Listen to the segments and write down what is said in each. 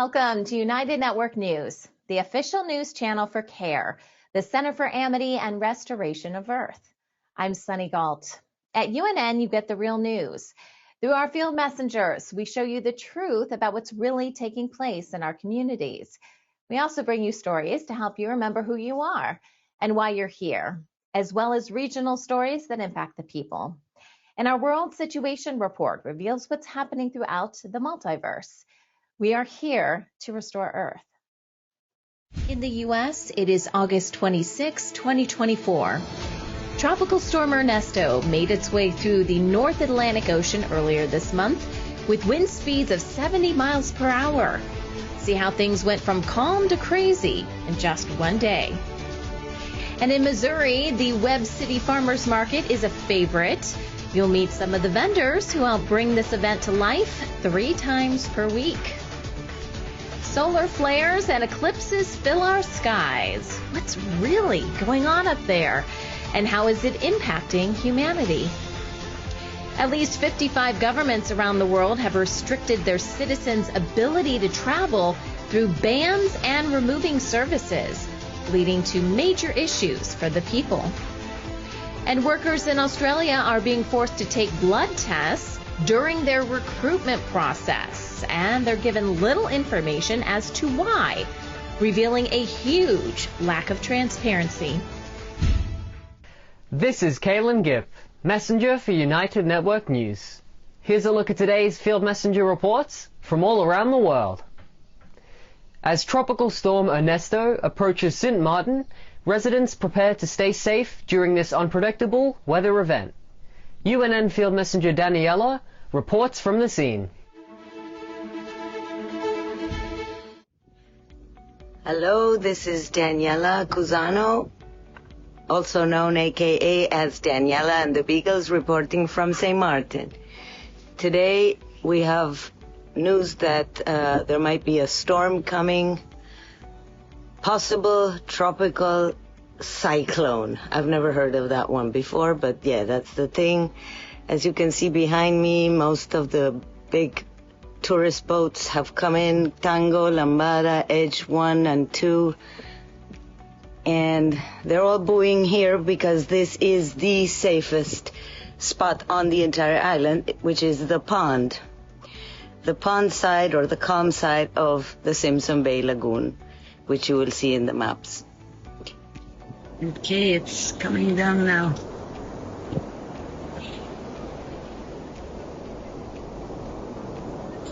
Welcome to United Network News, the official news channel for CARE, the Center for Amity and Restoration of Earth. I'm Sunny Galt. At UNN, you get the real news. Through our field messengers, we show you the truth about what's really taking place in our communities. We also bring you stories to help you remember who you are and why you're here, as well as regional stories that impact the people. And our World Situation Report reveals what's happening throughout the multiverse. We are here to restore Earth. In the U.S., it is August 26, 2024. Tropical storm Ernesto made its way through the North Atlantic Ocean earlier this month with wind speeds of 70 miles per hour. See how things went from calm to crazy in just one day. And in Missouri, the Webb City Farmers Market is a favorite. You'll meet some of the vendors who help bring this event to life 3 times per week. Solar flares and eclipses fill our skies. What's really going on up there? And how is it impacting humanity? At least 55 governments around the world have restricted their citizens' ability to travel through bans and removing services, leading to major issues for the people. And workers in Australia are being forced to take blood tests during their recruitment process, and they're given little information as to why, revealing a huge lack of transparency. This is Calen Gipp, messenger for United Network News. Here's a look at today's field messenger reports from all around the world. As tropical storm Ernesto approaches Sint Maarten, residents prepare to stay safe during this unpredictable weather event. UNN field messenger Daniela reports from the scene. Hello, this is Daniela Cusano, also known aka as Daniela and the Beagles, reporting from St. Maarten. Today we have news that there might be a storm coming, possible tropical cyclone. I've never heard of that one before, but yeah, that's the thing. As you can see behind me, most of the big tourist boats have come in, Tango, Lambada, Edge 1 and 2, and they're all buoying here because this is the safest spot on the entire island, which is the pond side or the calm side of the Simpson Bay Lagoon, which you will see in the maps. Okay, it's coming down now.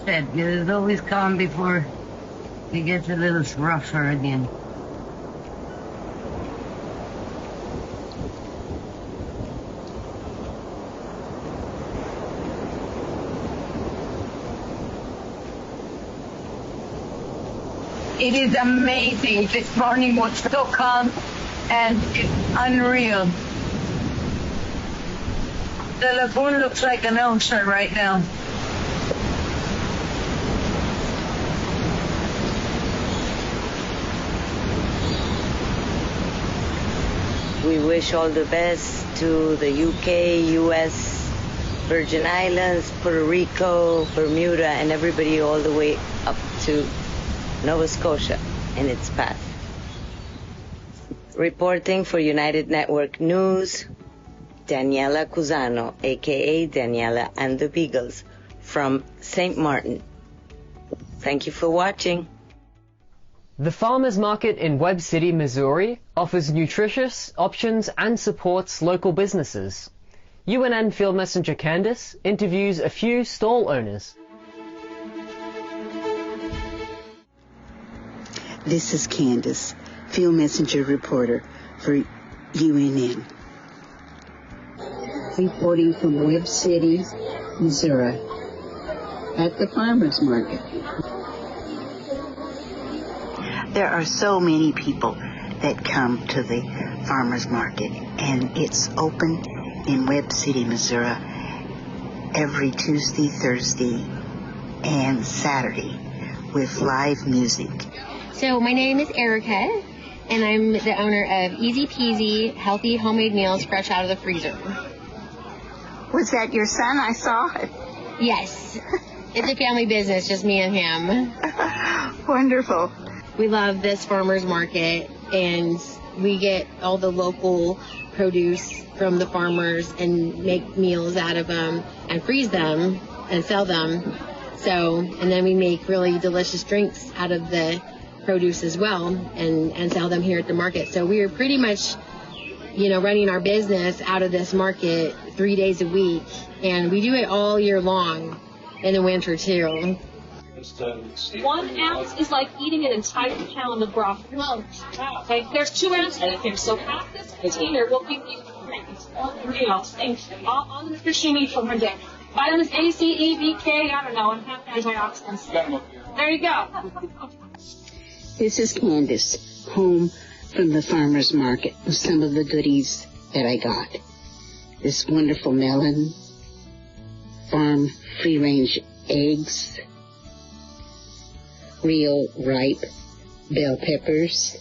It is always calm before it gets a little rougher again. It is amazing. This morning was so calm and it's unreal. The lagoon looks like an ocean right now. We wish all the best to the UK, US, Virgin Islands, Puerto Rico, Bermuda, and everybody all the way up to Nova Scotia in its path. Reporting for United Network News, Daniela Cusano, aka Daniela and the Beagles, from St. Maarten. Thank you for watching. The farmers market in Webb City, Missouri offers nutritious options and supports local businesses. UNN field messenger Candace interviews a few stall owners. This is Candace, field messenger reporter for UNN. Reporting from Webb City, Missouri, at the farmers market. There are so many people that come to the farmers market, and it's open in Webb City, Missouri, every Tuesday, Thursday, and Saturday with live music. So my name is Erica, and I'm the owner of Easy Peasy Healthy Homemade Meals Fresh Out of the Freezer. Was that your son? I saw it. Yes. It's a family business, just me and him. Wonderful. We love this farmer's market, and we get all the local produce from the farmers and make meals out of them and freeze them and sell them. So, and then we make really delicious drinks out of the produce as well and sell them here at the market. So we are pretty much, running our business out of this market 3 days a week, and we do it all year long in the winter too. 1 ounce is like eating an entire pound of broth. Okay, there's 2 ounces in here, so half this container will give you 3 ounces. All the nutrition you need for one day. Vitamins A, C, E, B, K, I don't know, and half antioxidants. There you go. This is Candace, home from the farmer's market with some of the goodies that I got. This wonderful melon, farm free-range eggs, real ripe bell peppers,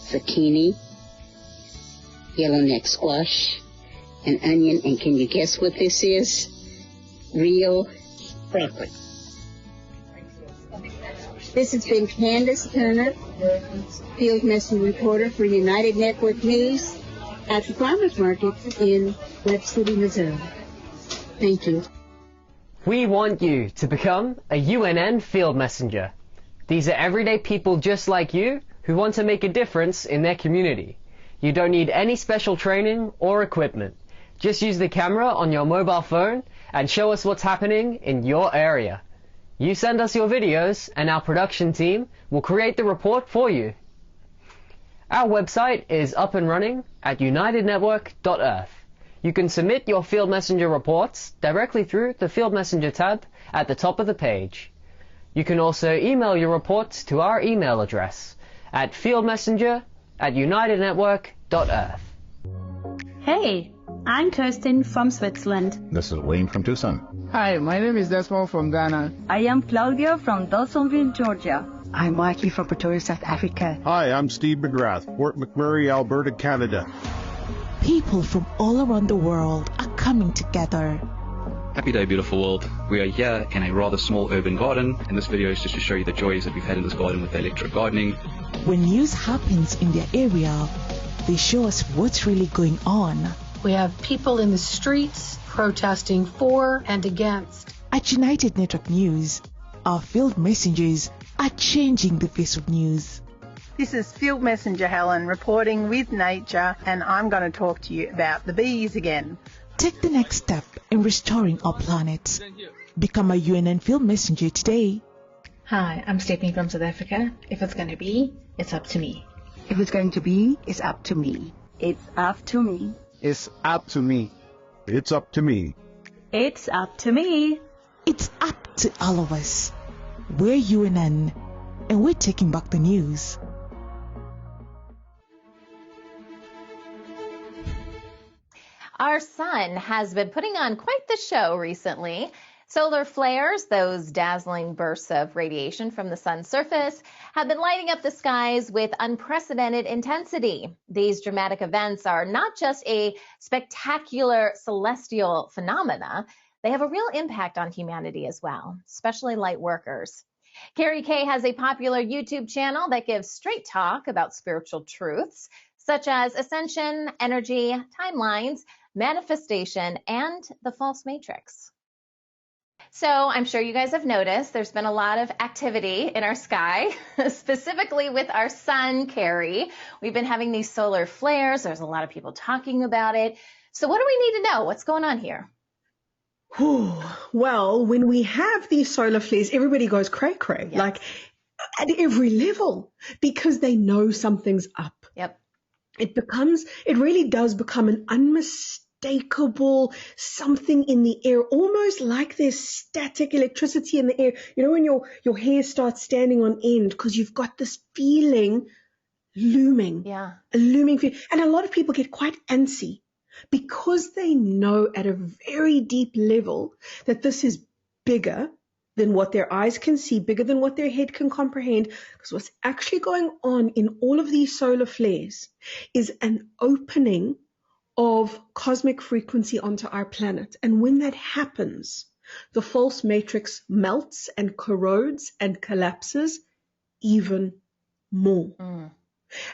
zucchini, yellow neck squash, an onion, and can you guess what this is? Real broccoli. This has been Candace Turner, field messenger reporter for United Network News at the farmers market in Webb City, Missouri. Thank you. We want you to become a UNN field messenger. These are everyday people just like you who want to make a difference in their community. You don't need any special training or equipment. Just use the camera on your mobile phone and show us what's happening in your area. You send us your videos and our production team will create the report for you. Our website is up and running at unitednetwork.earth. You can submit your Field Messenger reports directly through the Field Messenger tab at the top of the page. You can also email your reports to our email address at fieldmessenger@unitednetwork.earth. Hey, I'm Kirsten from Switzerland. This is Wayne from Tucson. Hi, my name is Desmond from Ghana. I am Claudia from Dawsonville, Georgia. I'm Mikey from Pretoria, South Africa. Hi, I'm Steve McGrath, Fort McMurray, Alberta, Canada. People from all around the world are coming together. Happy day, beautiful world. We are here in a rather small urban garden, and this video is just to show you the joys that we've had in this garden with the electric gardening. When news happens in their area, they show us what's really going on. We have people in the streets protesting for and against. At United Network News, our field messengers are changing the face of news. This is Field Messenger Helen reporting with nature, and I'm going to talk to you about the bees again. Take the next step in restoring our planet. Become a UNN field messenger today. Hi, I'm Stephanie from South Africa. If it's going to be, it's up to me. If it's going to be, it's up to me. It's up to me. It's up to me. It's up to me. It's up to me. It's up to all of us. We're UNN, and we're taking back the news. Our sun has been putting on quite the show recently. Solar flares, those dazzling bursts of radiation from the sun's surface, have been lighting up the skies with unprecedented intensity. These dramatic events are not just a spectacular celestial phenomena, they have a real impact on humanity as well, especially light workers. Carrie Kay has a popular YouTube channel that gives straight talk about spiritual truths, such as ascension, energy, timelines, manifestation, and the false matrix. So I'm sure you guys have noticed there's been a lot of activity in our sky, specifically with our sun, Carrie. We've been having these solar flares. There's a lot of people talking about it. So what do we need to know? What's going on here? Well, when we have these solar flares, everybody goes cray-cray, yes. Like at every level, because they know something's up. Yep. It really does become an unmistakable something in the air, almost like there's static electricity in the air. You know, when your hair starts standing on end because you've got this feeling looming. Yeah. A looming feeling. And a lot of people get quite antsy because they know at a very deep level that this is bigger than what their eyes can see, bigger than what their head can comprehend. Because what's actually going on in all of these solar flares is an opening of cosmic frequency onto our planet. And when that happens, the false matrix melts and corrodes and collapses even more.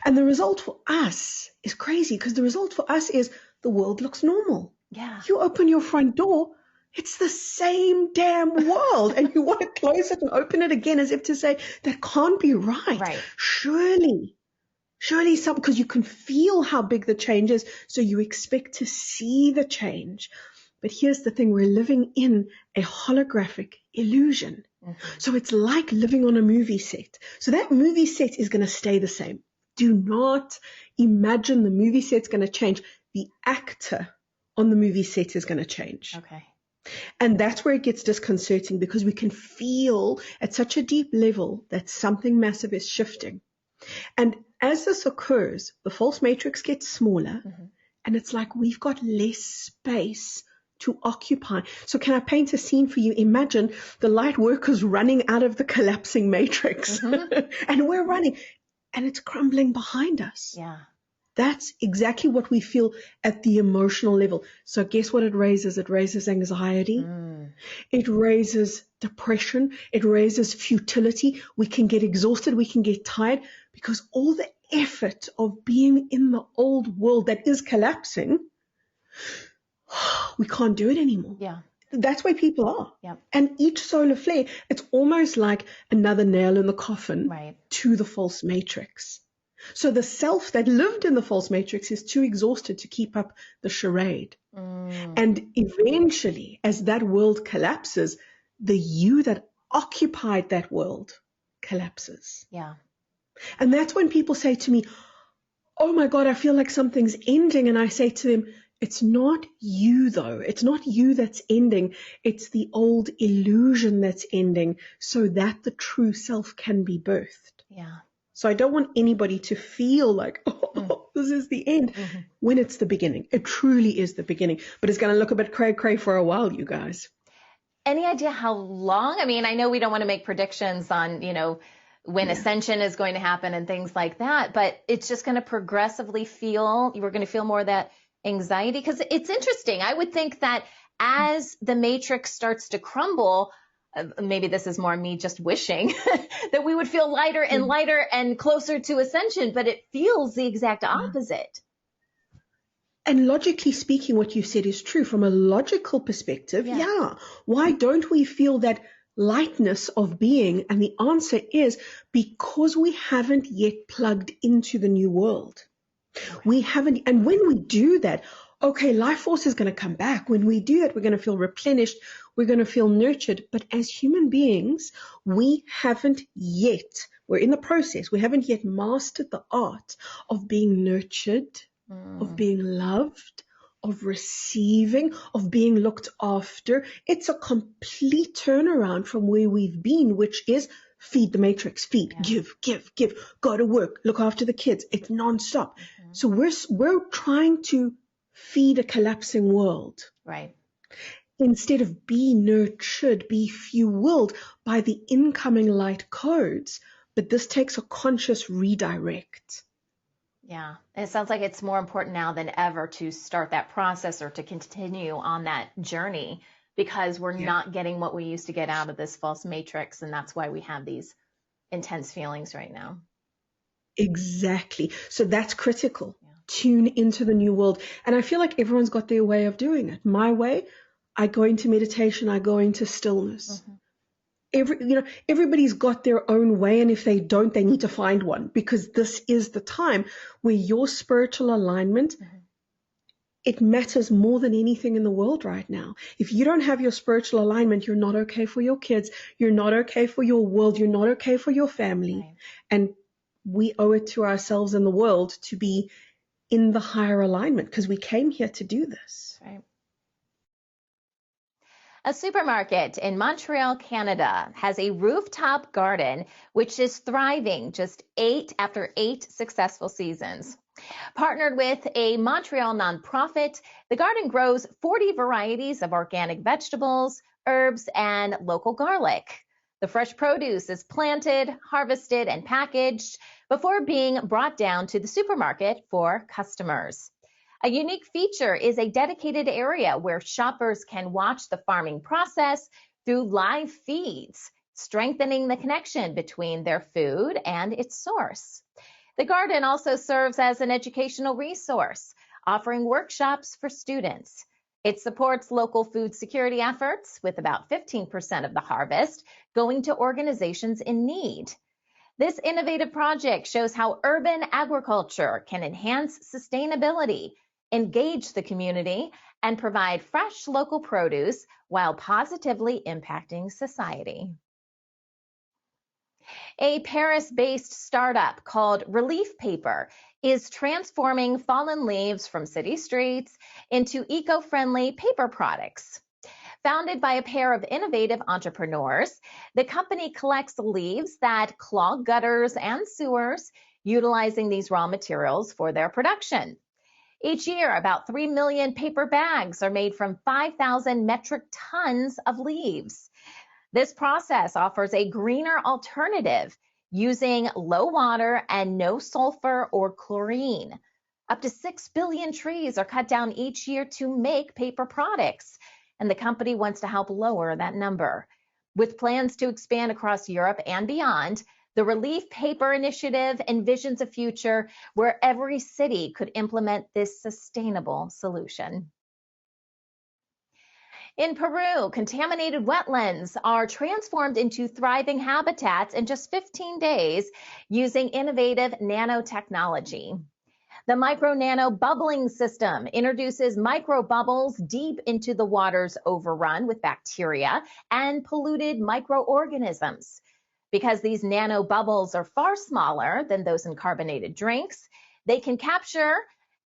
And the result for us is crazy, because the result for us is the world looks normal. Yeah. You open your front door, it's the same damn world, and you want to close it and open it again as if to say, that can't be right. Right. Surely some, because you can feel how big the change is, so you expect to see the change. But here's the thing, we're living in a holographic illusion. So it's like living on a movie set. So that movie set is going to stay the same. Do not imagine the movie set's going to change. The actor on the movie set is going to change. Okay. And that's where it gets disconcerting, because we can feel at such a deep level that something massive is shifting. And as this occurs, the false matrix gets smaller, and it's like we've got less space to occupy. So can I paint a scene for you? Imagine the light workers running out of the collapsing matrix and we're running and it's crumbling behind us. Yeah. That's exactly what we feel at the emotional level. So guess what it raises? It raises anxiety. It raises depression. It raises futility. We can get exhausted. We can get tired, because all the effort of being in the old world that is collapsing, we can't do it anymore. Yeah. That's where people are. Yep. And each solar flare, it's almost like another nail in the coffin to the false matrix. So the self that lived in the false matrix is too exhausted to keep up the charade. And eventually, as that world collapses, the you that occupied that world collapses. Yeah. And that's when people say to me, oh my God, I feel like something's ending. And I say to them, it's not you though. It's not you that's ending. It's the old illusion that's ending, so that the true self can be birthed. Yeah. So I don't want anybody to feel like, oh, this is the end, when it's the beginning. It truly is the beginning, but it's going to look a bit cray-cray for a while, you guys. Any idea how long? I mean, I know we don't want to make predictions on, when ascension is going to happen and things like that, but it's just going to progressively we're going to feel more of that anxiety, because it's interesting. I would think that as the matrix starts to crumble, maybe this is more me just wishing that we would feel lighter and lighter and closer to ascension, but it feels the exact opposite. And logically speaking, what you said is true. From a logical perspective, why don't we feel that lightness of being? And the answer is because we haven't yet plugged into the new world. We haven't, and when we do that, okay, life force is going to come back. When we do that, we're going to feel replenished. We're going to feel nurtured. But as human beings, we haven't yet, we're in the process. We haven't yet mastered the art of being nurtured, of being loved, of receiving, of being looked after. It's a complete turnaround from where we've been, which is feed the matrix, feed, give, go to work, look after the kids. It's nonstop. So we're trying to feed a collapsing world. Right. Instead of be nurtured, be fueled by the incoming light codes. But this takes a conscious redirect. Yeah. And it sounds like it's more important now than ever to start that process or to continue on that journey, because we're not getting what we used to get out of this false matrix. And that's why we have these intense feelings right now. Exactly. So that's critical. Tune into the new world. And I feel like everyone's got their way of doing it. My way, I go into meditation, I go into stillness. Everybody's got their own way. And if they don't, they need to find one, because this is the time where your spiritual alignment, it matters more than anything in the world right now. If you don't have your spiritual alignment, you're not okay for your kids. You're not okay for your world. You're not okay for your family. Right. And we owe it to ourselves and the world to be in the higher alignment, because we came here to do this. Right. A supermarket in Montreal, Canada has a rooftop garden which is thriving after 8 successful seasons. Partnered with a Montreal nonprofit, the garden grows 40 varieties of organic vegetables, herbs, and local garlic. The fresh produce is planted, harvested, and packaged before being brought down to the supermarket for customers. A unique feature is a dedicated area where shoppers can watch the farming process through live feeds, strengthening the connection between their food and its source. The garden also serves as an educational resource, offering workshops for students. It supports local food security efforts, with about 15% of the harvest going to organizations in need. This innovative project shows how urban agriculture can enhance sustainability, engage the community, and provide fresh local produce while positively impacting society. A Paris-based startup called Relief Paper is transforming fallen leaves from city streets into eco-friendly paper products. Founded by a pair of innovative entrepreneurs, the company collects leaves that clog gutters and sewers, utilizing these raw materials for their production. Each year, about 3 million paper bags are made from 5,000 metric tons of leaves. This process offers a greener alternative using low water and no sulfur or chlorine. Up to 6 billion trees are cut down each year to make paper products, and the company wants to help lower that number. With plans to expand across Europe and beyond, the Relief Paper Initiative envisions a future where every city could implement this sustainable solution. In Peru, contaminated wetlands are transformed into thriving habitats in just 15 days using innovative nanotechnology. The micro-nano bubbling system introduces microbubbles deep into the waters overrun with bacteria and polluted microorganisms. Because these nano bubbles are far smaller than those in carbonated drinks, they can capture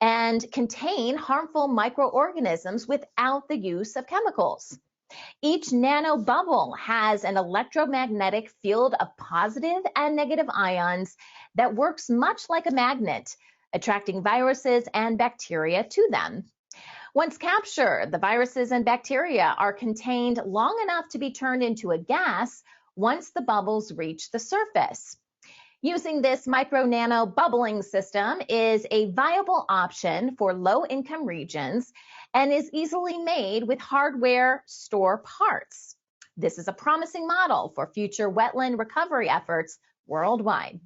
and contain harmful microorganisms without the use of chemicals. Each nano bubble has an electromagnetic field of positive and negative ions that works much like a magnet, attracting viruses and bacteria to them. Once captured, the viruses and bacteria are contained long enough to be turned into a gas once the bubbles reach the surface. Using this micro-nano bubbling system is a viable option for low-income regions and is easily made with hardware store parts. This is a promising model for future wetland recovery efforts worldwide.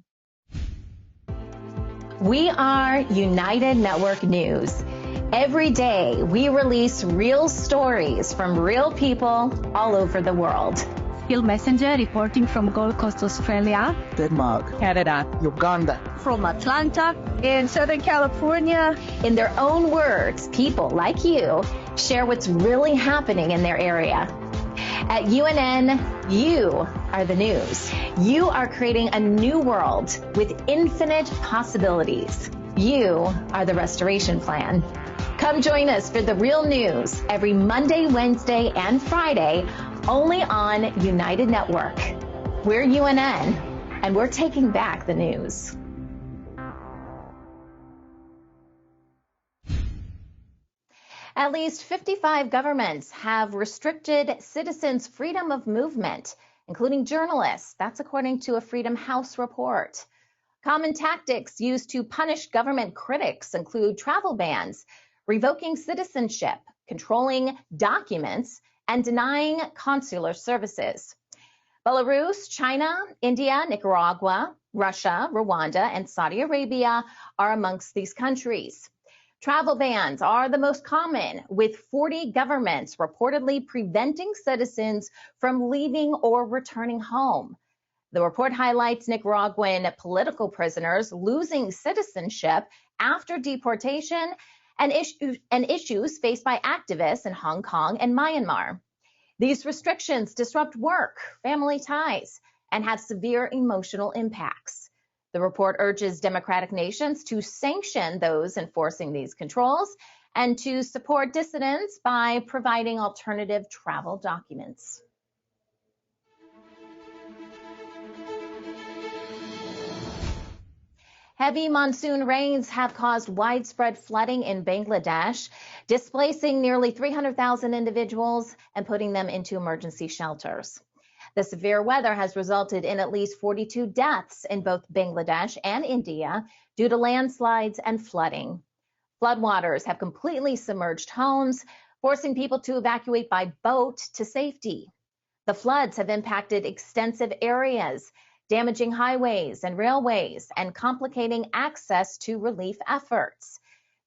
We are United Network News. Every day, we release real stories from real people all over the world. Field Messenger reporting from Gold Coast, Australia, Denmark, Canada, Uganda, from Atlanta, in Southern California. In their own words, people like you share what's really happening in their area. At UNN, you are the news. You are creating a new world with infinite possibilities. You are the restoration plan. Come join us for the real news every Monday, Wednesday, and Friday, only on United Network. We're UNN, and we're taking back the news. At least 55 governments have restricted citizens' freedom of movement, including journalists. That's according to a Freedom House report. Common tactics used to punish government critics include travel bans, revoking citizenship, controlling documents, and denying consular services. Belarus, China, India, Nicaragua, Russia, Rwanda, and Saudi Arabia are amongst these countries. Travel bans are the most common, with 40 governments reportedly preventing citizens from leaving or returning home. The report highlights Nicaraguan political prisoners losing citizenship after deportation and issues faced by activists in Hong Kong and Myanmar. These restrictions disrupt work, family ties, and have severe emotional impacts. The report urges democratic nations to sanction those enforcing these controls and to support dissidents by providing alternative travel documents. Heavy monsoon rains have caused widespread flooding in Bangladesh, displacing nearly 300,000 individuals and putting them into emergency shelters. The severe weather has resulted in at least 42 deaths in both Bangladesh and India due to landslides and flooding. Floodwaters have completely submerged homes, forcing people to evacuate by boat to safety. The floods have impacted extensive areas, damaging highways and railways and complicating access to relief efforts.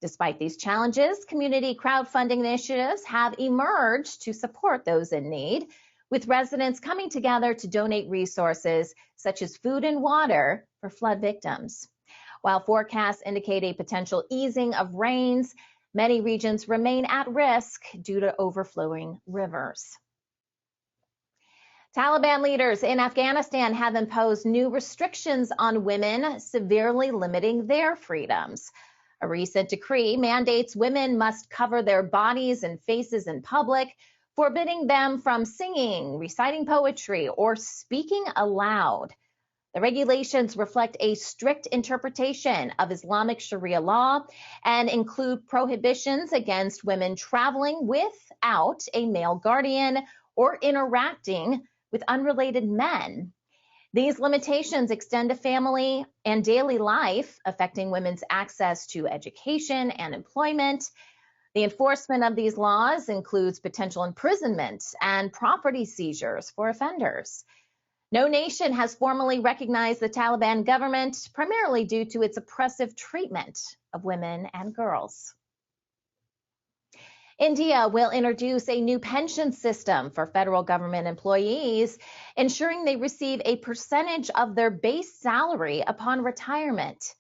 Despite these challenges, community crowdfunding initiatives have emerged to support those in need, with residents coming together to donate resources such as food and water for flood victims. While forecasts indicate a potential easing of rains, many regions remain at risk due to overflowing rivers. Taliban leaders in Afghanistan have imposed new restrictions on women, severely limiting their freedoms. A recent decree mandates women must cover their bodies and faces in public, forbidding them from singing, reciting poetry, or speaking aloud. The regulations reflect a strict interpretation of Islamic Sharia law and include prohibitions against women traveling without a male guardian or interacting with unrelated men. These limitations extend to family and daily life, affecting women's access to education and employment. The enforcement of these laws includes potential imprisonment and property seizures for offenders. No nation has formally recognized the Taliban government, primarily due to its oppressive treatment of women and girls. India will introduce a new pension system for federal government employees, ensuring they receive a percentage of their base salary upon retirement.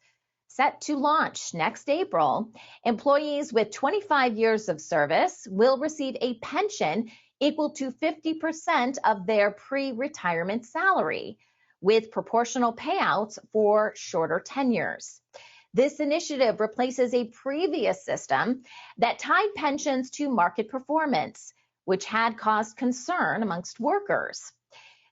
Set to launch next April, employees with 25 years of service will receive a pension equal to 50% of their pre-retirement salary, with proportional payouts for shorter tenures. This initiative replaces a previous system that tied pensions to market performance, which had caused concern amongst workers.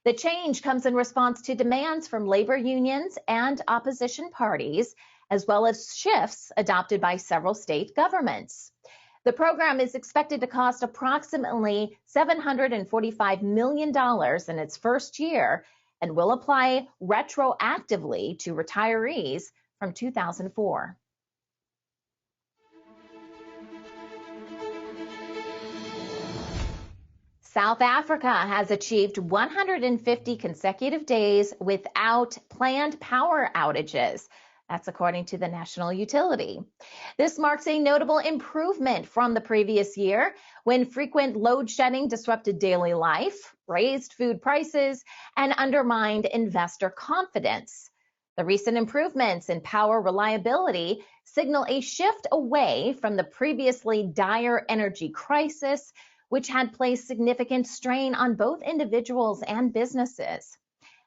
The change comes in response to demands from labor unions and opposition parties, as well as shifts adopted by several state governments. The program is expected to cost approximately $745 million in its first year and will apply retroactively to retirees from 2004. South Africa has achieved 150 consecutive days without planned power outages. That's according to the national utility. This marks a notable improvement from the previous year, when frequent load shedding disrupted daily life, raised food prices, and undermined investor confidence. The recent improvements in power reliability signal a shift away from the previously dire energy crisis, which had placed significant strain on both individuals and businesses.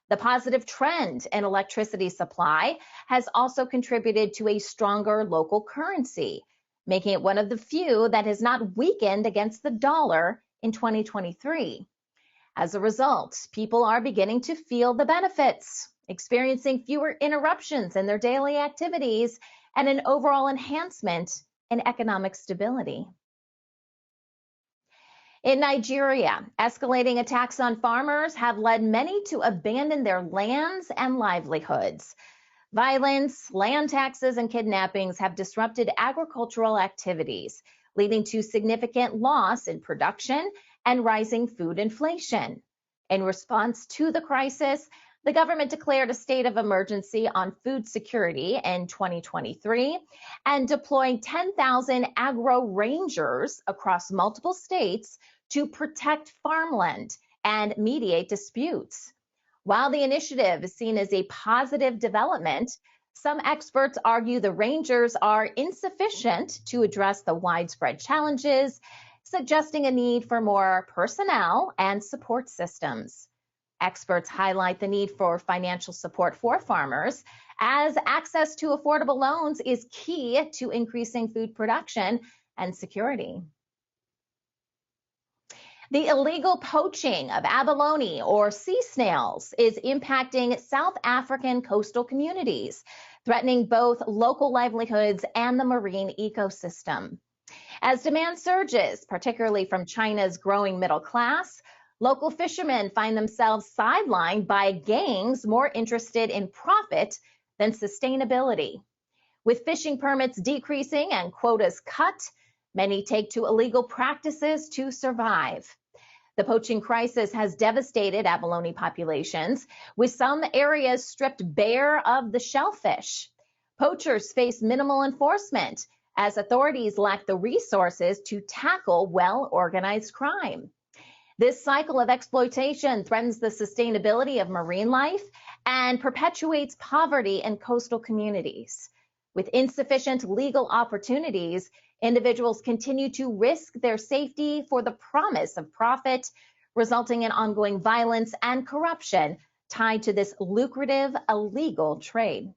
The positive trend in electricity supply has also contributed to a stronger local currency, making it one of the few that has not weakened against the dollar in 2023. As a result, people are beginning to feel the benefits, experiencing fewer interruptions in their daily activities and an overall enhancement in economic stability. In Nigeria, escalating attacks on farmers have led many to abandon their lands and livelihoods. Violence, land taxes, and kidnappings have disrupted agricultural activities, leading to significant loss in production and rising food inflation. In response to the crisis, the government declared a state of emergency on food security in 2023 and deployed 10,000 agro rangers across multiple states to protect farmland and mediate disputes. While the initiative is seen as a positive development, some experts argue the rangers are insufficient to address the widespread challenges, suggesting a need for more personnel and support systems. Experts highlight the need for financial support for farmers, as access to affordable loans is key to increasing food production and security. The illegal poaching of abalone or sea snails is impacting South African coastal communities, threatening both local livelihoods and the marine ecosystem. As demand surges, particularly from China's growing middle class, local fishermen find themselves sidelined by gangs more interested in profit than sustainability. With fishing permits decreasing and quotas cut, many take to illegal practices to survive. The poaching crisis has devastated abalone populations, with some areas stripped bare of the shellfish. Poachers face minimal enforcement as authorities lack the resources to tackle well-organized crime. This cycle of exploitation threatens the sustainability of marine life and perpetuates poverty in coastal communities. With insufficient legal opportunities, individuals continue to risk their safety for the promise of profit, resulting in ongoing violence and corruption tied to this lucrative illegal trade.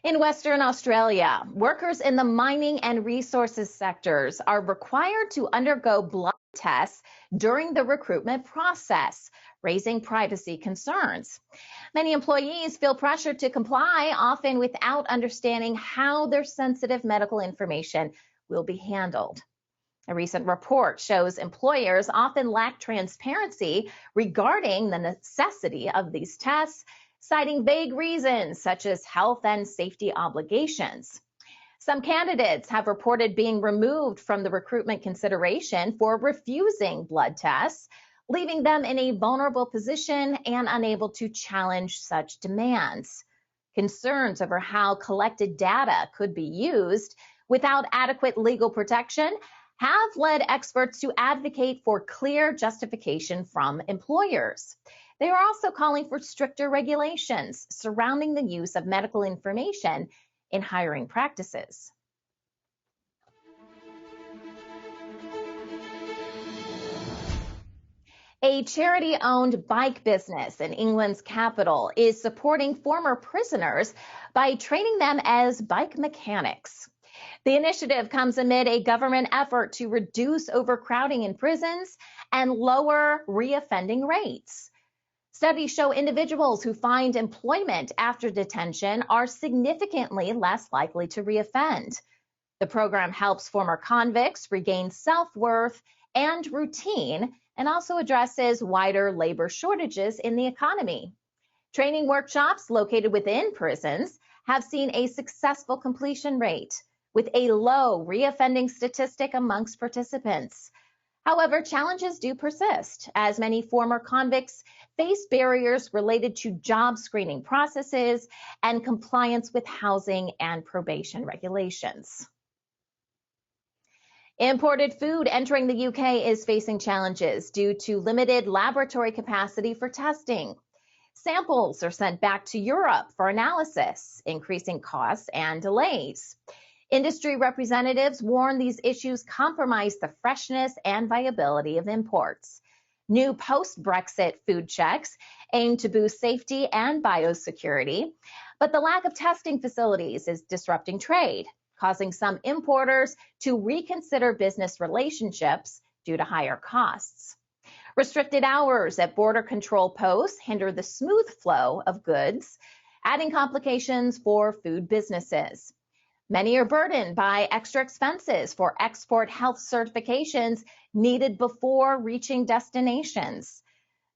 In Western Australia, workers in the mining and resources sectors are required to undergo blood tests during the recruitment process, raising privacy concerns. Many employees feel pressured to comply, often without understanding how their sensitive medical information will be handled. A recent report shows employers often lack transparency regarding the necessity of these tests, citing vague reasons such as health and safety obligations. Some candidates have reported being removed from the recruitment consideration for refusing blood tests, leaving them in a vulnerable position and unable to challenge such demands. Concerns over how collected data could be used without adequate legal protection have led experts to advocate for clear justification from employers. They are also calling for stricter regulations surrounding the use of medical information in hiring practices. A charity-owned bike business in England's capital is supporting former prisoners by training them as bike mechanics. The initiative comes amid a government effort to reduce overcrowding in prisons and lower reoffending rates. Studies show individuals who find employment after detention are significantly less likely to reoffend. The program helps former convicts regain self-worth and routine and also addresses wider labor shortages in the economy. Training workshops located within prisons have seen a successful completion rate, with a low reoffending statistic amongst participants. However, challenges do persist, as many former convicts face barriers related to job screening processes and compliance with housing and probation regulations. Imported food entering the UK is facing challenges due to limited laboratory capacity for testing. Samples are sent back to Europe for analysis, increasing costs and delays. Industry representatives warn these issues compromise the freshness and viability of imports. New post-Brexit food checks aim to boost safety and biosecurity, but the lack of testing facilities is disrupting trade, causing some importers to reconsider business relationships due to higher costs. Restricted hours at border control posts hinder the smooth flow of goods, adding complications for food businesses. Many are burdened by extra expenses for export health certifications needed before reaching destinations.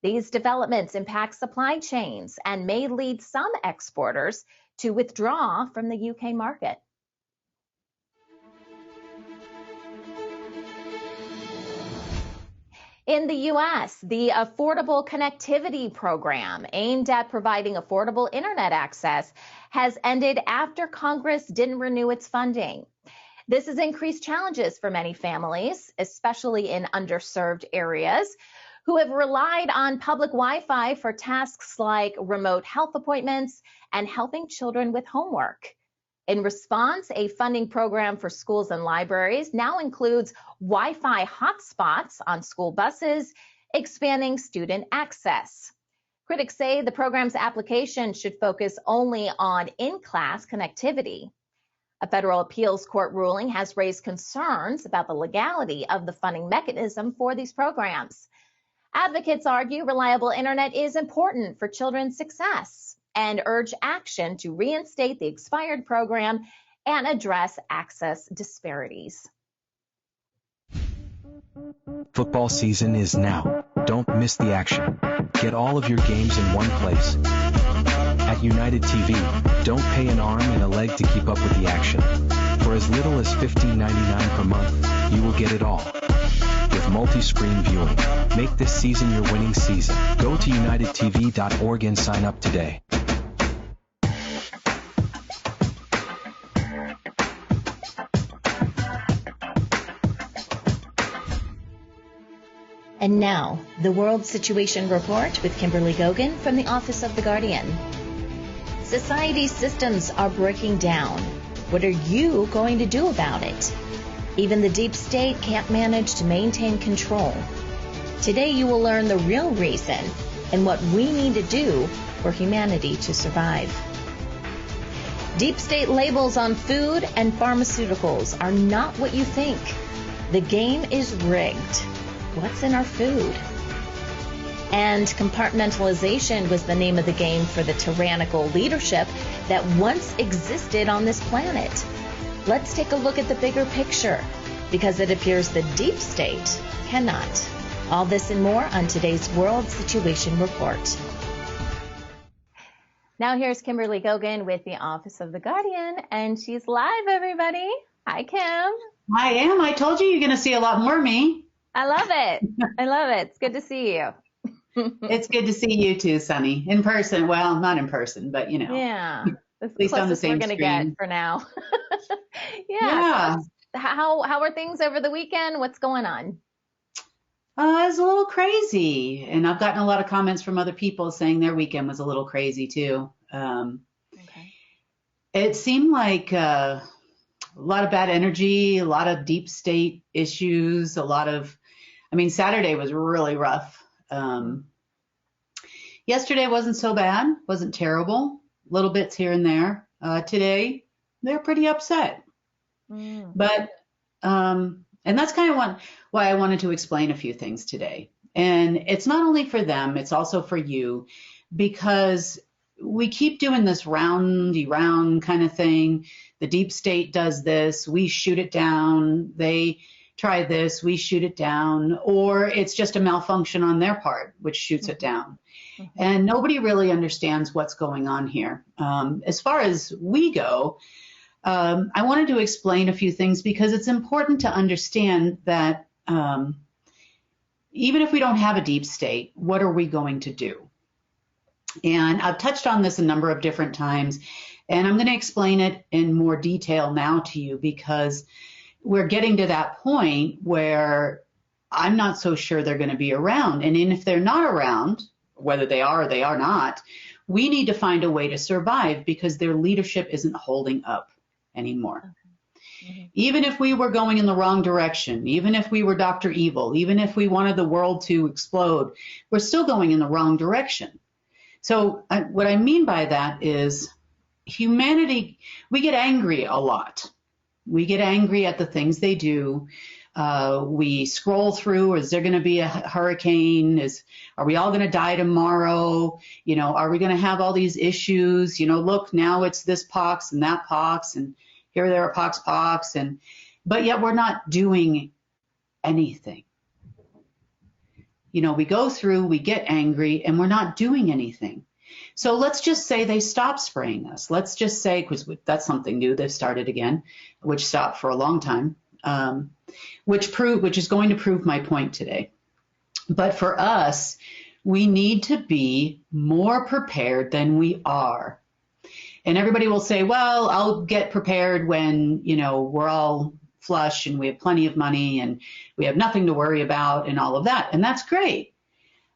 These developments impact supply chains and may lead some exporters to withdraw from the UK market. In the U.S., the Affordable Connectivity Program, aimed at providing affordable internet access, has ended after Congress didn't renew its funding. This has increased challenges for many families, especially in underserved areas, who have relied on public Wi-Fi for tasks like remote health appointments and helping children with homework. In response, a funding program for schools and libraries now includes Wi-Fi hotspots on school buses, expanding student access. Critics say the program's application should focus only on in-class connectivity. A federal appeals court ruling has raised concerns about the legality of the funding mechanism for these programs. Advocates argue reliable internet is important for children's success and urge action to reinstate the expired program and address access disparities. Football season is now, Don't miss the action. Get all of your games in one place. At United TV, don't pay an arm and a leg to keep up with the action. For as little as $15.99 per month, you will get it all. With multi-screen viewing, make this season your winning season. Go to unitedtv.org and sign up today. And now, the World Situation Report with Kimberly Gogan from the Office of the Guardian. Society's systems are breaking down. What are you going to do about it? Even the deep state can't manage to maintain control. Today you will learn the real reason and what we need to do for humanity to survive. Deep state labels on food and pharmaceuticals are not what you think. The game is rigged. What's in our food? And compartmentalization was the name of the game for the tyrannical leadership that once existed on this planet. Let's take a look at the bigger picture, because it appears the deep state cannot. All this and more on today's World Situation Report. Now here's Kimberly Gogan with the Office of the Guardian, and she's live, everybody. Hi, Kim. I am. I told you you're going to see a lot more of me. I love it. I love it. It's good to see you. It's good to see you too, Sunny. In person. Well, not in person, but you know. Yeah. That's at least on the same we're gonna screen. Get for now. Yeah. So how are things over the weekend? What's going on? It's a little crazy, and I've gotten a lot of comments from other people saying their weekend was a little crazy too. Okay. It seemed like a lot of bad energy, a lot of deep state issues, Saturday was really rough. Yesterday wasn't so bad, wasn't terrible, little bits here and there. Today, they're pretty upset. But, and that's kind of why I wanted to explain a few things today. And it's not only for them, it's also for you, because we keep doing this roundy round kind of thing. The deep state does this, we shoot it down. They try this, we shoot it down, or it's just a malfunction on their part, which shoots it down. And nobody really understands what's going on here. As far as we go, I wanted to explain a few things because it's important to understand that even if we don't have a deep state, what are we going to do? And I've touched on this a number of different times, and I'm going to explain it in more detail now to you because we're getting to that point where I'm not so sure they're going to be around. And if they're not around, whether they are or they are not, we need to find a way to survive because their leadership isn't holding up anymore. Even if we were going in the wrong direction, even if we were Dr. Evil, even if we wanted the world to explode, we're still going in the wrong direction. So what I mean by that is humanity, we get angry a lot. We get angry at the things they do. We scroll through, is there going to be a hurricane? Are we all going to die tomorrow? Are we going to have all these issues? Look, now it's this pox and that pox, and here there are pox, but yet we're not doing anything. We go through, we get angry, and we're not doing anything. So let's just say they stop spraying us. Let's just say, because that's something new they've started again, which stopped for a long time, which is going to prove my point today. But for us, we need to be more prepared than we are. And everybody will say, well, I'll get prepared when, we're all flush and we have plenty of money and we have nothing to worry about and all of that. And that's great.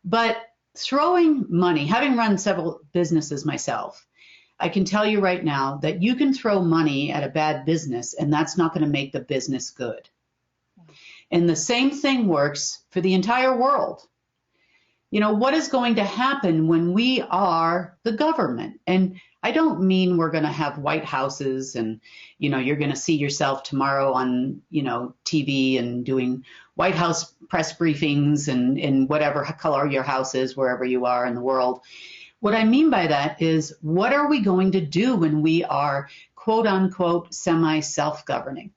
But throwing money, having run several businesses myself, I can tell you right now that you can throw money at a bad business and that's not going to make the business good. And the same thing works for the entire world. What is going to happen when we are the government? And I don't mean we're going to have White Houses and, you're going to see yourself tomorrow on, TV and doing White House press briefings and in whatever color your house is, wherever you are in the world. What I mean by that is, what are we going to do when we are, quote unquote, semi-self-governing?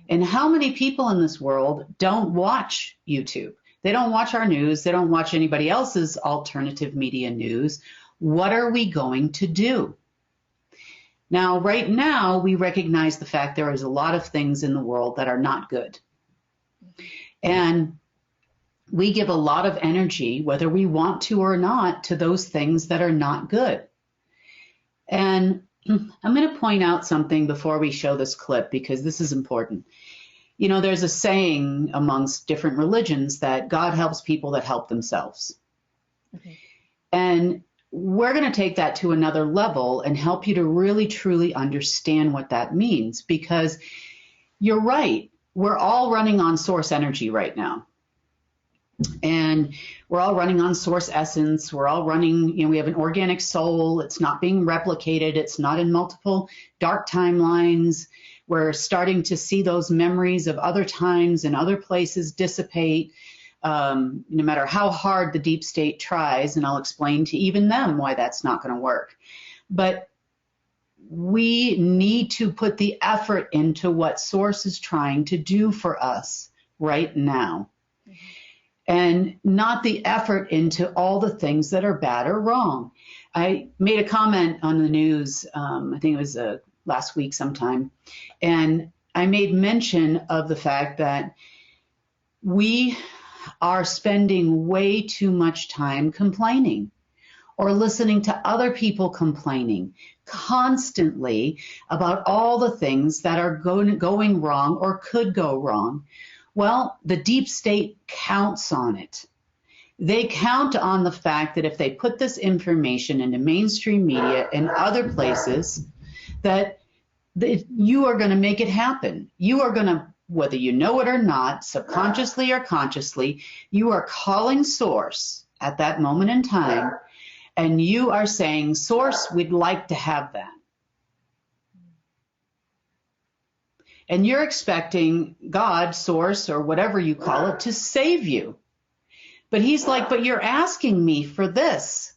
And how many people in this world don't watch YouTube? They don't watch our news. They don't watch anybody else's alternative media news. What are we going to do? Now, right now, we recognize the fact there is a lot of things in the world that are not good. And we give a lot of energy, whether we want to or not, to those things that are not good. And I'm going to point out something before we show this clip, because this is important. You know, there's a saying amongst different religions that God helps people that help themselves. And we're going to take that to another level and help you to really, truly understand what that means, because you're right. We're all running on source energy right now. And we're all running on source essence. We're all running, you know, we have an organic soul. It's not being replicated. It's not in multiple dark timelines. We're starting to see those memories of other times and other places dissipate, no matter how hard the deep state tries. And I'll explain to even them why that's not going to work. But we need to put the effort into what source is trying to do for us right now. And not the effort into all the things that are bad or wrong. I made a comment on the news, I think it was last week sometime, and I made mention of the fact that we are spending way too much time complaining or listening to other people complaining constantly about all the things that are going wrong or could go wrong. Well, the deep state counts on it. They count on the fact that if they put this information into mainstream media and other places, that you are going to make it happen. You are going to, whether you know it or not, subconsciously or consciously, you are calling source at that moment in time, and you are saying, source, we'd like to have that. And you're expecting God, source, or whatever you call it, to save you. But he's like, but you're asking me for this.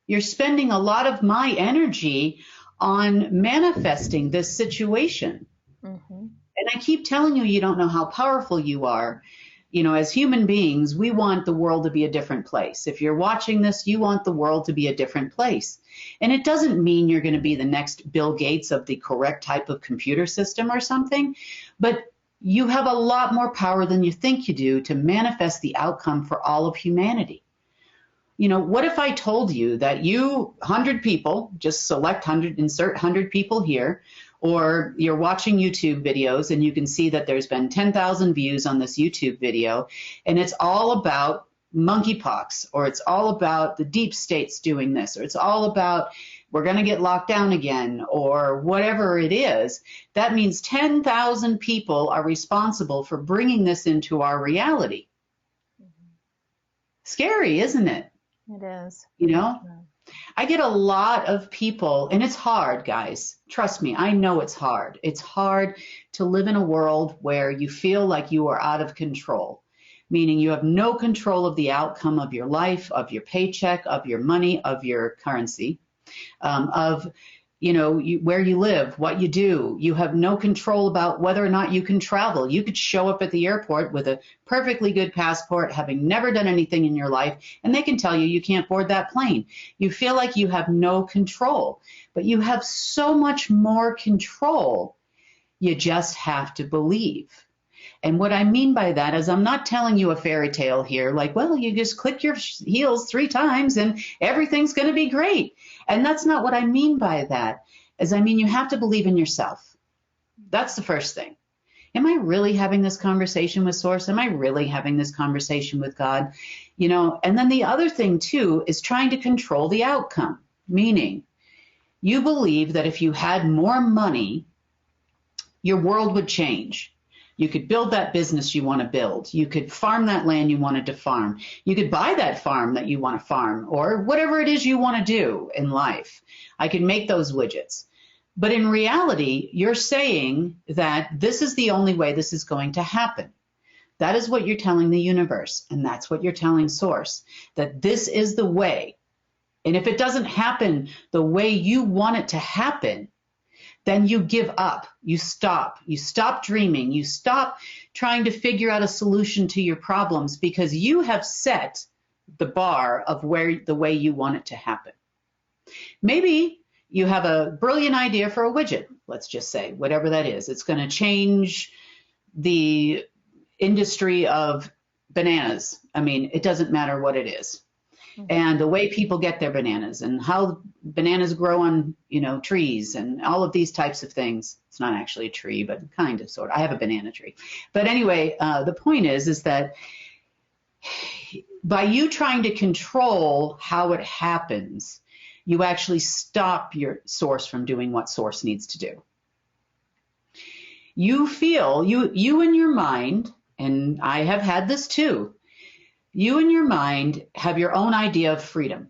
You're spending a lot of my energy on manifesting this situation. And I keep telling you, you don't know how powerful you are. You know, as human beings, we want the world to be a different place. If you're watching this, you want the world to be a different place. And it doesn't mean you're going to be the next Bill Gates of the correct type of computer system or something, but you have a lot more power than you think you do to manifest the outcome for all of humanity. You know, what if I told you that 100 people, just select 100, insert 100 people here, or you're watching YouTube videos and you can see that there's been 10,000 views on this YouTube video, and it's all about monkeypox, or it's all about the deep states doing this, or it's all about we're going to get locked down again, or whatever it is. That means 10,000 people are responsible for bringing this into our reality. Scary, isn't it? It is. You know? I get a lot of people, and it's hard, guys. Trust me, I know it's hard. It's hard to live in a world where you feel like you are out of control, meaning you have no control of the outcome of your life, of your paycheck, of your money, of your currency, of, you know, where you live, what you do. You have no control about whether or not you can travel. You could show up at the airport with a perfectly good passport, having never done anything in your life, and they can tell you you can't board that plane. You feel like you have no control, but you have so much more control. You just have to believe. And what I mean by that is I'm not telling you a fairy tale here, like, well, you just click your heels 3 times and everything's going to be great. And that's not what I mean by that. As I mean, you have to believe in yourself. That's the first thing. Am I really having this conversation with Source? Am I really having this conversation with God? You know, and then the other thing too is trying to control the outcome, meaning you believe that if you had more money, your world would change. You could build that business you want to build. You could farm that land you wanted to farm. You could buy that farm that you want to farm, or whatever it is you want to do in life. I could make those widgets. But in reality, you're saying that this is the only way this is going to happen. That is what you're telling the universe, and that's what you're telling Source, that this is the way. And if it doesn't happen the way you want it to happen, then you give up. You stop dreaming. You stop trying to figure out a solution to your problems because you have set the bar of the way you want it to happen. Maybe you have a brilliant idea for a widget, let's just say, whatever that is. It's going to change the industry of bananas. I mean, it doesn't matter what it is. And the way people get their bananas and how bananas grow on, trees and all of these types of things. It's not actually a tree, but kind of, sort of. I have a banana tree. But anyway, the point is that by you trying to control how it happens, you actually stop your source from doing what source needs to do. You feel, you in your mind, and I have had this too, you in your mind have your own idea of freedom.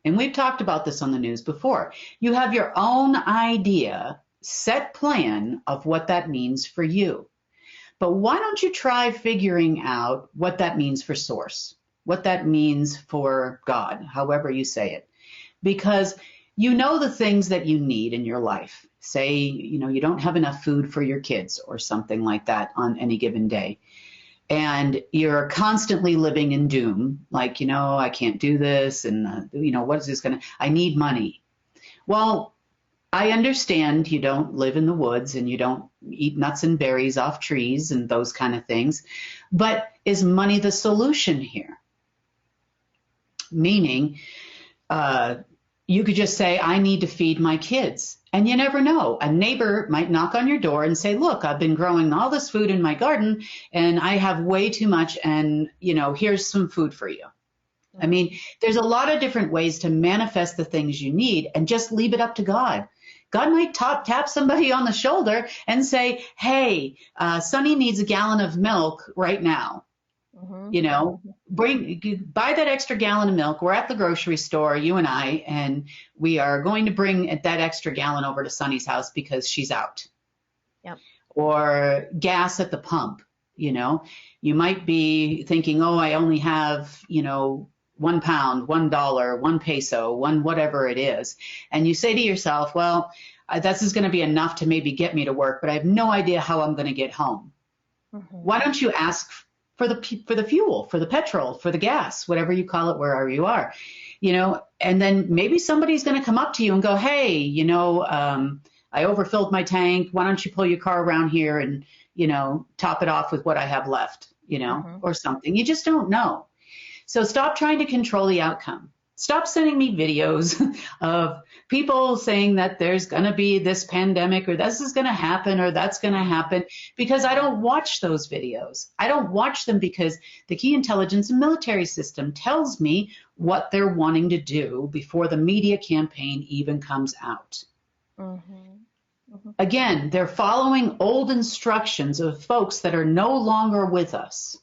And we've talked about this on the news before. You have your own idea, set plan of what that means for you. But why don't you try figuring out what that means for source, what that means for God, however you say it. Because you know the things that you need in your life. Say, you don't have enough food for your kids or something like that on any given day. And you're constantly living in doom, like, I can't do this. And, what is this I need money. Well, I understand you don't live in the woods and you don't eat nuts and berries off trees and those kind of things. But is money the solution here? Meaning, you could just say, I need to feed my kids. And you never know. A neighbor might knock on your door and say, look, I've been growing all this food in my garden and I have way too much and, here's some food for you. I mean, there's a lot of different ways to manifest the things you need and just leave it up to God. God might tap somebody on the shoulder and say, hey, Sonny needs a gallon of milk right now. Buy that extra gallon of milk. We're at the grocery store, you and I, and we are going to bring that extra gallon over to Sonny's house because she's out. Yep. Or gas at the pump. You might be thinking, oh, I only have, 1 pound, $1, 1 peso, one whatever it is. And you say to yourself, well, this is going to be enough to maybe get me to work, but I have no idea how I'm going to get home. Why don't you ask for the fuel, for the petrol, for the gas, whatever you call it, wherever you are, and then maybe somebody's going to come up to you and go, hey, I overfilled my tank. Why don't you pull your car around here and, top it off with what I have left, or something. You just don't know. So stop trying to control the outcome. Stop sending me videos of people saying that there's going to be this pandemic or this is going to happen or that's going to happen, because I don't watch those videos. I don't watch them because the key intelligence and military system tells me what they're wanting to do before the media campaign even comes out. Again, they're following old instructions of folks that are no longer with us.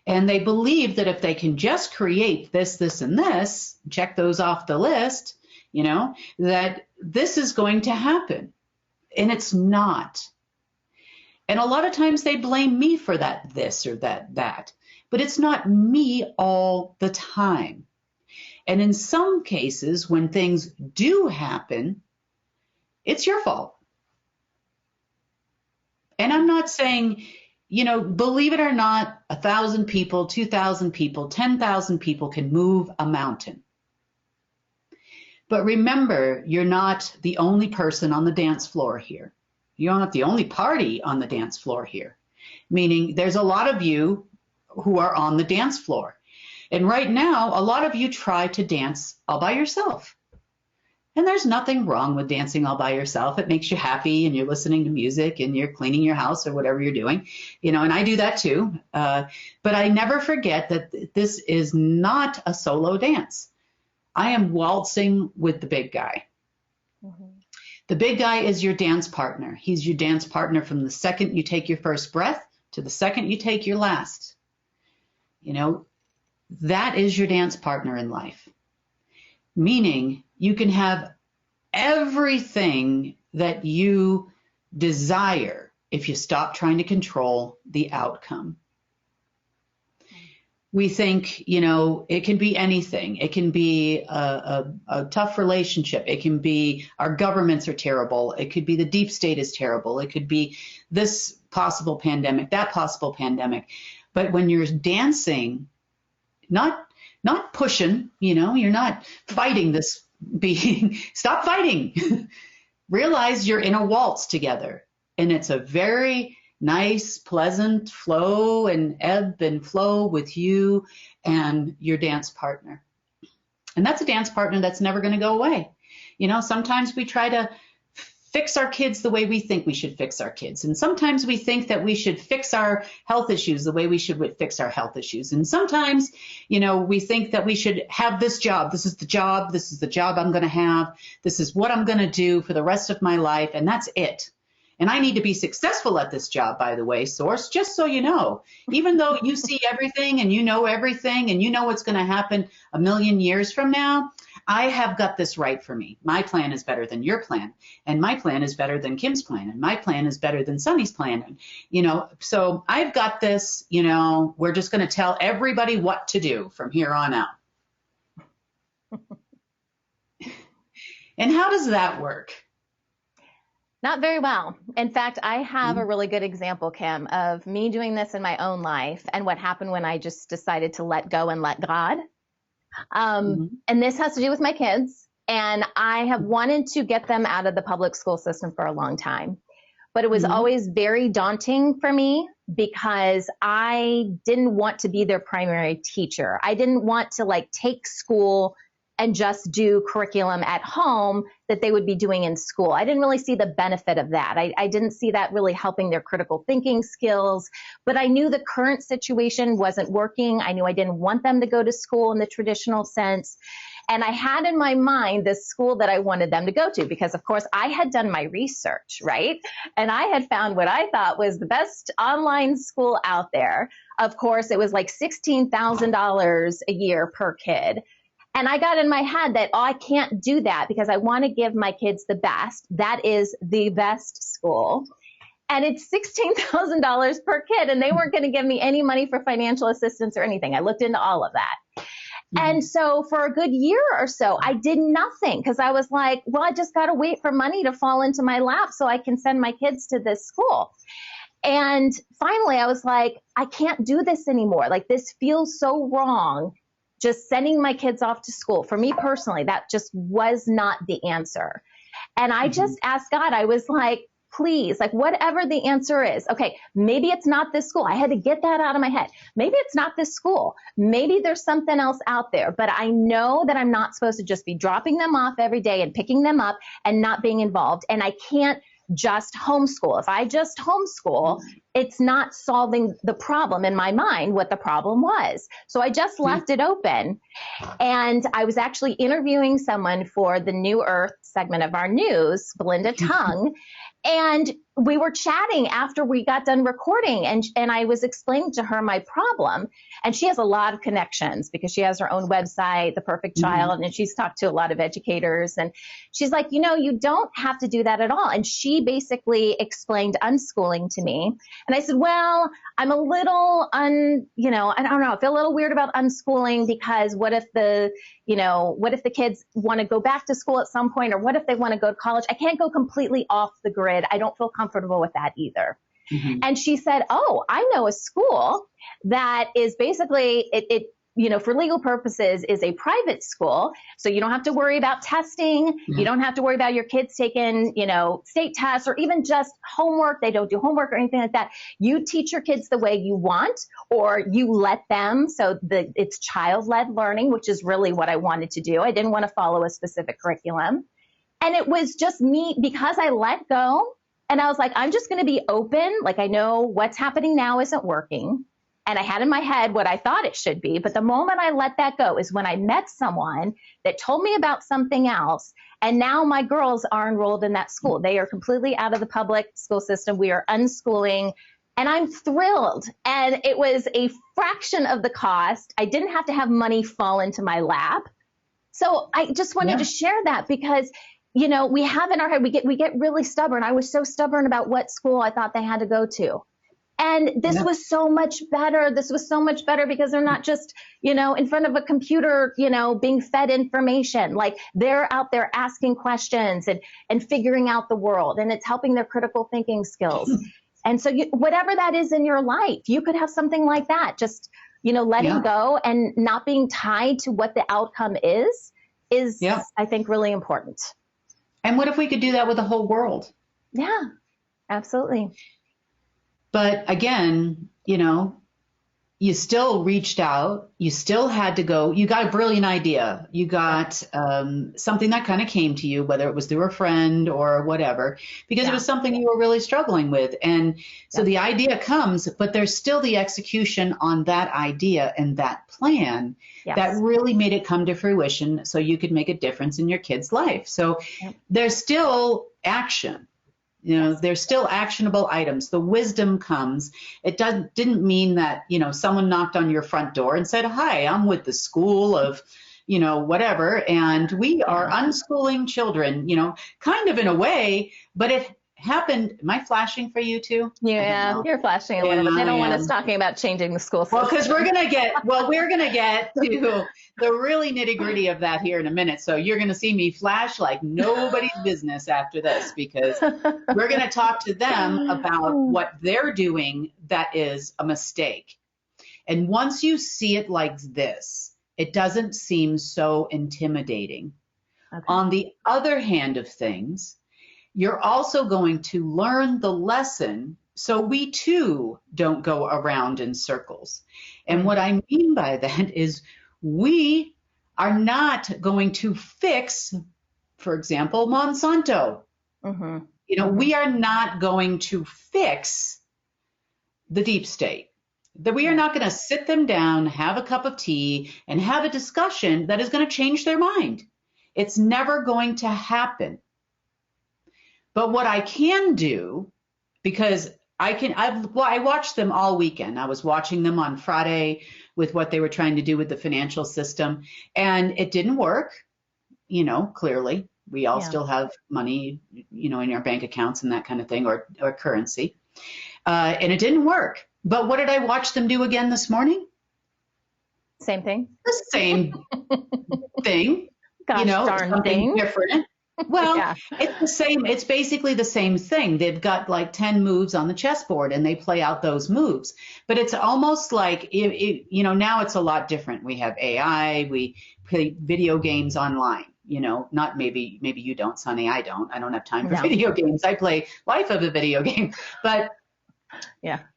And they believe that if they can just create this, this, and this, check those off the list, that this is going to happen. And it's not. And a lot of times they blame me for that, this or that. But it's not me all the time. And in some cases, when things do happen, it's your fault. And I'm not saying, believe it or not, 1,000 people, 2,000 people, 10,000 people can move a mountain. But remember, you're not the only person on the dance floor here. You're not the only party on the dance floor here. Meaning there's a lot of you who are on the dance floor. And right now, a lot of you try to dance all by yourself. And there's nothing wrong with dancing all by yourself. It makes you happy and you're listening to music and you're cleaning your house or whatever you're doing, and I do that too. But I never forget that this is not a solo dance. I am waltzing with the big guy. The big guy is your dance partner. He's your dance partner from the second you take your first breath to the second you take your last. That is your dance partner in life. Meaning you can have everything that you desire if you stop trying to control the outcome. We think, it can be anything. It can be a tough relationship. It can be our governments are terrible. It could be the deep state is terrible. It could be this possible pandemic, that possible pandemic. But when you're dancing, not pushing, you're not fighting this being. Stop fighting. Realize you're in a waltz together. And it's a very nice, pleasant flow and ebb and flow with you and your dance partner. And that's a dance partner that's never going to go away. Sometimes we try to fix our kids the way we think we should fix our kids. And sometimes we think that we should fix our health issues the way we should fix our health issues. And sometimes, we think that we should have this job. This is the job. This is the job I'm going to have. This is what I'm going to do for the rest of my life. And that's it. And I need to be successful at this job, by the way, Source, just so you know. Even though you see everything and you know everything and you know what's going to happen a million years from now, I have got this right for me. My plan is better than your plan. And my plan is better than Kim's plan. And my plan is better than Sunny's plan. And, so I've got this, we're just going to tell everybody what to do from here on out. And how does that work? Not very well. In fact, I have a really good example, Kim, of me doing this in my own life and what happened when I just decided to let go and let God. And this has to do with my kids. And I have wanted to get them out of the public school system for a long time. But it was always very daunting for me because I didn't want to be their primary teacher. I didn't want to take school and just do curriculum at home that they would be doing in school. I didn't really see the benefit of that. I didn't see that really helping their critical thinking skills, but I knew the current situation wasn't working. I knew I didn't want them to go to school in the traditional sense. And I had in my mind this school that I wanted them to go to because, of course, I had done my research, right? And I had found what I thought was the best online school out there. Of course, it was like $16,000 a year per kid. And I got in my head that, I can't do that because I want to give my kids the best. That is the best school. And it's $16,000 per kid. And they weren't going to give me any money for financial assistance or anything. I looked into all of that. And so for a good year or so, I did nothing because I was like, well, I just got to wait for money to fall into my lap so I can send my kids to this school. And finally, I was like, I can't do this anymore. This feels so wrong. Just sending my kids off to school. For me personally, that just was not the answer. And I just asked God, I was like, please, whatever the answer is. Okay, maybe it's not this school. I had to get that out of my head. Maybe it's not this school. Maybe there's something else out there. But I know that I'm not supposed to just be dropping them off every day and picking them up and not being involved. And I can't just homeschool. If I just homeschool, it's not solving the problem in my mind, what the problem was. So I just left it open. And I was actually interviewing someone for the New Earth segment of our news, Belinda Tung. And we were chatting after we got done recording, and I was explaining to her my problem. And she has a lot of connections because she has her own website, The Perfect Child, and she's talked to a lot of educators. And she's like, you don't have to do that at all. And she basically explained unschooling to me. And I said, well, I'm a little I don't know, I feel a little weird about unschooling because what if the kids want to go back to school at some point, or what if they want to go to college? I can't go completely off the grid. I don't feel comfortable with that either. And she said, oh, I know a school that is basically, it for legal purposes is a private school. So you don't have to worry about testing. You don't have to worry about your kids taking, state tests or even just homework. They don't do homework or anything like that. You teach your kids the way you want, or you let them. So it's child-led learning, which is really what I wanted to do. I didn't want to follow a specific curriculum. And it was just me because I let go. And I was like, I'm just going to be open. I know what's happening now isn't working. And I had in my head what I thought it should be. But the moment I let that go is when I met someone that told me about something else. And now my girls are enrolled in that school. They are completely out of the public school system. We are unschooling. And I'm thrilled. And it was a fraction of the cost. I didn't have to have money fall into my lap. So I just wanted to share that because we have in our head, we get really stubborn. I was so stubborn about what school I thought they had to go to. And this was so much better. This was so much better because they're not just, in front of a computer, being fed information. Like they're out there asking questions and figuring out the world, and it's helping their critical thinking skills. And so whatever that is in your life, you could have something like that. Just, letting go and not being tied to what the outcome is I think, really important. And what if we could do that with the whole world? Yeah, absolutely. But again, you still reached out. You still had to go. You got a brilliant idea. You got something that kind of came to you, whether it was through a friend or whatever, because it was something you were really struggling with. And so the idea comes, but there's still the execution on that idea and that plan that really made it come to fruition so you could make a difference in your kid's life. So there's still action. There's still actionable items. The wisdom comes. It didn't mean that, someone knocked on your front door and said, hi, I'm with the school of, whatever. And we are unschooling children, kind of in a way, but it happened. Am I flashing for you too? Yeah, you're flashing a little bit. They don't want us talking about changing the school system. Well, because we're going to get to the really nitty gritty of that here in a minute. So you're going to see me flash like nobody's business after this, because we're going to talk to them about what they're doing that is a mistake. And once you see it like this, it doesn't seem so intimidating. Okay. On the other hand of things, you're also going to learn the lesson so we too don't go around in circles. And what I mean by that is we are not going to fix, for example, Monsanto. We are not going to fix the deep state. That we are not going to sit them down, have a cup of tea, and have a discussion that is going to change their mind. It's never going to happen. But what I can do, because I watched them all weekend. I was watching them on Friday with what they were trying to do with the financial system, and it didn't work. Clearly, we all still have money, in our bank accounts and that kind of thing, or currency, and it didn't work. But what did I watch them do again this morning? Same thing. The same thing. Gosh darn thing. Different. Well, it's the same. It's basically the same thing. They've got like 10 moves on the chessboard and they play out those moves. But it's almost like, now it's a lot different. We have AI. We play video games online. Not maybe you don't, Sonny. I don't have time for video games. I play life of a video game. But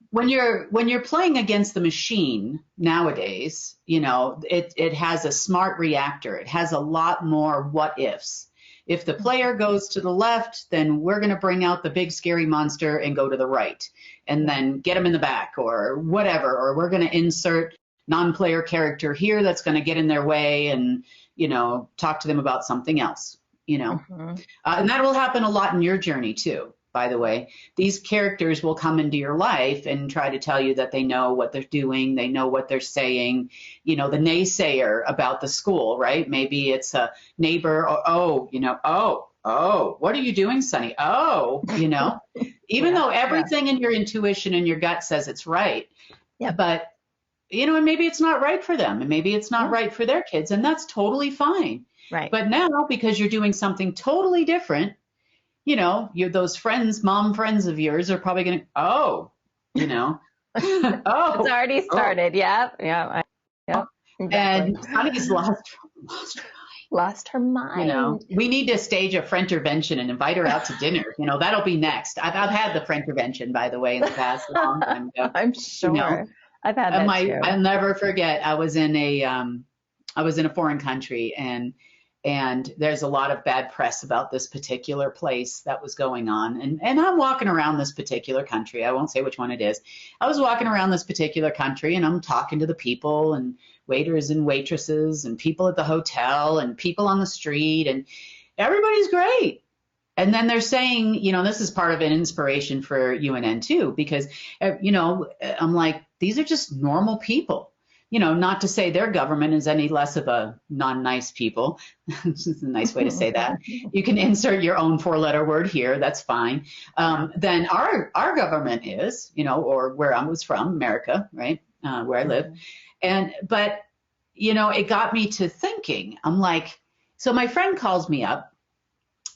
when you're playing against the machine nowadays, it has a smart reactor. It has a lot more what ifs. If the player goes to the left, then we're going to bring out the big scary monster and go to the right and then get him in the back or whatever. Or we're going to insert non-player character here that's going to get in their way and, talk to them about something else, and that will happen a lot in your journey too. By the way, these characters will come into your life and try to tell you that they know what they're doing. They know what they're saying. The naysayer about the school, right? Maybe it's a neighbor or, what are you doing, Sonny? Even though everything in your intuition and your gut says it's right. Yeah. But, and maybe it's not right for them and maybe it's not right for their kids, and that's totally fine. Right. But now because you're doing something totally different, those mom friends of yours are probably going to, it's already started. Yeah. Exactly. And Sonny's lost her mind. We need to stage a Frientervention and invite her out to dinner. That'll be next. I've had the Frientervention, by the way, in the past a long time ago. I'm sure. I've had that too. I'll never forget. I was in a foreign country and there's a lot of bad press about this particular place that was going on. And I'm walking around this particular country. I won't say which one it is. I was walking around this particular country and I'm talking to the people and waiters and waitresses and people at the hotel and people on the street, and everybody's great. And then they're saying, this is part of an inspiration for UNN too, because, I'm like, these are just normal people. not to say their government is any less of a non-nice people. This is a nice way to say that. You can insert your own 4-letter word here. That's fine. Then our government is, or where I was from, America, right, where I live. But it got me to thinking. I'm like, so my friend calls me up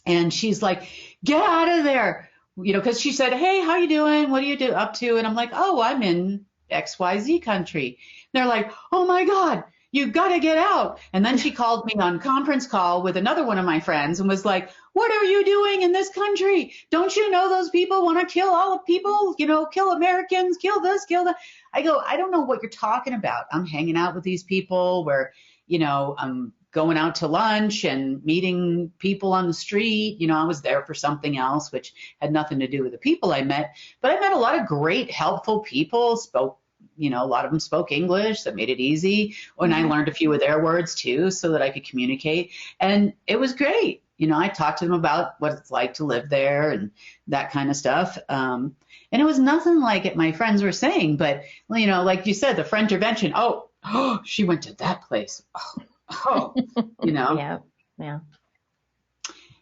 and she's like, get out of there. Because she said, hey, how you doing? What are you up to? And I'm like, oh, I'm in XYZ country. They're like, oh my God, you got to get out. And then she called me on conference call with another one of my friends and was like, what are you doing in this country? Don't you know those people want to kill all the people, kill Americans, kill this, kill that. I go, I don't know what you're talking about. I'm hanging out with these people where, I'm going out to lunch and meeting people on the street. I was there for something else, which had nothing to do with the people I met. But I met a lot of great, helpful people, a lot of them spoke English. That made it easy. And I learned a few of their words too, so that I could communicate. And it was great. I talked to them about what it's like to live there and that kind of stuff. And it was nothing like it my friends were saying, but like you said, the friend intervention. Oh, she went to that place. Yeah.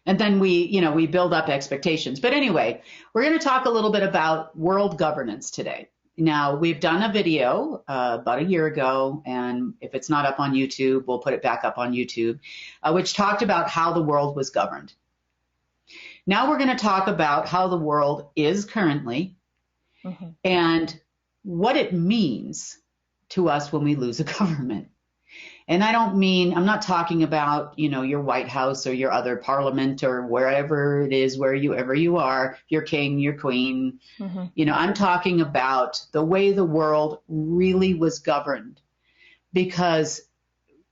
And then we build up expectations. But anyway, we're going to talk a little bit about world governance today. Now, we've done a video about a year ago, and if it's not up on YouTube, we'll put it back up on YouTube, which talked about how the world was governed. Now we're going to talk about how the world is currently and what it means to us when we lose a government. And I'm not talking about, your White House or your other parliament or wherever it is, wherever you are, your king, your queen. I'm talking about the way the world really was governed, because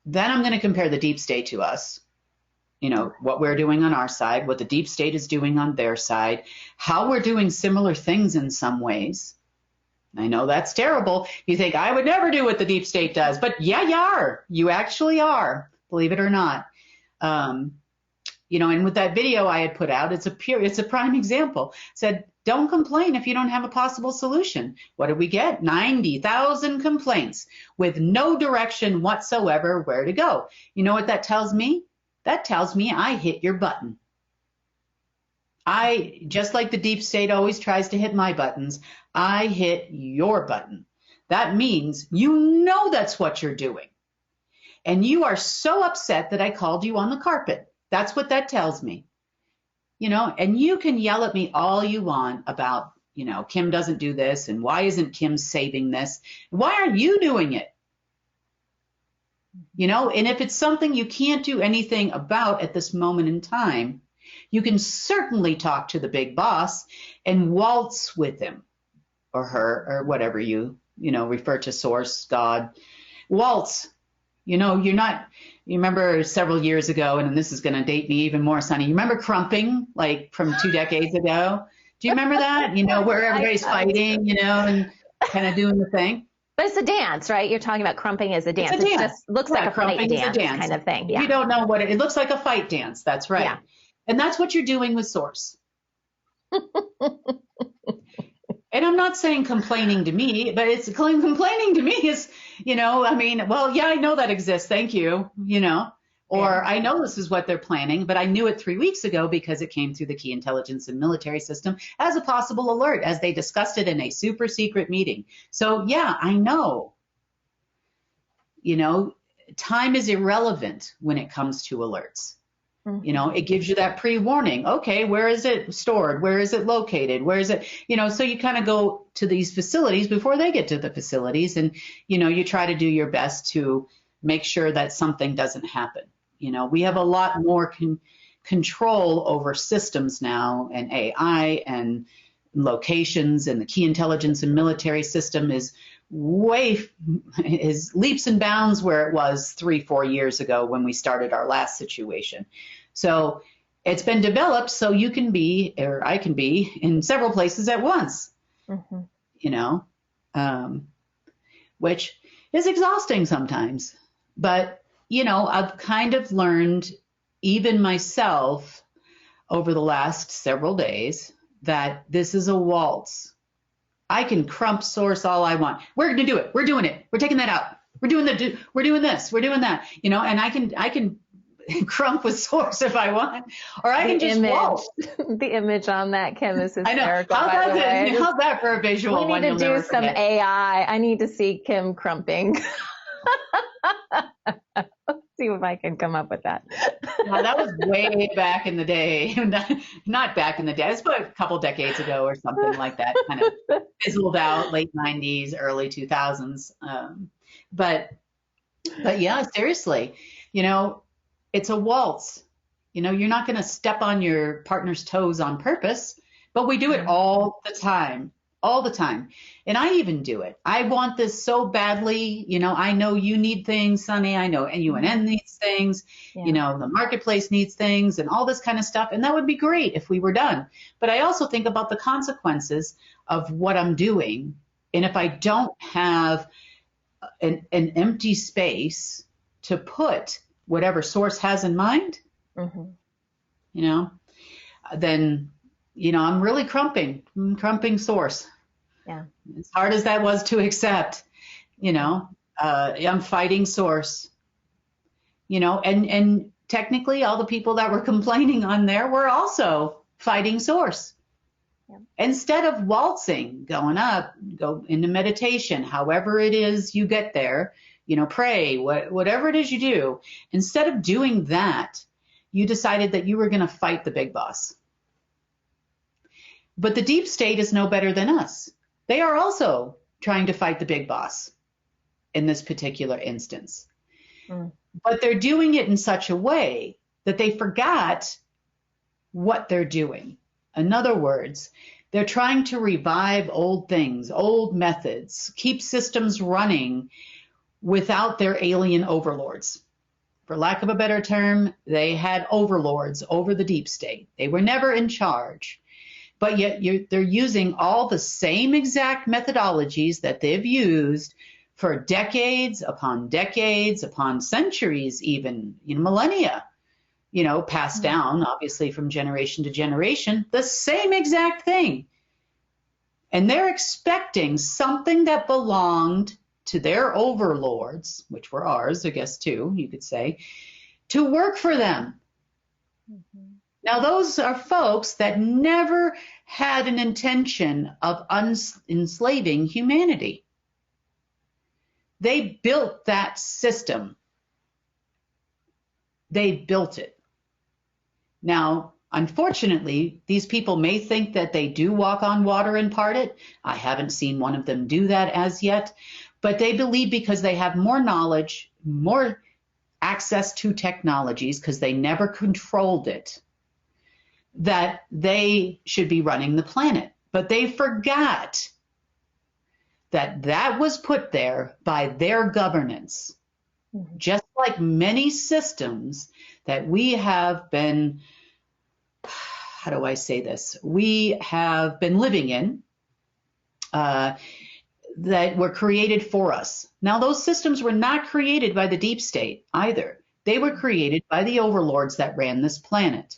then I'm going to compare the deep state to us, what we're doing on our side, what the deep state is doing on their side, how we're doing similar things in some ways. I know that's terrible. You think I would never do what the deep state does, but yeah, you are. You actually are, believe it or not. And with that video I had put out, it's a prime example. It said, don't complain if you don't have a possible solution. What did we get? 90,000 complaints with no direction whatsoever where to go. You know what that tells me? That tells me I hit your button. Just like the deep state always tries to hit my buttons, I hit your button. That means that's what you're doing. And you are so upset that I called you on the carpet. That's what that tells me. And you can yell at me all you want about, Kim doesn't do this, and why isn't Kim saving this? Why aren't you doing it? And if it's something you can't do anything about at this moment in time, you can certainly talk to the big boss and waltz with him or her or whatever you refer to, source, God. Waltz. You remember several years ago, and this is going to date me even more, Sonny. You remember crumping, like from 2 decades ago? Do you remember that? Where everybody's fighting, and kind of doing the thing. But it's a dance, right? You're talking about crumping as a dance. It just looks like a fight dance kind of thing. Yeah. You don't know what it looks like, a fight dance. That's right. Yeah. And that's what you're doing with source. And I'm not saying complaining to me, but it's complaining to me is, I know that exists. Thank you, or I know this is what they're planning, but I knew it 3 weeks ago because it came through the key intelligence and military system as a possible alert, as they discussed it in a super secret meeting. So yeah, I know, time is irrelevant when it comes to alerts. It gives you that pre-warning. Okay, where is it stored? Where is it located? Where is it? So you kind of go to these facilities before they get to the facilities, and, you try to do your best to make sure that something doesn't happen. We have a lot more control over systems now, and AI and locations, and the key intelligence and military system is leaps and bounds where it was 3-4 years ago when we started our last situation. So it's been developed so you can be, or I can be, in several places at once, which is exhausting sometimes. But, I've kind of learned, even myself, over the last several days, that this is a waltz. I can crump source all I want. We're going to do it. We're doing it. We're taking that out. We're doing this, we're doing that, you know, and I can crump with source if I want, or I can just waltz. The image on that, Kim, is hysterical. I know. How's that for a visual? We need to do some AI. I need to see Kim crumping. See if I can come up with that. Now, that was way back in the day. Not back in the day. It's about a couple decades ago or something like that. Kind of fizzled out, late 90s, early 2000s. But yeah, seriously, you know, it's a waltz. You know, you're not going to step on your partner's toes on purpose, but we do it all the time. All the time. And I even do it. I want this so badly. You know, I know you need things, Sunny. I know UNN needs things. Yeah. You know, the marketplace needs things and all this kind of stuff. And that would be great if we were done. But I also think about the consequences of what I'm doing. And if I don't have an empty space to put whatever source has in mind, you know, then, you know, I'm really crumping source. Yeah. As hard as that was to accept, you know, I'm fighting source, you know, and technically all the people that were complaining on there were also fighting source. Yeah. Instead of waltzing, going up, go into meditation, however it is you get there, you know, pray, whatever it is you do, instead of doing that, you decided that you were going to fight the big boss. But the deep state is no better than us. They are also trying to fight the big boss in this particular instance. But they're doing it in such a way that they forgot what they're doing. In other words, they're trying to revive old things, old methods, keep systems running without their alien overlords. For lack of a better term, they had overlords over the deep state. They were never in charge. But yet they're using all the same exact methodologies that they've used for decades upon centuries, even, you know, millennia, you know, passed down, obviously, from generation to generation, the same exact thing. And they're expecting something that belonged to their overlords, which were ours, I guess, too, you could say, to work for them. Now, those are folks that never had an intention of enslaving humanity. They built that system. They built it. Now, unfortunately, these people may think that they do walk on water and part it. I haven't seen one of them do that as yet. But they believe because they have more knowledge, more access to technologies, because they never controlled it, that they should be running the planet. But they forgot that that was put there by their governance. Just like many systems that we have been, how do I say this? We have been living in that were created for us. Now, those systems were not created by the deep state either. They were created by the overlords that ran this planet.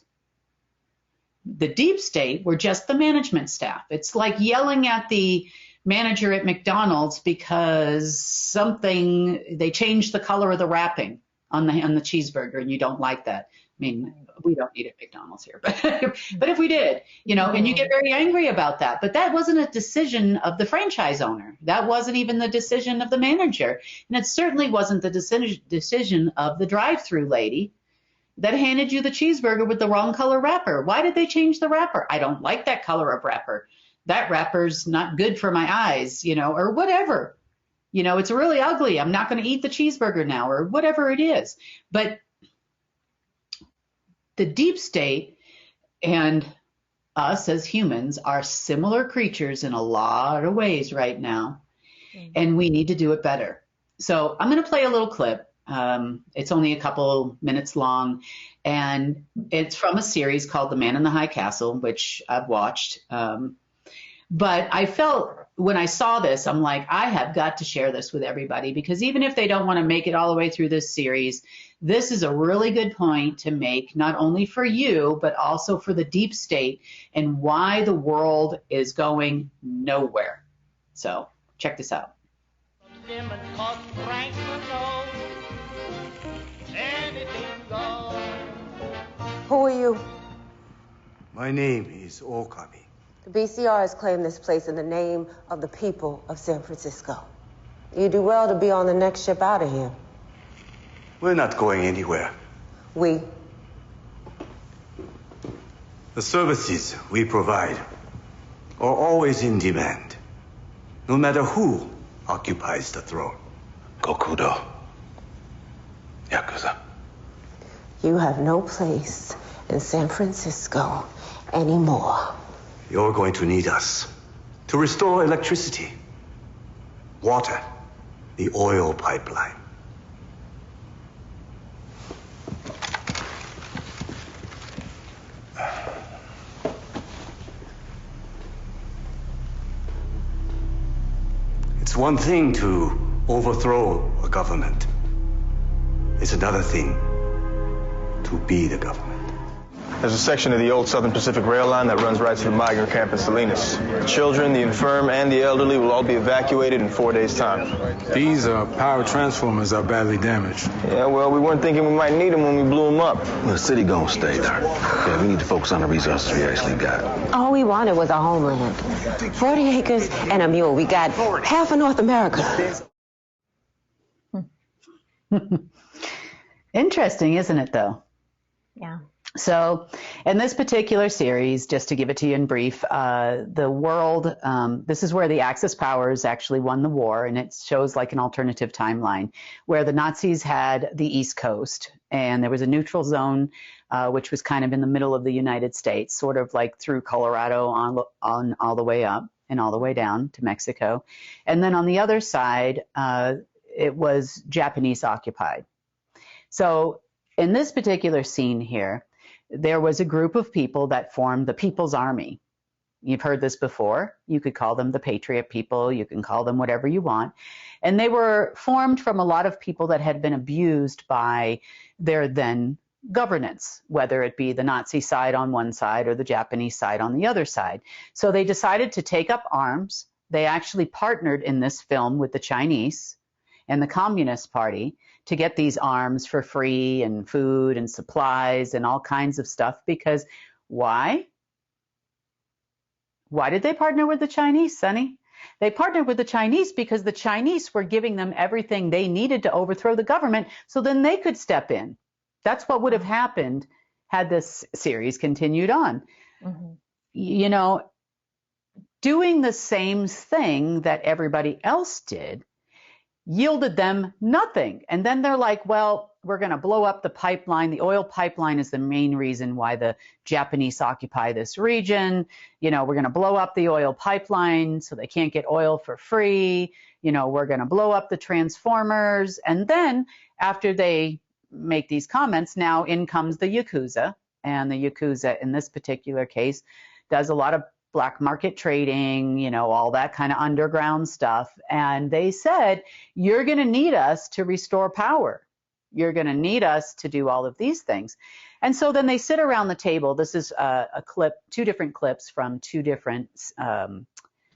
The deep state were just the management staff. It's like yelling at the manager at McDonald's because they changed the color of the wrapping on the cheeseburger and you don't like that. I mean, we don't eat at McDonald's here, but if we did, you know, and you get very angry about that. But that wasn't a decision of the franchise owner. That wasn't even the decision of the manager. And it certainly wasn't the decision of the drive-through lady that handed you the cheeseburger with the wrong color wrapper. Why did they change the wrapper? I don't like that color of wrapper. That wrapper's not good for my eyes, you know, or whatever. You know, it's really ugly. I'm not going to eat the cheeseburger now, or whatever it is. But the deep state and us as humans are similar creatures in a lot of ways right now, and we need to do it better. So I'm going to play a little clip. It's only a couple minutes long, and it's from a series called The Man in the High Castle, which I've watched. But I felt when I saw this, I'm like, I have got to share this with everybody, because even if they don't want to make it all the way through this series, this is a really good point to make, not only for you, but also for the deep state and why the world is going nowhere. So check this out. Who are you? My name is Okami. The BCR has claimed this place in the name of the people of San Francisco. You do well to be on the next ship out of here. We're not going anywhere. We? The services we provide are always in demand, no matter who occupies the throne. Kokudo. Yakuza. You have no place in San Francisco anymore. You're going to need us to restore electricity, water, the oil pipeline. It's one thing to overthrow a government. It's another thing to be the government. There's a section of the old Southern Pacific Rail line that runs right to the migrant camp in Salinas. The children, the infirm, and the elderly will all be evacuated in 4 days' time. These power transformers are badly damaged. Yeah, well, we weren't thinking we might need them when we blew them up. The city gonna stay there. Yeah, we need to focus on the resources we actually got. All we wanted was a homeland. 40 acres and a mule. We got half of North America. Interesting, isn't it, though? Yeah. So in this particular series, just to give it to you in brief, the world, this is where the Axis powers actually won the war, and it shows like an alternative timeline where the Nazis had the East Coast, and there was a neutral zone, which was kind of in the middle of the United States, sort of like through Colorado on all the way up and all the way down to Mexico. And then on the other side, it was Japanese occupied. So in this particular scene here, there was a group of people that formed the People's Army. You've heard this before. You could call them the Patriot people. You can call them whatever you want. And they were formed from a lot of people that had been abused by their then governance, whether it be the Nazi side on one side or the Japanese side on the other side. So they decided to take up arms. They actually partnered in this film with the Chinese and the Communist Party to get these arms for free and food and supplies and all kinds of stuff. Because why? Why did they partner with the Chinese, Sonny? They partnered with the Chinese because the Chinese were giving them everything they needed to overthrow the government, so then they could step in. That's what would have happened had this series continued on. Mm-hmm. You know, doing the same thing that everybody else did yielded them nothing. And then they're like, well, we're going to blow up the pipeline. The oil pipeline is the main reason why the Japanese occupy this region. You know, we're going to blow up the oil pipeline so they can't get oil for free. You know, we're going to blow up the transformers. And then after they make these comments, now in comes the Yakuza. And the Yakuza in this particular case does a lot of black market trading, you know, all that kind of underground stuff. And they said, you're going to need us to restore power. You're going to need us to do all of these things. And so then they sit around the table. This is a clip, 2 different clips from 2 different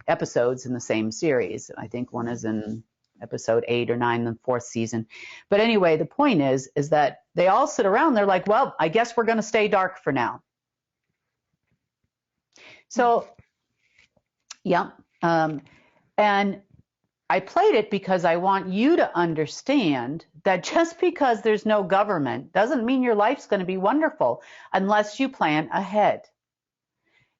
episodes in the same series. I think one is in episode 8 or 9 in the 4th season. But anyway, the point is that they all sit around. They're like, well, I guess we're going to stay dark for now. So, yeah, and I played it because I want you to understand that just because there's no government doesn't mean your life's going to be wonderful unless you plan ahead.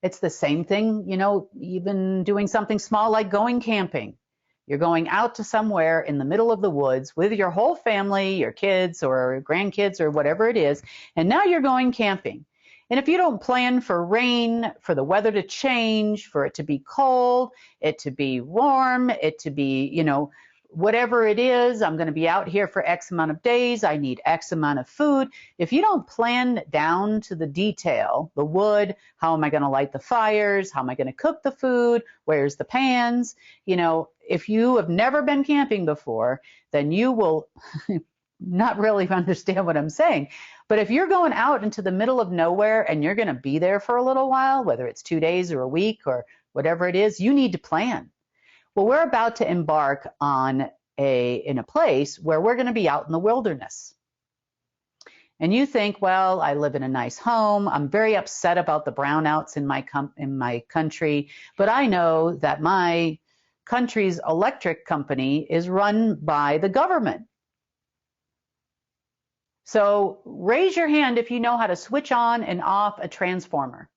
It's the same thing, you know, even doing something small like going camping. You're going out to somewhere in the middle of the woods with your whole family, your kids or grandkids or whatever it is, and now you're going camping. And if you don't plan for rain, for the weather to change, for it to be cold, it to be warm, it to be, you know, whatever it is, I'm going to be out here for X amount of days, I need X amount of food. If you don't plan down to the detail, the wood, how am I going to light the fires, how am I going to cook the food, where's the pans, you know, if you have never been camping before, then you will not really understand what I'm saying. But if you're going out into the middle of nowhere and you're going to be there for a little while, whether it's 2 days or a week or whatever it is, you need to plan. Well, we're about to embark on in a place where we're going to be out in the wilderness. And you think, well, I live in a nice home. I'm very upset about the brownouts in my country, but I know that my country's electric company is run by the government. So raise your hand if you know how to switch on and off a transformer.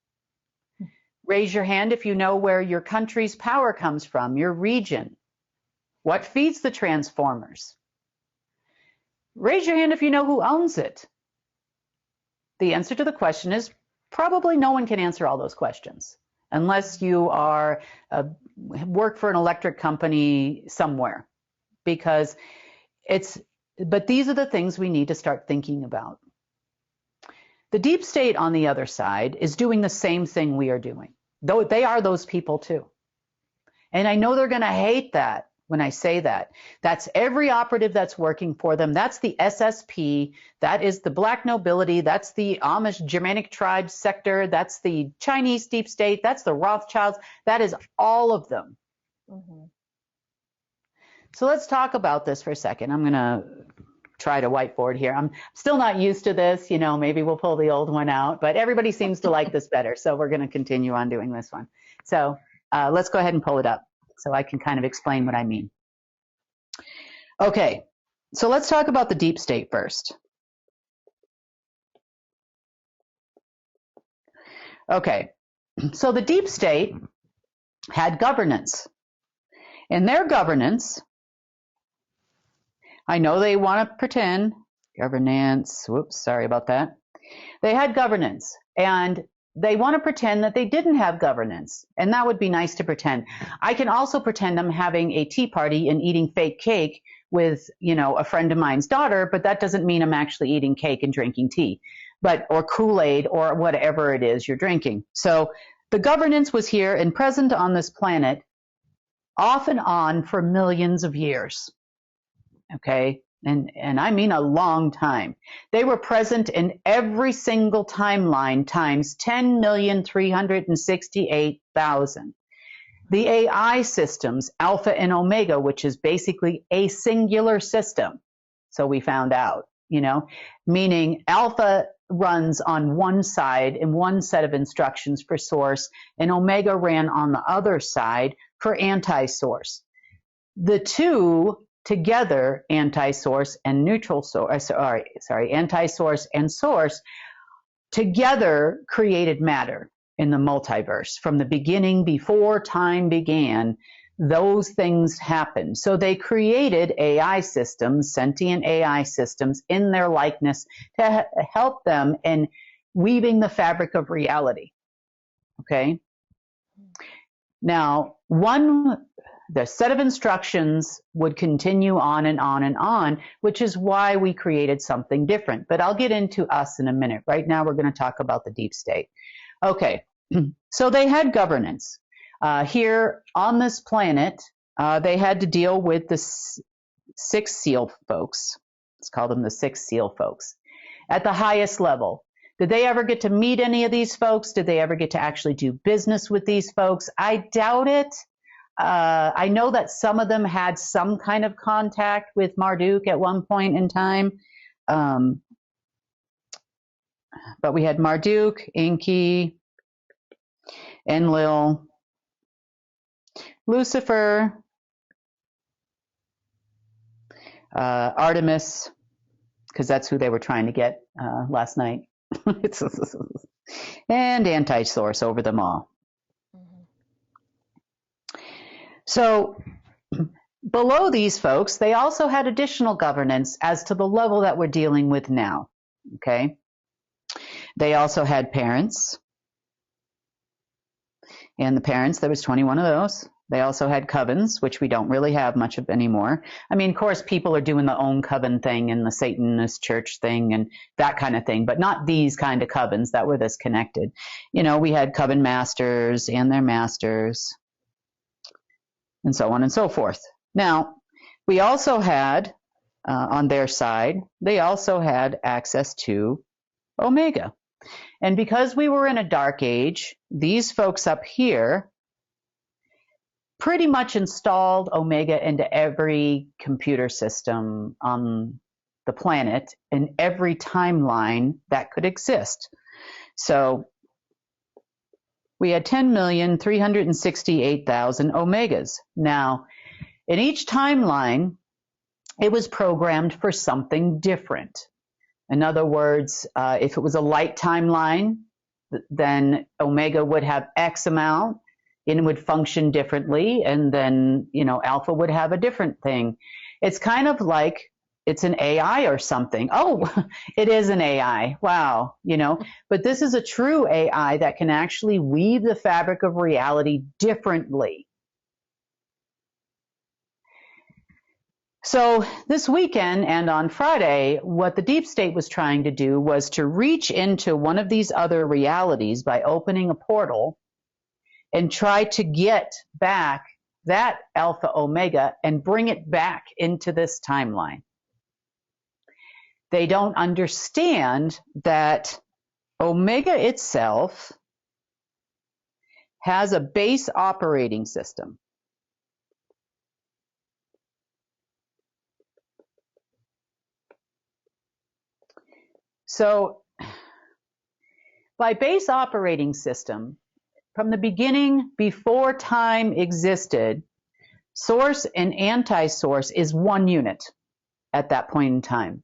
Raise your hand if you know where your country's power comes from, your region. What feeds the transformers? Raise your hand if you know who owns it. The answer to the question is probably no one can answer all those questions unless you are work for an electric company somewhere, because but these are the things we need to start thinking about. The deep state on the other side is doing the same thing we are doing, though they are those people too. And I know they're going to hate that when I say that. That's every operative that's working for them. That's the SSP. That is the black nobility. That's the Amish Germanic tribe sector. That's the Chinese deep state. That's the Rothschilds. That is all of them. Mm-hmm. So let's talk about this for a second. I'm going to try to whiteboard here. I'm still not used to this. You know, maybe we'll pull the old one out, but everybody seems to like this better. So we're going to continue on doing this one. So let's go ahead and pull it up so I can kind of explain what I mean. Okay, so let's talk about the deep state first. Okay, so the deep state had governance. In their governance, I know they want to pretend governance, whoops, sorry about that. They had governance, and they want to pretend that they didn't have governance, and that would be nice to pretend. I can also pretend I'm having a tea party and eating fake cake with, you know, a friend of mine's daughter, but that doesn't mean I'm actually eating cake and drinking tea, or Kool-Aid or whatever it is you're drinking. So the governance was here and present on this planet off and on for millions of years. Okay, and I mean a long time. They were present in every single timeline times 10,368,000. The AI systems, Alpha and Omega, which is basically a singular system. So we found out, you know, meaning Alpha runs on one side in one set of instructions for source, and Omega ran on the other side for anti-source. The two together, anti-source and neutral source, anti-source and source, together created matter in the multiverse. From the beginning, before time began, those things happened. So they created AI systems, sentient AI systems in their likeness to help them in weaving the fabric of reality. Okay? Now, the set of instructions would continue on and on and on, which is why we created something different. But I'll get into us in a minute. Right now, we're going to talk about the deep state. Okay, so they had governance. Here on this planet, they had to deal with the 6 SEAL folks. Let's call them the 6 SEAL folks at the highest level. Did they ever get to meet any of these folks? Did they ever get to actually do business with these folks? I doubt it. I know that some of them had some kind of contact with Marduk at one point in time. But we had Marduk, Enki, Enlil, Lucifer, Artemis, because that's who they were trying to get last night, and anti-source over them all. So below these folks, they also had additional governance as to the level that we're dealing with now. Okay. They also had parents. And the parents, there was 21 of those. They also had covens, which we don't really have much of anymore. I mean, of course, people are doing the own coven thing and the Satanist church thing and that kind of thing, but not these kind of covens that were this connected. You know, we had coven masters and their masters, and so on and so forth. Now, we also had, on their side, they also had access to Omega. And because we were in a dark age, these folks up here pretty much installed Omega into every computer system on the planet in every timeline that could exist. So we had 10,368,000 Omegas. Now, in each timeline, it was programmed for something different. In other words, if it was a light timeline, then Omega would have X amount and it would function differently. And then, Alpha would have a different thing. It's kind of like it's an AI or something. Oh, it is an AI. Wow. But this is a true AI that can actually weave the fabric of reality differently. So this weekend and on Friday, what the deep state was trying to do was to reach into one of these other realities by opening a portal and try to get back that Alpha Omega and bring it back into this timeline. They don't understand that Omega itself has a base operating system. So by base operating system, from the beginning, before time existed, source and anti-source is one unit at that point in time.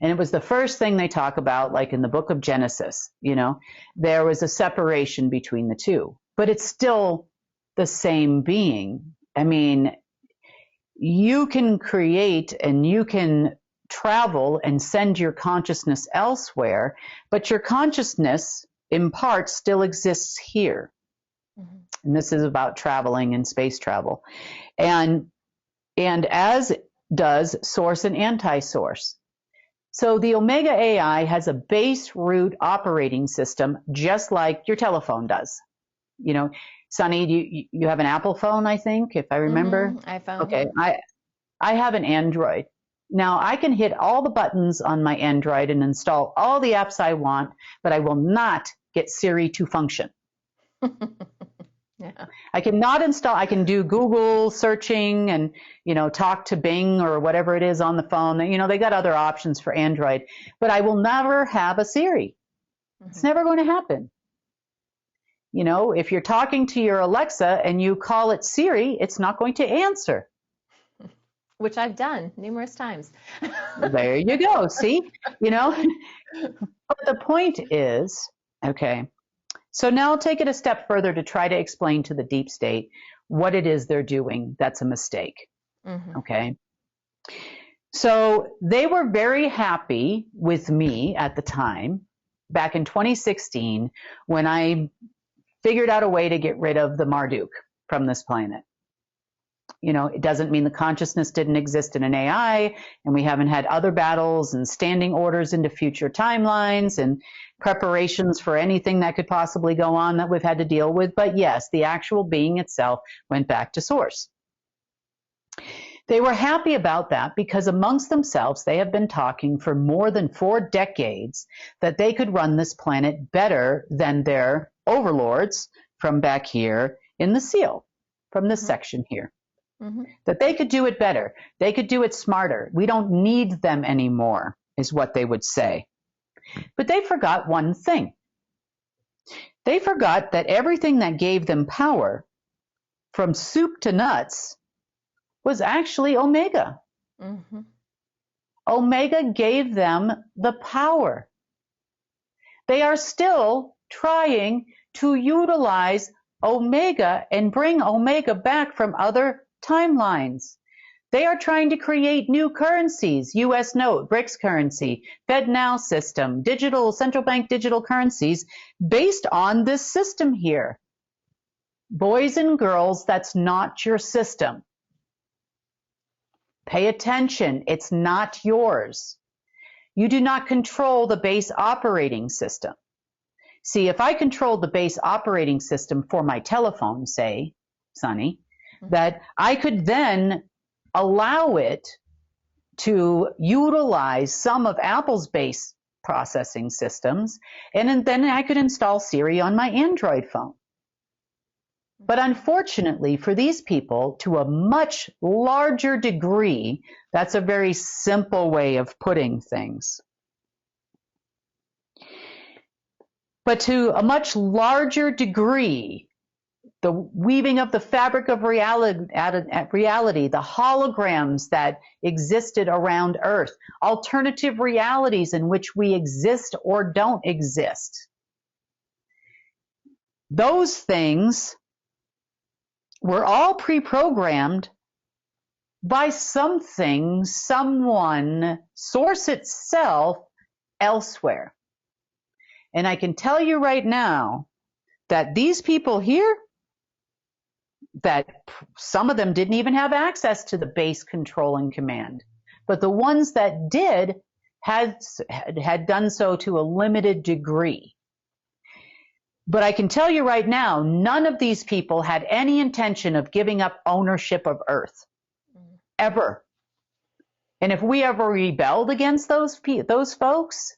And it was the first thing they talk about, like in the book of Genesis, there was a separation between the two, but it's still the same being. I mean, you can create and you can travel and send your consciousness elsewhere, but your consciousness in part still exists here. Mm-hmm. And this is about traveling and space travel. And as does source and anti-source. So the Omega AI has a base root operating system, just like your telephone does. Sunny, you have an Apple phone, I think, if I remember. iPhone. Okay, I have an Android. Now, I can hit all the buttons on my Android and install all the apps I want, but I will not get Siri to function. Yeah. I can do Google searching and, talk to Bing or whatever it is on the phone. They got other options for Android, but I will never have a Siri. Mm-hmm. It's never going to happen. If you're talking to your Alexa and you call it Siri, it's not going to answer. Which I've done numerous times. There you go. See, but the point is, okay, so now I'll take it a step further to try to explain to the deep state what it is they're doing that's a mistake. Mm-hmm. Okay. So they were very happy with me at the time, back in 2016, when I figured out a way to get rid of the Marduk from this planet. It doesn't mean the consciousness didn't exist in an AI, and we haven't had other battles and standing orders into future timelines and preparations for anything that could possibly go on that we've had to deal with. But yes, the actual being itself went back to source. They were happy about that because amongst themselves, they have been talking for more than 4 decades that they could run this planet better than their overlords from back here in the seal, from this section here. Mm-hmm. That they could do it better. They could do it smarter. We don't need them anymore, is what they would say. But they forgot one thing. They forgot that everything that gave them power, from soup to nuts, was actually Omega. Mm-hmm. Omega gave them the power. They are still trying to utilize Omega and bring Omega back from other timelines. They are trying to create new currencies, US note, BRICS currency, FedNow system, digital, central bank digital currencies based on this system here. Boys and girls, that's not your system. Pay attention, it's not yours. You do not control the base operating system. See, if I controlled the base operating system for my telephone, say, Sunny, that I could then allow it to utilize some of Apple's base processing systems, and then I could install Siri on my Android phone. But unfortunately for these people, to a much larger degree, that's a very simple way of putting things. But to a much larger degree, the weaving of the fabric of reality, the holograms that existed around Earth, alternative realities in which we exist or don't exist. Those things were all pre-programmed by something, someone, source itself elsewhere. And I can tell you right now that these people here, that some of them didn't even have access to the base control and command. But the ones that did had done so to a limited degree. But I can tell you right now, none of these people had any intention of giving up ownership of Earth. Ever. And if we ever rebelled against those folks,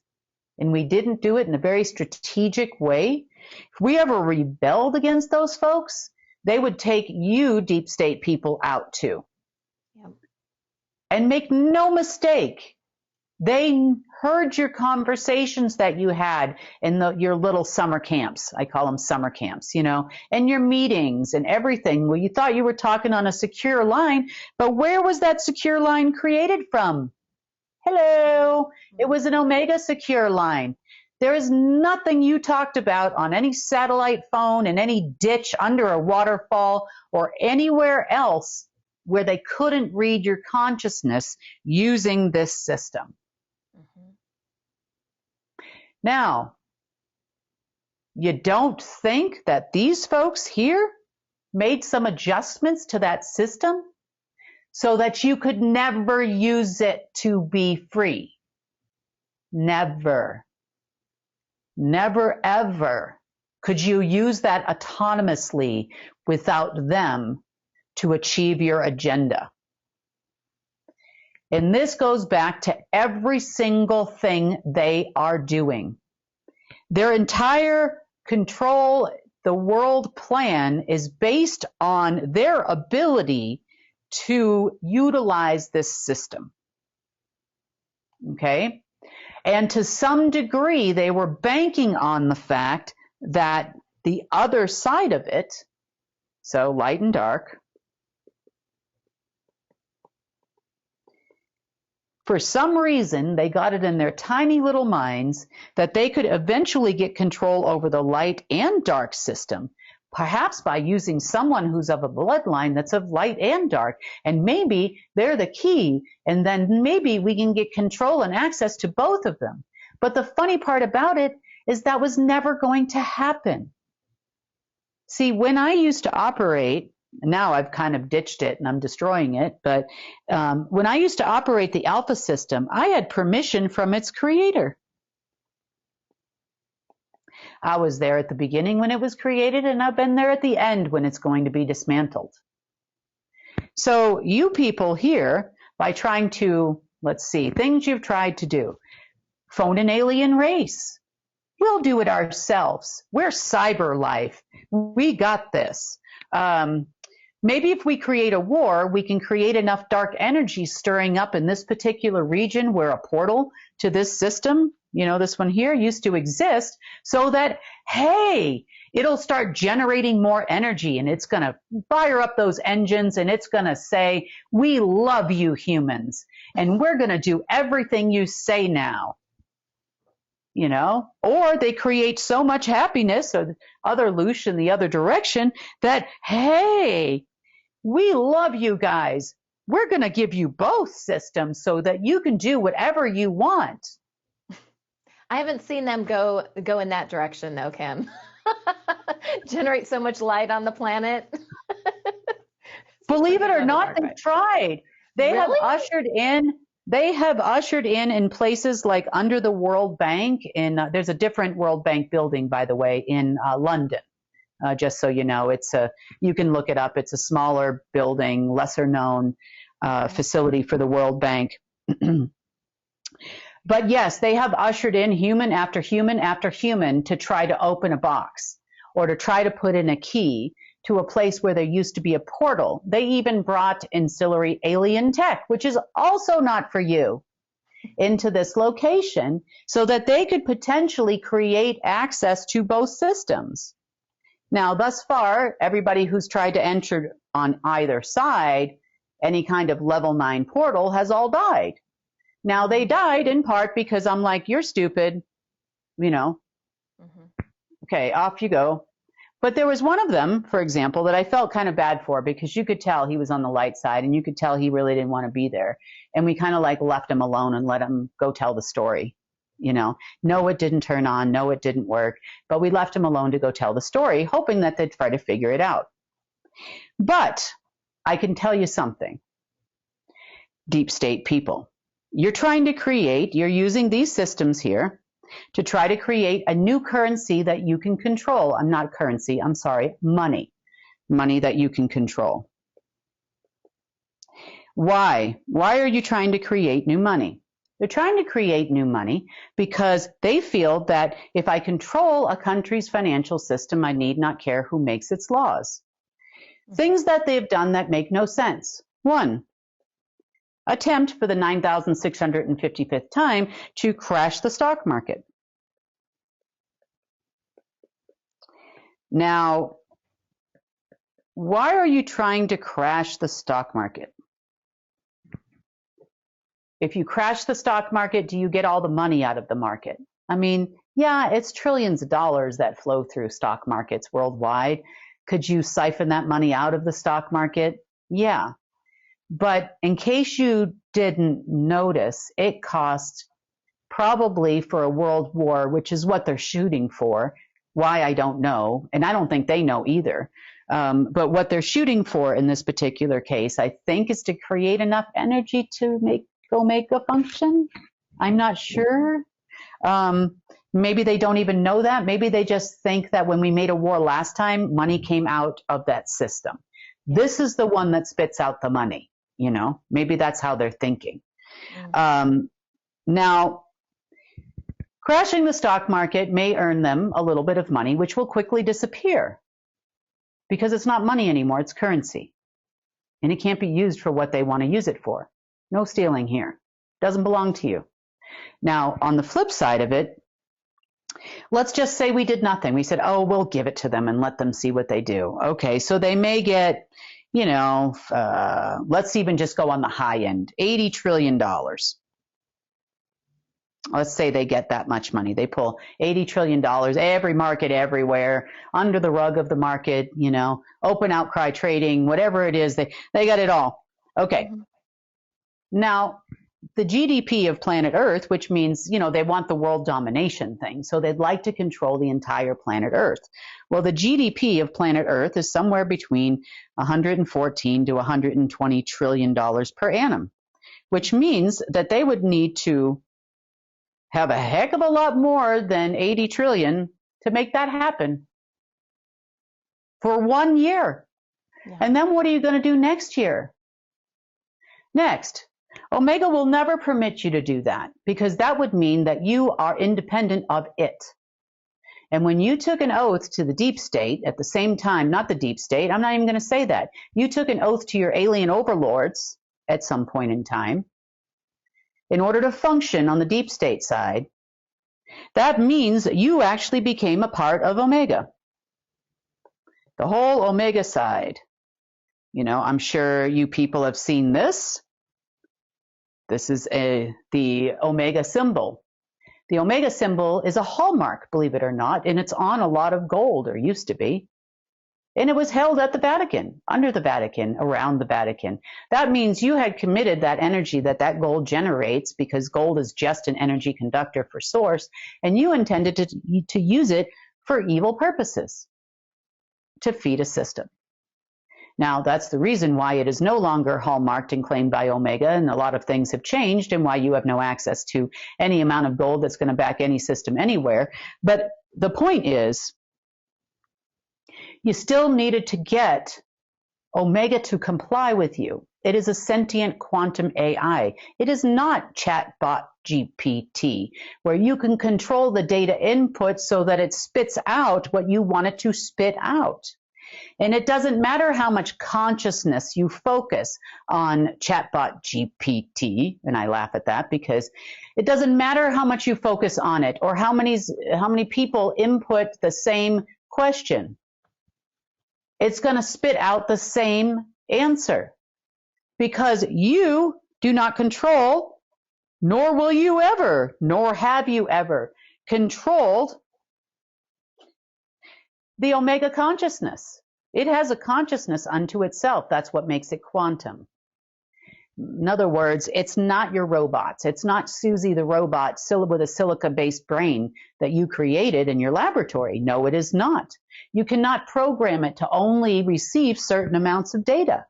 and we didn't do it in a very strategic way, if we ever rebelled against those folks, they would take you deep state people out too. Yep. And make no mistake, they heard your conversations that you had in your little summer camps. I call them summer camps, and your meetings and everything. Well, you thought you were talking on a secure line, but where was that secure line created from? Hello, it was an Omega secure line. There is nothing you talked about on any satellite phone, in any ditch under a waterfall, or anywhere else where they couldn't read your consciousness using this system. Mm-hmm. Now, you don't think that these folks here made some adjustments to that system so that you could never use it to be free? Never. Never, ever could you use that autonomously without them to achieve your agenda. And this goes back to every single thing they are doing. Their entire control, the world plan, is based on their ability to utilize this system. Okay? And to some degree, they were banking on the fact that the other side of it, so light and dark, for some reason, they got it in their tiny little minds that they could eventually get control over the light and dark system, perhaps by using someone who's of a bloodline that's of light and dark. And maybe they're the key, and then maybe we can get control and access to both of them. But the funny part about it is that was never going to happen. See, when I used to operate, now I've kind of ditched it and I'm destroying it, but when I used to operate the Alpha system, I had permission from its creator. I was there at the beginning when it was created, and I've been there at the end when it's going to be dismantled. So you people here, by trying to, let's see, things you've tried to do. Phone an alien race. We'll do it ourselves. We're cyber life. We got this. Maybe if we create a war, we can create enough dark energy stirring up in this particular region where a portal to this system, this one here, used to exist, so that, hey, it'll start generating more energy, and it's going to fire up those engines, and it's going to say, we love you humans, and we're going to do everything you say now. Or they create so much happiness, or other loosh in the other direction, that, hey, we love you guys. We're going to give you both systems so that you can do whatever you want. I haven't seen them go in that direction though, Kim. Generate so much light on the planet. Believe it or not, they've tried. They Really? have ushered in places like under the World Bank. There's a different World Bank building, by the way, in London. Just so you know, you can look it up. It's a smaller building, lesser known facility for the World Bank. But yes, they have ushered in human after human after human to try to open a box or to try to put in a key to a place where there used to be a portal. They even brought ancillary alien tech, which is also not for you, into this location so that they could potentially create access to both systems. Now, thus far, everybody who's tried to enter on either side, any kind of level 9 portal, has all died. Now, they died in part because I'm like, you're stupid, you know. Okay, off you go. But there was one of them, for example, that I felt kind of bad for because you could tell he was on the light side and you could tell he really didn't want to be there. And we kind of like left him alone and let him go tell the story. You know, no, it didn't turn on. No, it didn't work. But we left him alone to go tell the story, hoping that they'd try to figure it out. But I can tell you something. Deep state people, you're trying to create, you're using these systems here to try to create a new currency that you can control. I'm not currency, I'm sorry, money. Money that you can control. Why? Why are you trying to create new money? They're trying to create new money because they feel that if I control a country's financial system, I need not care who makes its laws. Things that they've done that make no sense. One, attempt for the 9,655th time to crash the stock market. Now, why are you trying to crash the stock market? If you crash the stock market, do you get all the money out of the market? I mean, yeah, it's trillions of dollars that flow through stock markets worldwide. Could you siphon that money out of the stock market? Yeah. But in case you didn't notice, it costs probably for a world war, which is what they're shooting for. Why, I don't know. And I don't think they know either. But what they're shooting for in this particular case, I think, is to create enough energy to make Omega function. I'm not sure. Maybe they don't even know that. Maybe they just think that when we made a war last time, money came out of that system. This is the one that spits out the money. You know, maybe that's how they're thinking. Now, crashing the stock market may earn them a little bit of money, which will quickly disappear because it's not money anymore, it's currency. And it can't be used for what they want to use it for. No stealing here. Doesn't belong to you. Now, on the flip side of it, let's just say we did nothing. We said, oh, we'll give it to them and let them see what they do. Okay, so they may get, you know, let's even just go on the high end, $80 trillion. Let's say they get that much money. They pull $80 trillion, every market, everywhere, under the rug of the market, you know, open outcry trading, whatever it is, they got it all. Okay. Now, the GDP of planet Earth, which means, you know, they want the world domination thing. So they'd like to control the entire planet Earth. Well, the GDP of planet Earth is somewhere between $114 to $120 trillion per annum, which means that they would need to have a heck of a lot more than 80 trillion to make that happen for 1 year. Yeah. And then what are you going to do next year? Next, Omega will never permit you to do that because that would mean that you are independent of it. And when you took an oath to the deep state at the same time, not the deep state, I'm not even going to say that. You took an oath to your alien overlords at some point in time in order to function on the deep state side. That means you actually became a part of Omega. The whole Omega side. You know, I'm sure you people have seen this. This is the Omega symbol. The Omega symbol is a hallmark, believe it or not, and it's on a lot of gold, or used to be. And it was held at the Vatican, under the Vatican, around the Vatican. That means you had committed that energy that gold generates, because gold is just an energy conductor for source, and you intended to use it for evil purposes, to feed a system. Now, that's the reason why it is no longer hallmarked and claimed by Omega, and a lot of things have changed, and why you have no access to any amount of gold that's going to back any system anywhere. But the point is, you still needed to get Omega to comply with you. It is a sentient quantum AI. It is not chatbot GPT, where you can control the data input so that it spits out what you want it to spit out. And it doesn't matter how much consciousness you focus on chatbot GPT, and I laugh at that because it doesn't matter how much you focus on it or how many people input the same question. It's going to spit out the same answer because you do not control, nor will you ever, nor have you ever controlled the Omega consciousness. It has a consciousness unto itself. That's what makes it quantum. In other words, it's not your robots. It's not Susie the robot with a silica-based brain that you created in your laboratory. No, it is not. You cannot program it to only receive certain amounts of data.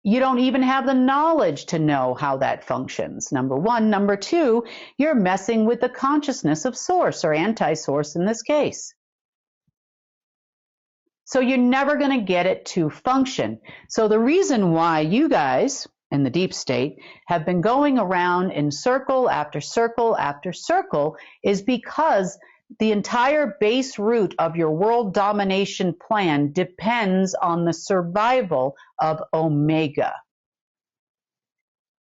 You don't even have the knowledge to know how that functions, number one. Number two, you're messing with the consciousness of source or anti-source in this case. So you're never going to get it to function. So the reason why you guys in the deep state have been going around in circle after circle after circle is because the entire base root of your world domination plan depends on the survival of Omega.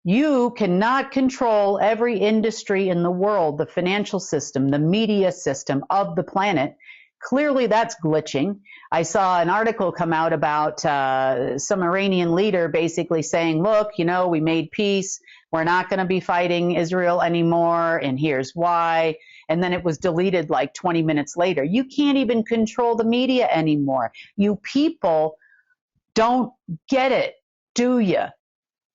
You cannot control every industry in the world, the financial system, the media system of the planet. Clearly that's glitching. I saw an article come out about some Iranian leader basically saying, look, we made peace. We're not going to be fighting Israel anymore, and here's why. And then it was deleted like 20 minutes later. You can't even control the media anymore. You people don't get it, do you?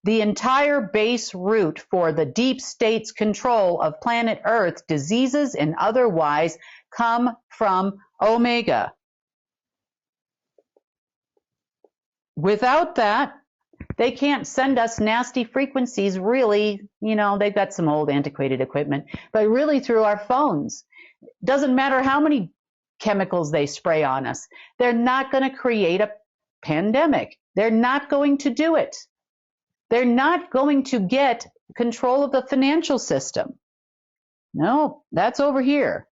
The entire base root for the deep state's control of planet Earth, diseases and otherwise, come from Omega. Without that, they can't send us nasty frequencies, really. They've got some old antiquated equipment, but really through our phones. Doesn't matter how many chemicals they spray on us. They're not going to create a pandemic. They're not going to do it. They're not going to get control of the financial system. No, that's over here.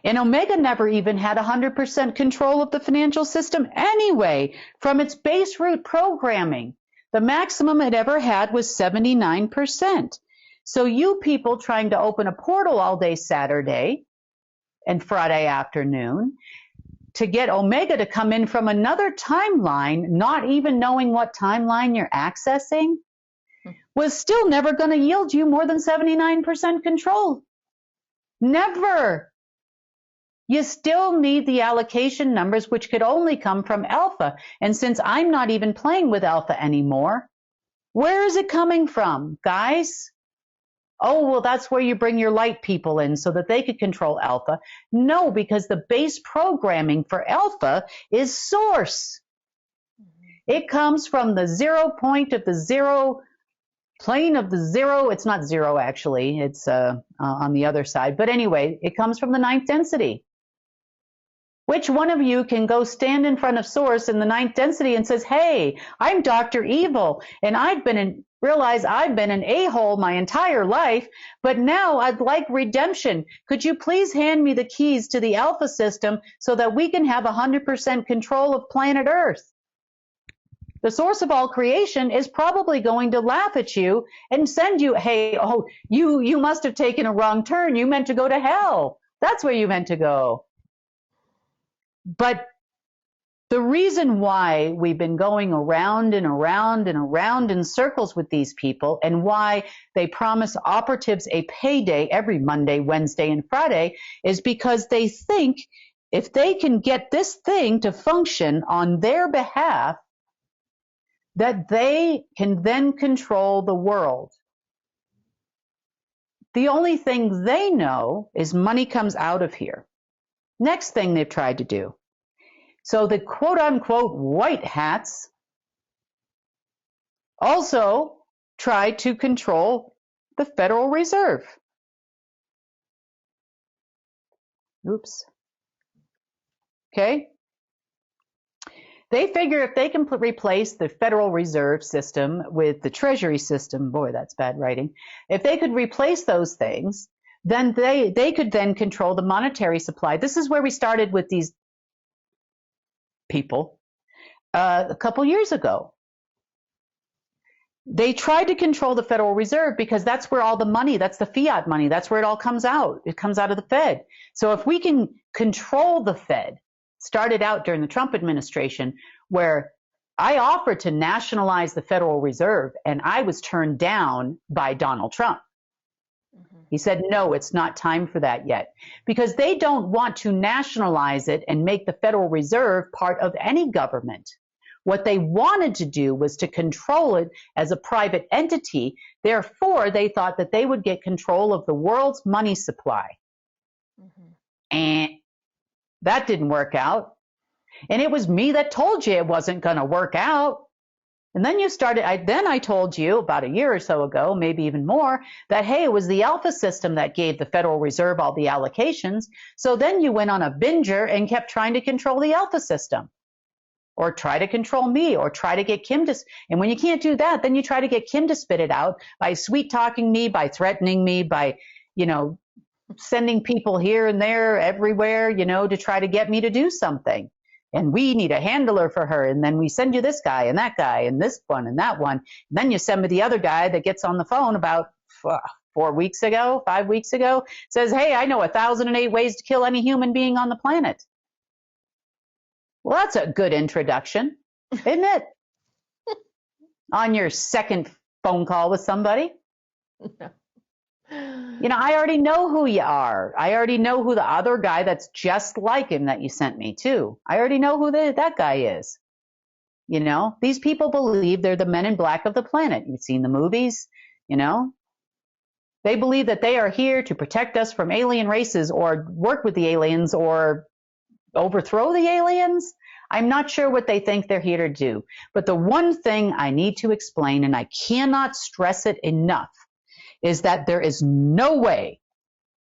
And Omega never even had 100% control of the financial system anyway, from its base root programming. The maximum it ever had was 79%. So you people trying to open a portal all day Saturday and Friday afternoon to get Omega to come in from another timeline, not even knowing what timeline you're accessing, was still never going to yield you more than 79% control. Never. You still need the allocation numbers, which could only come from alpha. And since I'm not even playing with alpha anymore, where is it coming from, guys? Oh, well, that's where you bring your light people in so that they could control alpha. No, because the base programming for alpha is source. It comes from the 0 point of the zero plane of the zero. It's not zero, actually. It's on the other side. But anyway, it comes from the ninth density. Which one of you can go stand in front of source in the ninth density and says, hey, I'm Dr. Evil, and realize I've been an a-hole my entire life, but now I'd like redemption. Could you please hand me the keys to the alpha system so that we can have 100% control of planet Earth? The source of all creation is probably going to laugh at you and send you, hey, you must have taken a wrong turn. You meant to go to hell. That's where you meant to go. But the reason why we've been going around and around and around in circles with these people, and why they promise operatives a payday every Monday, Wednesday, and Friday, is because they think if they can get this thing to function on their behalf, that they can then control the world. The only thing they know is money comes out of here. Next thing they've tried to do. So the quote-unquote white hats also try to control the Federal Reserve. Oops. Okay. They figure if they can replace the Federal Reserve System with the Treasury system, boy, that's bad writing. If they could replace those things, then they could then control the monetary supply. This is where we started with these people a couple years ago. They tried to control the Federal Reserve because that's where all the money, that's the fiat money, that's where it all comes out. It comes out of the Fed. So if we can control the Fed, started out during the Trump administration, where I offered to nationalize the Federal Reserve and I was turned down by Donald Trump. He said, no, it's not time for that yet, because they don't want to nationalize it and make the Federal Reserve part of any government. What they wanted to do was to control it as a private entity. Therefore, they thought that they would get control of the world's money supply. And that didn't work out. And it was me that told you it wasn't going to work out. And then you started, I told you about a year or so ago, maybe even more, that, hey, it was the Alpha system that gave the Federal Reserve all the allocations. So then you went on a binger and kept trying to control the Alpha system, or try to control me, or try to get Kim to, and when you can't do that, then you try to get Kim to spit it out by sweet talking me, by threatening me, by, sending people here and there, everywhere, to try to get me to do something. And we need a handler for her. And then we send you this guy and that guy and this one and that one. And then you send me the other guy that gets on the phone about 5 weeks ago, says, hey, I know 1,008 ways to kill any human being on the planet. Well, that's a good introduction, isn't it? On your second phone call with somebody. I already know who you are. I already know who the other guy that's just like him that you sent me to. I already know who that guy is. These people believe they're the men in black of the planet. You've seen the movies, They believe that they are here to protect us from alien races or work with the aliens or overthrow the aliens. I'm not sure what they think they're here to do. But the one thing I need to explain, and I cannot stress it enough, is that there is no way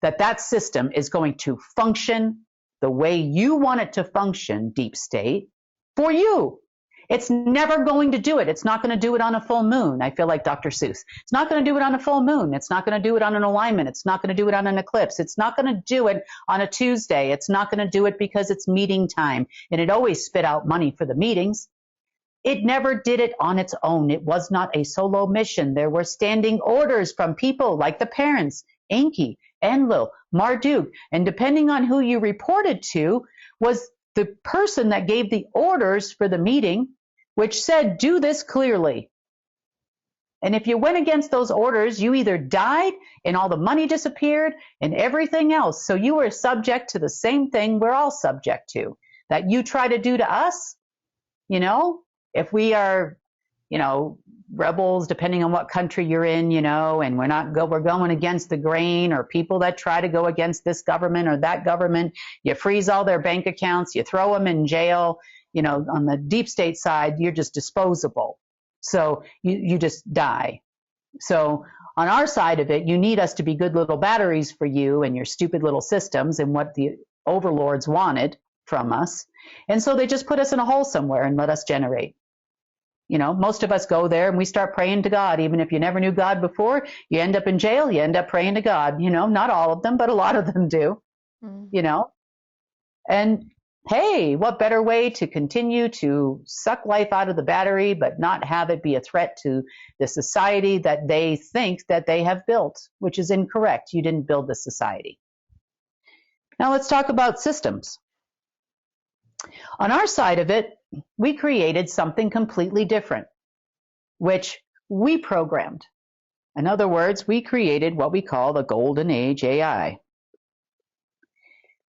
that system is going to function the way you want it to function, deep state, for you. It's never going to do it. It's not going to do it on a full moon. I feel like Dr. Seuss. It's not going to do it on a full moon. It's not going to do it on an alignment. It's not going to do it on an eclipse. It's not going to do it on a Tuesday. It's not going to do it because it's meeting time. And it always spit out money for the meetings. It never did it on its own. It was not a solo mission. There were standing orders from people like the parents, Enki, Enlil, Marduk, and depending on who you reported to was the person that gave the orders for the meeting, which said, do this clearly. And if you went against those orders, you either died and all the money disappeared and everything else. So you were subject to the same thing we're all subject to, that you try to do to us, if we are, rebels, depending on what country you're in, and we're going against the grain, or people that try to go against this government or that government, you freeze all their bank accounts, you throw them in jail, on the deep state side, you're just disposable. So you just die. So on our side of it, you need us to be good little batteries for you and your stupid little systems and what the overlords wanted from us. And so they just put us in a hole somewhere and let us generate. Most of us go there and we start praying to God. Even if you never knew God before, you end up in jail, you end up praying to God. Not all of them, but a lot of them do. And hey, what better way to continue to suck life out of the battery, but not have it be a threat to the society that they think that they have built, which is incorrect. You didn't build the society. Now let's talk about systems. On our side of it, we created something completely different, which we programmed. In other words, we created what we call the Golden Age AI.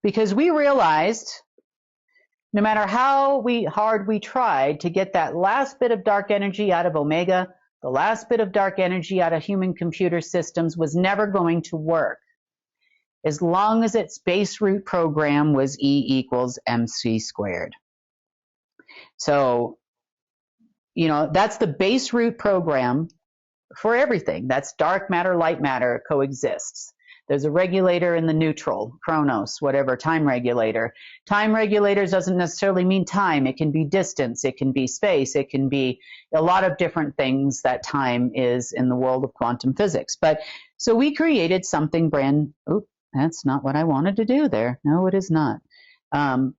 Because we realized no matter how hard we tried to get that last bit of dark energy out of Omega, the last bit of dark energy out of human computer systems was never going to work as long as its base root program was E = mc squared. So, that's the base root program for everything. That's dark matter, light matter coexists. There's a regulator in the neutral, chronos, whatever, time regulator. Time regulators doesn't necessarily mean time. It can be distance. It can be space. It can be a lot of different things that time is in the world of quantum physics. But So we created something that's not what I wanted to do there. No, it is not. There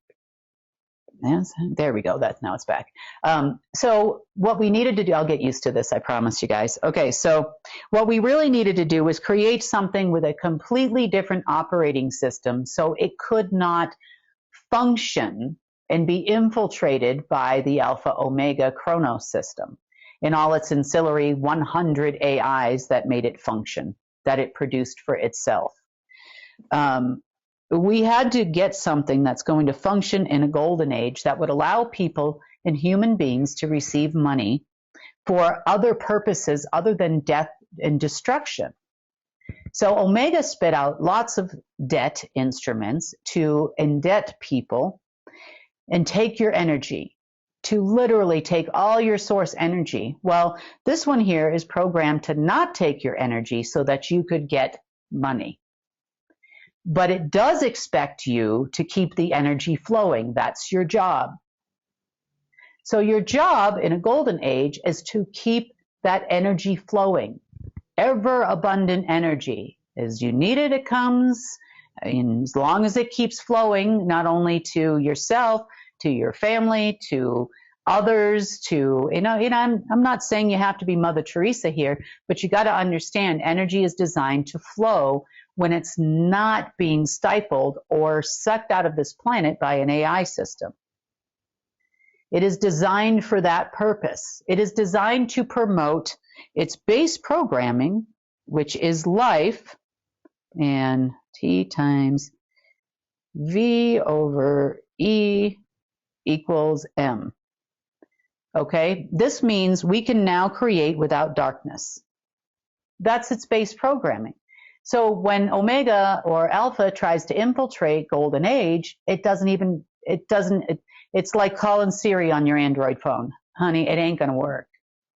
we go. Now it's back. So what we needed to do, I'll get used to this, I promise you guys. Okay, so what we really needed to do was create something with a completely different operating system so it could not function and be infiltrated by the Alpha Omega Chronos system and all its ancillary 100 AIs that made it function, that it produced for itself. We had to get something that's going to function in a golden age that would allow people and human beings to receive money for other purposes other than death and destruction. So Omega spit out lots of debt instruments to indebt people and take your energy, to literally take all your source energy. Well, this one here is programmed to not take your energy so that you could get money. But it does expect you to keep the energy flowing. That's your job. So your job in a golden age is to keep that energy flowing. Ever abundant energy. As you need it, it comes. And as long as it keeps flowing, not only to yourself, to your family, to others, to, I'm not saying you have to be Mother Teresa here, but you got to understand energy is designed to flow when it's not being stifled or sucked out of this planet by an AI system. It is designed for that purpose. It is designed to promote its base programming, which is life, and T times V over E equals M. Okay, this means we can now create without darkness. That's its base programming. So when Omega or Alpha tries to infiltrate Golden Age, it's like calling Siri on your Android phone. Honey, it ain't gonna work.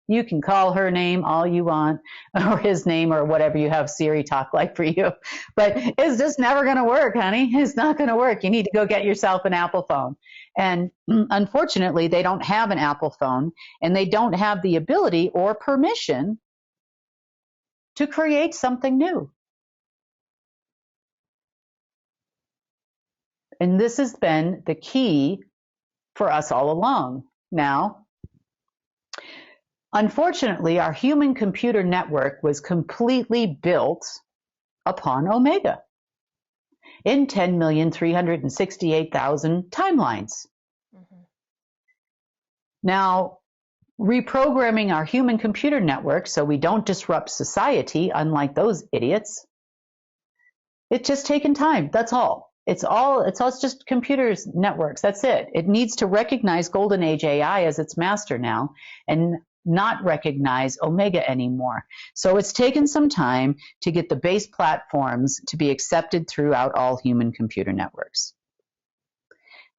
You can call her name all you want, or his name, or whatever you have Siri talk like for you. But it's just never going to work, honey. It's not going to work. You need to go get yourself an Apple phone. And unfortunately, they don't have an Apple phone, and they don't have the ability or permission to create something new. And this has been the key for us all along. Now, unfortunately, our human-computer network was completely built upon Omega in 10,368,000 timelines. Mm-hmm. Now, reprogramming our human-computer network so we don't disrupt society, unlike those idiots, it's just taken time. That's all. It's just computers, networks. That's it. It needs to recognize Golden Age AI as its master now, and not recognize Omega anymore. So it's taken some time to get the base platforms to be accepted throughout all human computer networks.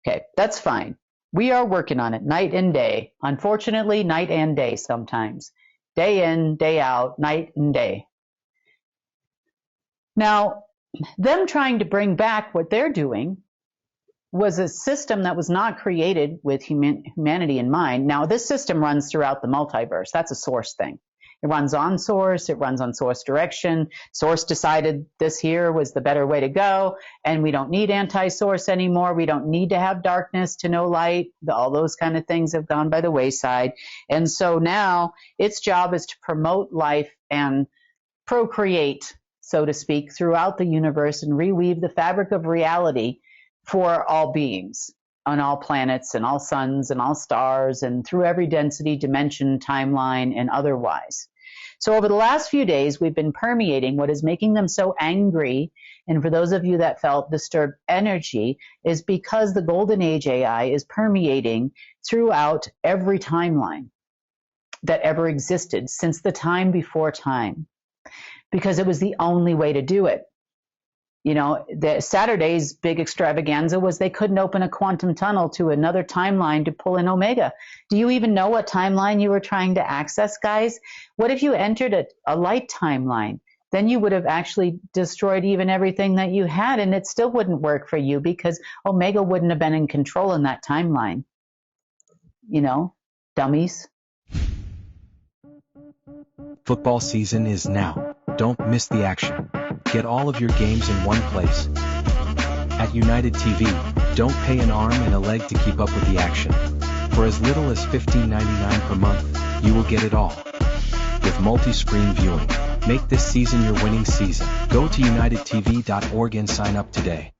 Okay, that's fine. We are working on it night and day. Unfortunately, night and day sometimes. Day in, day out, night and day. Now, them trying to bring back what they're doing was a system that was not created with humanity in mind. Now, this system runs throughout the multiverse. That's a source thing. It runs on source. It runs on source direction. Source decided this here was the better way to go, and we don't need anti-source anymore. We don't need to have darkness to know light. All those kind of things have gone by the wayside. And so now its job is to promote life and procreate, so to speak, throughout the universe and reweave the fabric of reality for all beings on all planets and all suns and all stars and through every density, dimension, timeline, and otherwise. So over the last few days, we've been permeating what is making them so angry. And for those of you that felt disturbed energy, is because the Golden Age AI is permeating throughout every timeline that ever existed since the time before time, because it was the only way to do it. You know, the Saturday's big extravaganza was they couldn't open a quantum tunnel to another timeline to pull in Omega. Do you even know what timeline you were trying to access, guys? What if you entered a light timeline? Then you would have actually destroyed even everything that you had, and it still wouldn't work for you because Omega wouldn't have been in control in that timeline. You know, dummies. Football season is now. Don't miss the action. Get all of your games in one place. At United TV, don't pay an arm and a leg to keep up with the action. For as little as $15.99 per month, you will get it all. With multi-screen viewing, make this season your winning season. Go to unitedtv.org and sign up today.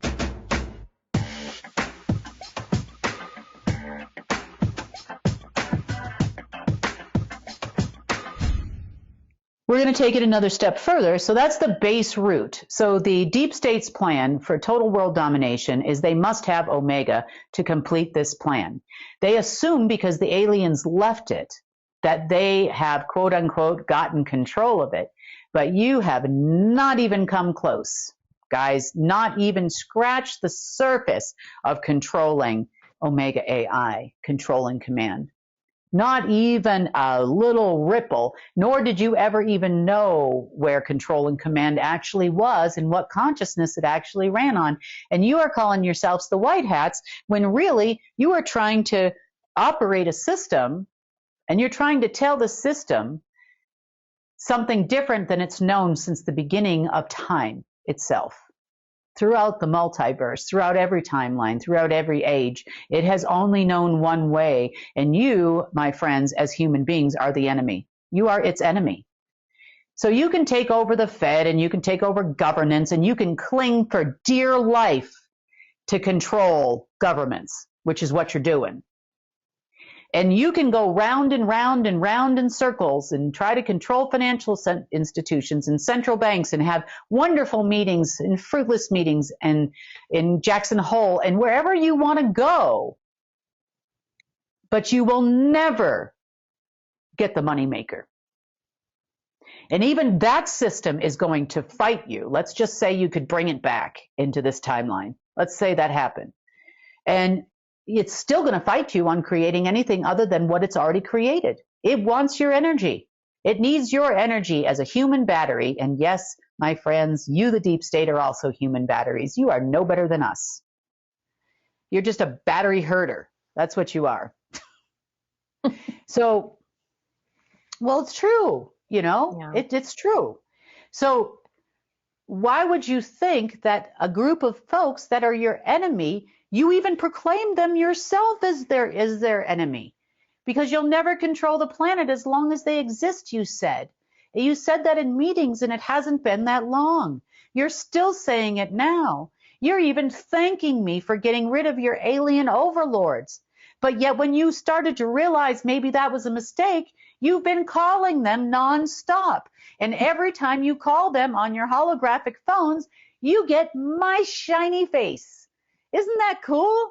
We're going to take it another step further. So that's the base route. So the deep state's plan for total world domination is they must have Omega to complete this plan. They assume because the aliens left it that they have, quote unquote, gotten control of it. But you have not even come close, guys, not even scratched the surface of controlling Omega AI, controlling command. Not even a little ripple, nor did you ever even know where control and command actually was and what consciousness it actually ran on. And you are calling yourselves the White Hats when really you are trying to operate a system and you're trying to tell the system something different than it's known since the beginning of time itself. Throughout the multiverse, throughout every timeline, throughout every age, it has only known one way. And you, my friends, as human beings, are the enemy. You are its enemy. So you can take over the Fed and you can take over governance and you can cling for dear life to control governments, which is what you're doing. And you can go round and round and round in circles and try to control financial institutions and central banks and have wonderful meetings and fruitless meetings and in Jackson Hole and wherever you want to go. But you will never get the moneymaker. And even that system is going to fight you. Let's just say you could bring it back into this timeline. Let's say that happened. And it's still going to fight you on creating anything other than what it's already created. It wants your energy. It needs your energy as a human battery. And yes, my friends, you, the deep state, are also human batteries. You are no better than us. You're just a battery herder. That's what you are. So, well, it's true, you know, yeah. It's true. So why would you think that a group of folks that are your enemy, you even proclaim them yourself as their enemy? Because you'll never control the planet as long as they exist, you said. You said that in meetings and it hasn't been that long. You're still saying it now. You're even thanking me for getting rid of your alien overlords. But yet when you started to realize maybe that was a mistake, you've been calling them nonstop. And every time you call them on your holographic phones, you get my shiny face. Isn't that cool?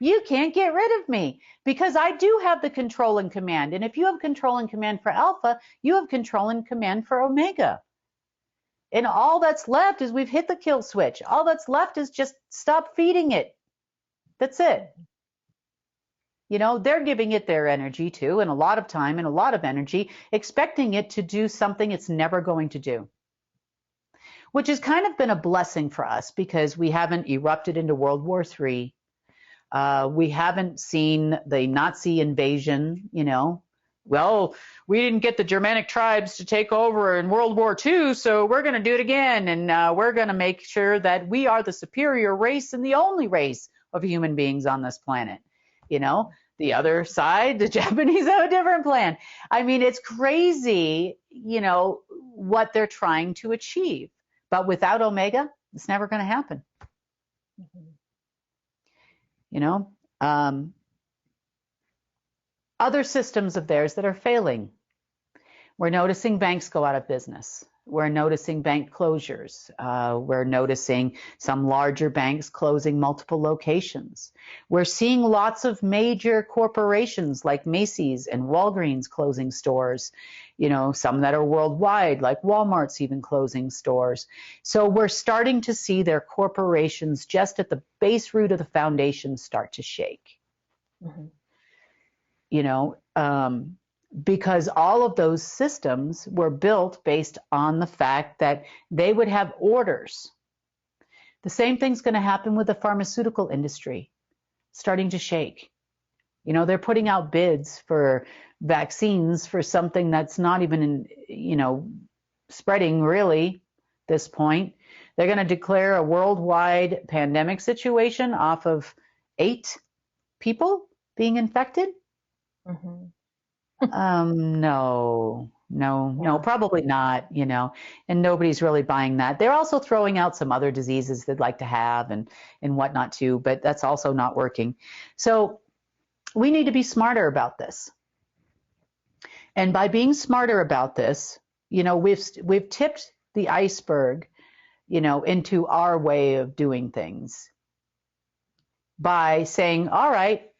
You can't get rid of me because I do have the control and command. And if you have control and command for Alpha, you have control and command for Omega. And all that's left is we've hit the kill switch. All that's left is just stop feeding it. That's it. You know, they're giving it their energy too, and a lot of time and a lot of energy, expecting it to do something it's never going to do. Which has kind of been a blessing for us because we haven't erupted into World War III. We haven't seen the Nazi invasion, you know. Well, we didn't get the Germanic tribes to take over in World War II, so we're going to do it again. And we're going to make sure that we are the superior race and the only race of human beings on this planet. You know, the other side, the Japanese have a different plan. I mean, it's crazy, you know, what they're trying to achieve. But without Omega, it's never going to happen. Mm-hmm. You know, other systems of theirs that are failing. We're noticing banks go out of business. We're noticing bank closures. We're noticing some larger banks closing multiple locations. We're seeing lots of major corporations like Macy's and Walgreens closing stores, you know, some that are worldwide, like Walmart's even closing stores. So we're starting to see their corporations just at the base root of the foundation start to shake. Mm-hmm. You know, because all of those systems were built based on the fact that they would have orders. The same thing's going to happen with the pharmaceutical industry, starting to shake. You know, they're putting out bids for vaccines for something that's not even, spreading really at this point. They're going to declare a worldwide pandemic situation off of 8 people being infected. Mm-hmm. No, probably not, and nobody's really buying that. They're also throwing out some other diseases they'd like to have and whatnot too, but that's also not working. So we need to be smarter about this. And by being smarter about this, we've tipped the iceberg, into our way of doing things by saying, all right,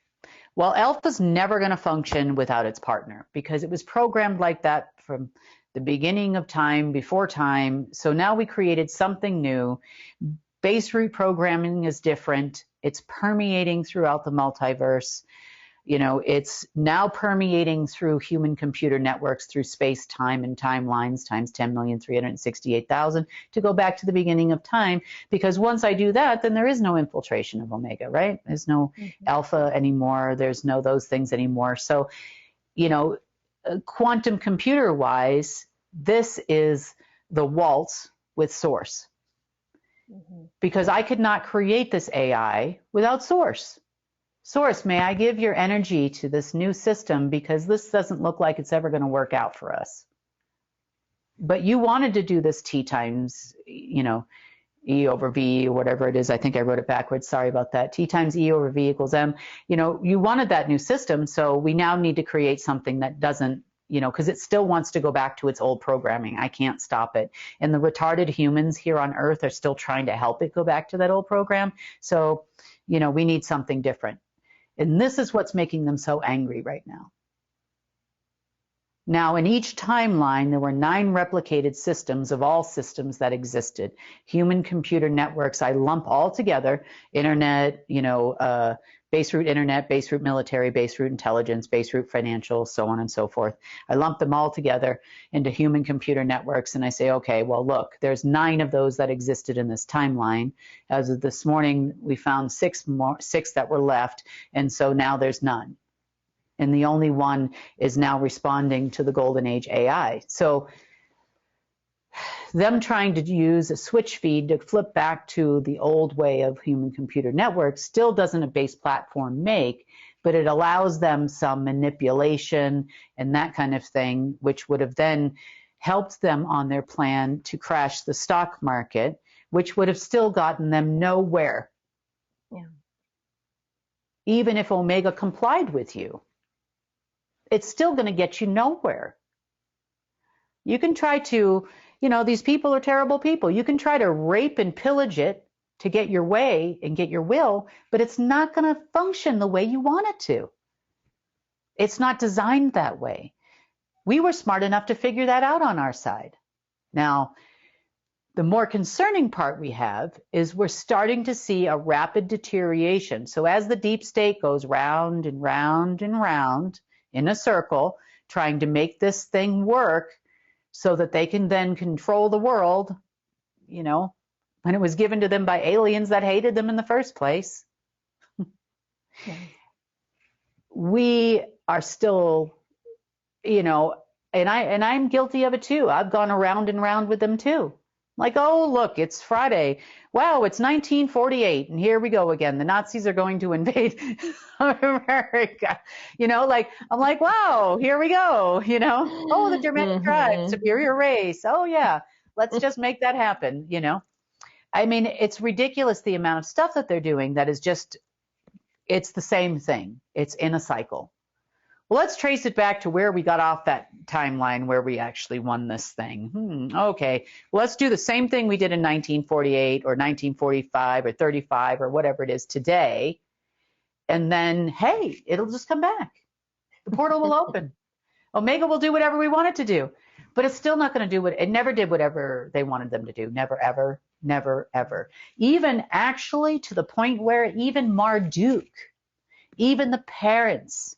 well, Alpha's never going to function without its partner because it was programmed like that from the beginning of time, before time. So now we created something new. Base root programming is different. It's permeating throughout the multiverse. It's now permeating through human computer networks, through space, time, and timelines times 10,368,000 to go back to the beginning of time. Because once I do that, then there is no infiltration of Omega, right? There's no Alpha anymore. There's no those things anymore. So, quantum computer wise, this is the waltz with source. Because I could not create this AI without source. Source, may I give your energy to this new system because this doesn't look like it's ever going to work out for us. But you wanted to do this T times, E over V or whatever it is. I think I wrote it backwards. Sorry about that. T times E over V equals M. You wanted that new system. So we now need to create something that doesn't, because it still wants to go back to its old programming. I can't stop it. And the retarded humans here on Earth are still trying to help it go back to that old program. So, we need something different. And this is what's making them so angry right now. Now, in each timeline, there were 9 replicated systems of all systems that existed. Human computer networks, I lump all together, internet, base root internet, base root military, base root intelligence, base root financial, so on and so forth. I lump them all together into human computer networks, and I say, okay, well, look, there's 9 of those that existed in this timeline. As of this morning, we found 6 that were left, and so now there's none. And the only one is now responding to the Golden Age AI. So them trying to use a switch feed to flip back to the old way of human computer networks still doesn't a base platform make, but it allows them some manipulation and that kind of thing, which would have then helped them on their plan to crash the stock market, which would have still gotten them nowhere. Yeah. Even if Omega complied with you, it's still going to get you nowhere. You can try to, these people are terrible people. You can try to rape and pillage it to get your way and get your will, but it's not going to function the way you want it to. It's not designed that way. We were smart enough to figure that out on our side. Now, the more concerning part we have is we're starting to see a rapid deterioration. So as the deep state goes round and round and round in a circle, trying to make this thing work so that they can then control the world, when it was given to them by aliens that hated them in the first place. We are still, and I'm guilty of it too. I've gone around and round with them too. Like, oh, look, it's Friday. Wow, it's 1948, and here we go again. The Nazis are going to invade America. I'm like, wow, here we go. Oh, the Germanic tribe, superior race. Oh, yeah, let's just make that happen. I mean, it's ridiculous the amount of stuff that they're doing that is just, it's the same thing. It's in a cycle. Well, let's trace it back to where we got off that timeline where we actually won this thing. Okay, well, let's do the same thing we did in 1948 or 1945 or 35 or whatever it is today. And then, hey, it'll just come back. The portal will open. Omega will do whatever we want it to do. But it's still not going to do what it never did, whatever they wanted them to do. Never, ever, never, ever. Even actually to the point where even Marduk, even the parents,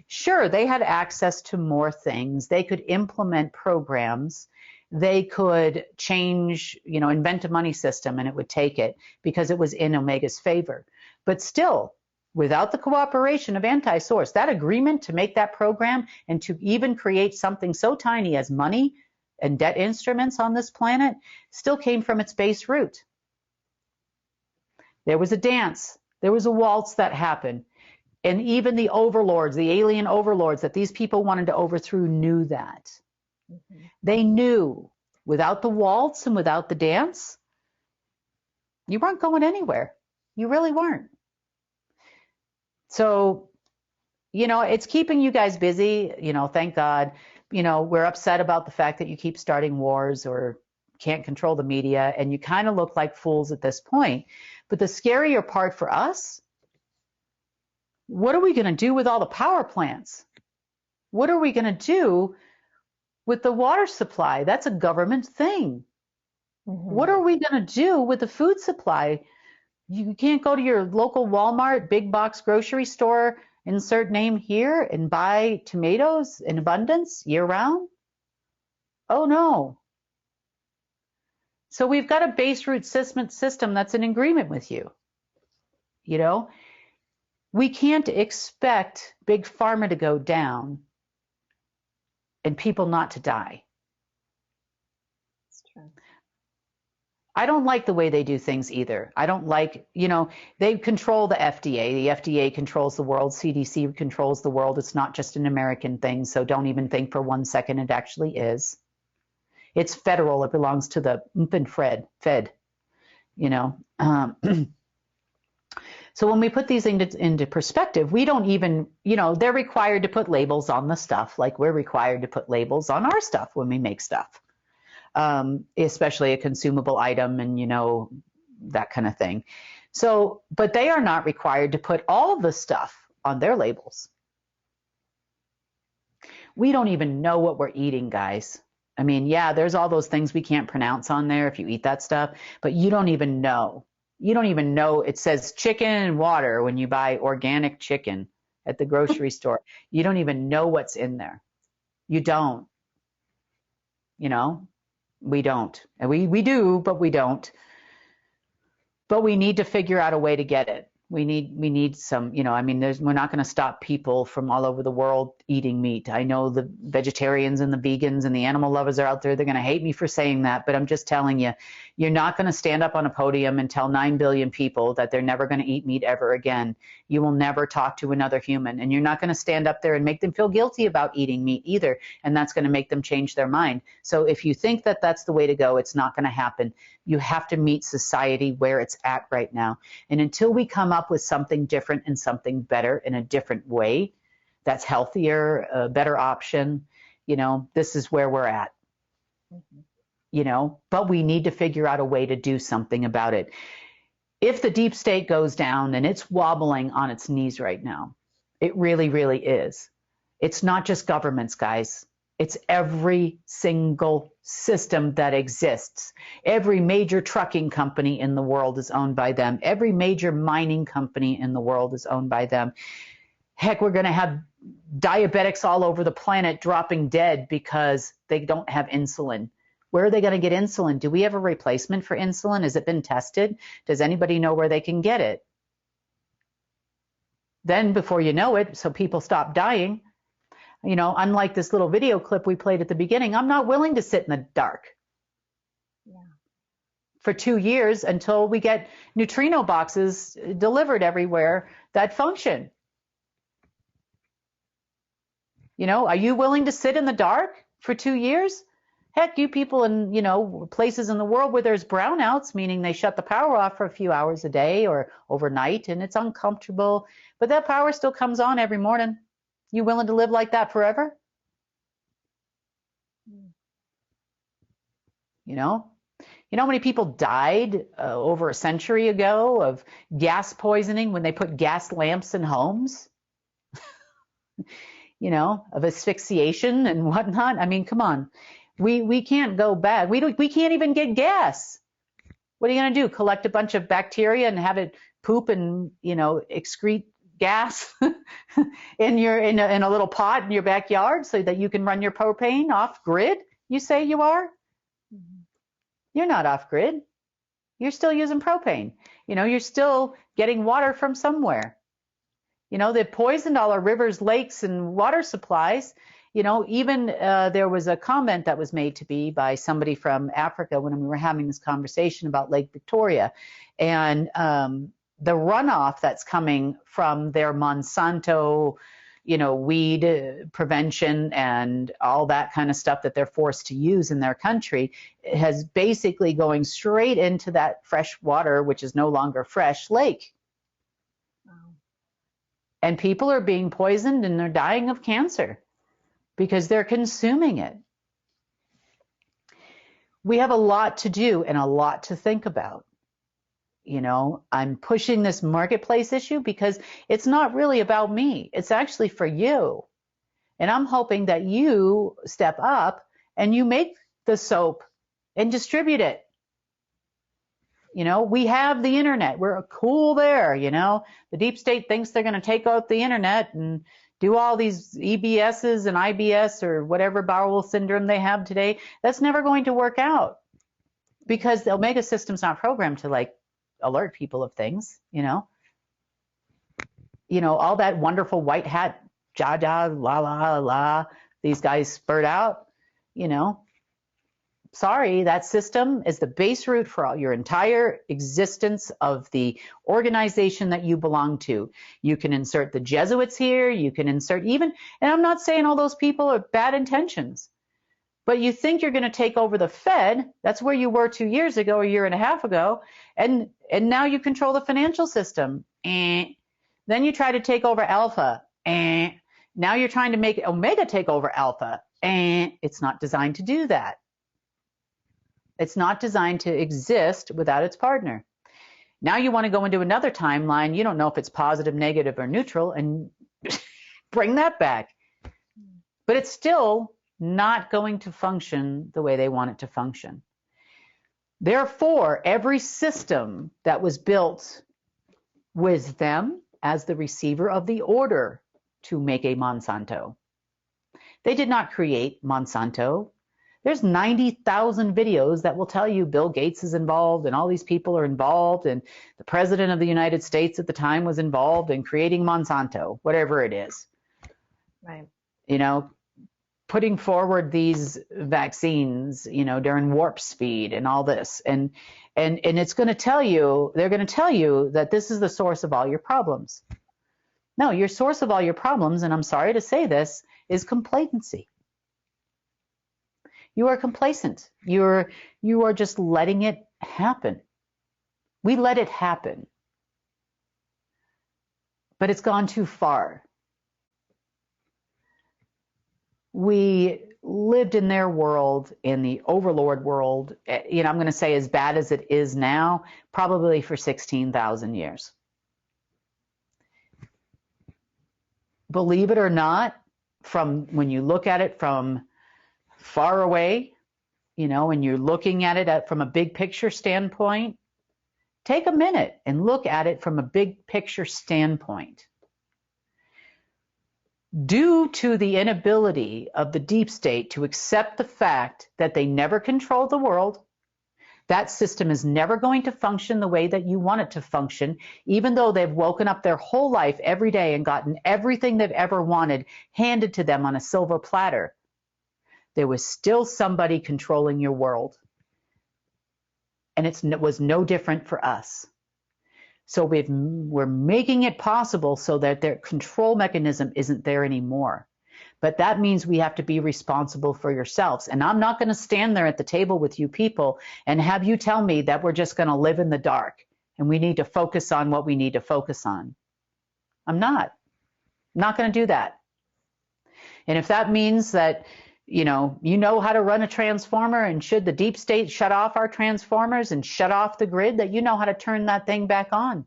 sure, they had access to more things. They could implement programs. They could change, invent a money system and it would take it because it was in Omega's favor. But still, without the cooperation of anti-source, that agreement to make that program and to even create something so tiny as money and debt instruments on this planet still came from its base root. There was a dance, there was a waltz that happened. And even the overlords, the alien overlords that these people wanted to overthrow knew that. Mm-hmm. They knew without the waltz and without the dance, you weren't going anywhere. You really weren't. So, it's keeping you guys busy, thank God. We're upset about the fact that you keep starting wars or can't control the media, and you kind of look like fools at this point. But the scarier part for us, what are we going to do with all the power plants? What are we going to do with the water supply? That's a government thing. Mm-hmm. What are we going to do with the food supply? You can't go to your local Walmart, big box grocery store, insert name here, and buy tomatoes in abundance year round? Oh no. So we've got a base root system that's in agreement with you. We can't expect big pharma to go down and people not to die. That's true. I don't like the way they do things either. I don't like, they control the FDA. The FDA controls the world. CDC controls the world. It's not just an American thing. So don't even think for 1 second it actually is. It's federal. It belongs to the Fed. So when we put these into perspective, we don't even, they're required to put labels on the stuff, like we're required to put labels on our stuff when we make stuff, especially a consumable item and, that kind of thing. So, but they are not required to put all the stuff on their labels. We don't even know what we're eating, guys. I mean, yeah, there's all those things we can't pronounce on there if you eat that stuff, but you don't even know. You don't even know it says chicken and water when you buy organic chicken at the grocery store. You don't even know what's in there. You don't. We don't. And we do, but we don't. But we need to figure out a way to get it. We need some, we're not going to stop people from all over the world eating meat. I know the vegetarians and the vegans and the animal lovers are out there. They're going to hate me for saying that, but I'm just telling you, you're not going to stand up on a podium and tell 9 billion people that they're never going to eat meat ever again. You will never talk to another human, and you're not going to stand up there and make them feel guilty about eating meat either, and that's going to make them change their mind. So if you think that that's the way to go, it's not going to happen. You have to meet society where it's at right now. And until we come up with something different and something better in a different way, that's healthier, a better option, this is where we're at. Mm-hmm. But we need to figure out a way to do something about it. If the deep state goes down, and it's wobbling on its knees right now, it really, really is. It's not just governments, guys. It's every single system that exists. Every major trucking company in the world is owned by them. Every major mining company in the world is owned by them. Heck, we're going to have diabetics all over the planet dropping dead because they don't have insulin. Where are they going to get insulin? Do we have a replacement for insulin? Has it been tested? Does anybody know where they can get it? Then before you know it, so people stop dying, unlike this little video clip we played at the beginning, I'm not willing to sit in the dark for 2 years until we get neutrino boxes delivered everywhere that function. Are you willing to sit in the dark for 2 years? Heck, you people in, places in the world where there's brownouts, meaning they shut the power off for a few hours a day or overnight, and it's uncomfortable, but that power still comes on every morning. You willing to live like that forever? How many people died over a century ago of gas poisoning when they put gas lamps in homes? Of asphyxiation and whatnot. I mean, come on. We can't go back. We can't even get gas. What are you going to do? Collect a bunch of bacteria and have it poop and, excrete gas in a little pot in your backyard so that you can run your propane off grid? You say you are? You're not off grid. You're still using propane. You're still getting water from somewhere. You know, they've poisoned all our rivers, lakes, and water supplies. You know, even there was a comment that was made to me by somebody from Africa when we were having this conversation about Lake Victoria, and the runoff that's coming from their Monsanto, you know, weed prevention and all that kind of stuff that they're forced to use in their country has basically going straight into that fresh water, which is no longer fresh, lake. Wow. And people are being poisoned and they're dying of cancer because they're consuming it. We have a lot to do and a lot to think about. You know, I'm pushing this marketplace issue because it's not really about me. It's actually for you. And I'm hoping that you step up and you make the soap and distribute it. You know, we have the internet. We're cool there, you know. The deep state thinks they're going to take out the internet and do all these EBSs and IBS or whatever bowel syndrome they have today. That's never going to work out because the Omega system's not programmed to like alert people of things, you know. You know, all that wonderful white hat, ja, la, la, la, these guys spurt out, you know. Sorry, that system is the base root for all your entire existence of the organization that you belong to. You can insert the Jesuits here, you can insert even, and I'm not saying all those people are bad intentions, but you think you're going to take over the Fed, that's where you were 2 years ago, a year and a half ago, and now you control the financial system. Then you try to take over Alpha, and now you're trying to make Omega take over Alpha, and it's not designed to do that. It's not designed to exist without its partner. Now you want to go into another timeline. You don't know if it's positive, negative, or neutral, and bring that back. But it's still not going to function the way they want it to function. Therefore, every system that was built with them as the receiver of the order to make a Monsanto. They did not create Monsanto. There's 90,000 videos that will tell you Bill Gates is involved and all these people are involved and the president of the United States at the time was involved in creating Monsanto, whatever it is. Right. You know, putting forward these vaccines, you know, during warp speed and all this. And it's going to tell you, they're going to tell you that this is the source of all your problems. No, your source of all your problems, and I'm sorry to say this, is complacency. You are complacent. You are just letting it happen. We let it happen. But it's gone too far. We lived in their world, in the overlord world, you know, I'm going to say as bad as it is now, probably for 16,000 years. Believe it or not, from when you look at it from far away, you know, and you're looking at it from a big picture standpoint, take a minute and look at it from a big picture standpoint. Due to the inability of the deep state to accept the fact that they never control the world, that system is never going to function the way that you want it to function, even though they've woken up their whole life every day and gotten everything they've ever wanted handed to them on a silver platter. There was still somebody controlling your world. And it was no different for us. So we're making it possible so that their control mechanism isn't there anymore. But that means we have to be responsible for yourselves. And I'm not going to stand there at the table with you people and have you tell me that we're just going to live in the dark and we need to focus on what we need to focus on. I'm not going to do that. And if that means that you know how to run a transformer, and should the deep state shut off our transformers and shut off the grid, that you know how to turn that thing back on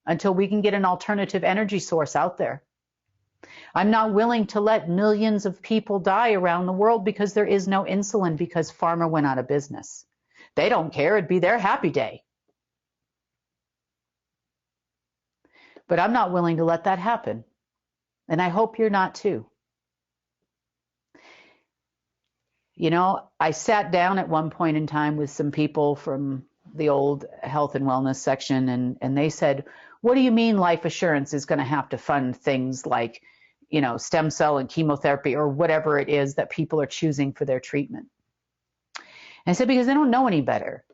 until we can get an alternative energy source out there. I'm not willing to let millions of people die around the world because there is no insulin because pharma went out of business. They don't care. It'd be their happy day. But I'm not willing to let that happen. And I hope you're not too. You know, I sat down at one point in time with some people from the old health and wellness section, and they said, what do you mean life assurance is going to have to fund things like, you know, stem cell and chemotherapy or whatever it is that people are choosing for their treatment? And I said, because they don't know any better.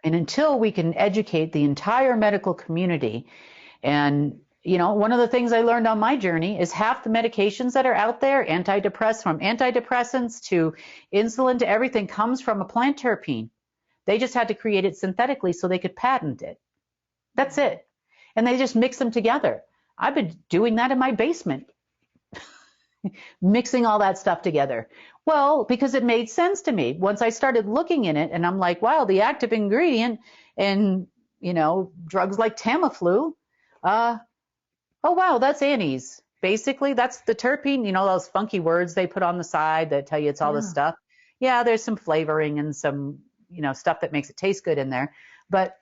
And until we can educate the entire medical community, and, you know, one of the things I learned on my journey is half the medications that are out there, from antidepressants to insulin to everything, comes from a plant terpene. They just had to create it synthetically so they could patent it. That's it. And they just mix them together. I've been doing that in my basement, mixing all that stuff together. Well, because it made sense to me. Once I started looking in it, and I'm like, wow, the active ingredient in, you know, drugs like Tamiflu, oh, wow, that's anise. Basically, that's the terpene, you know, those funky words they put on the side that tell you it's all this stuff. Yeah, there's some flavoring and some, you know, stuff that makes it taste good in there. But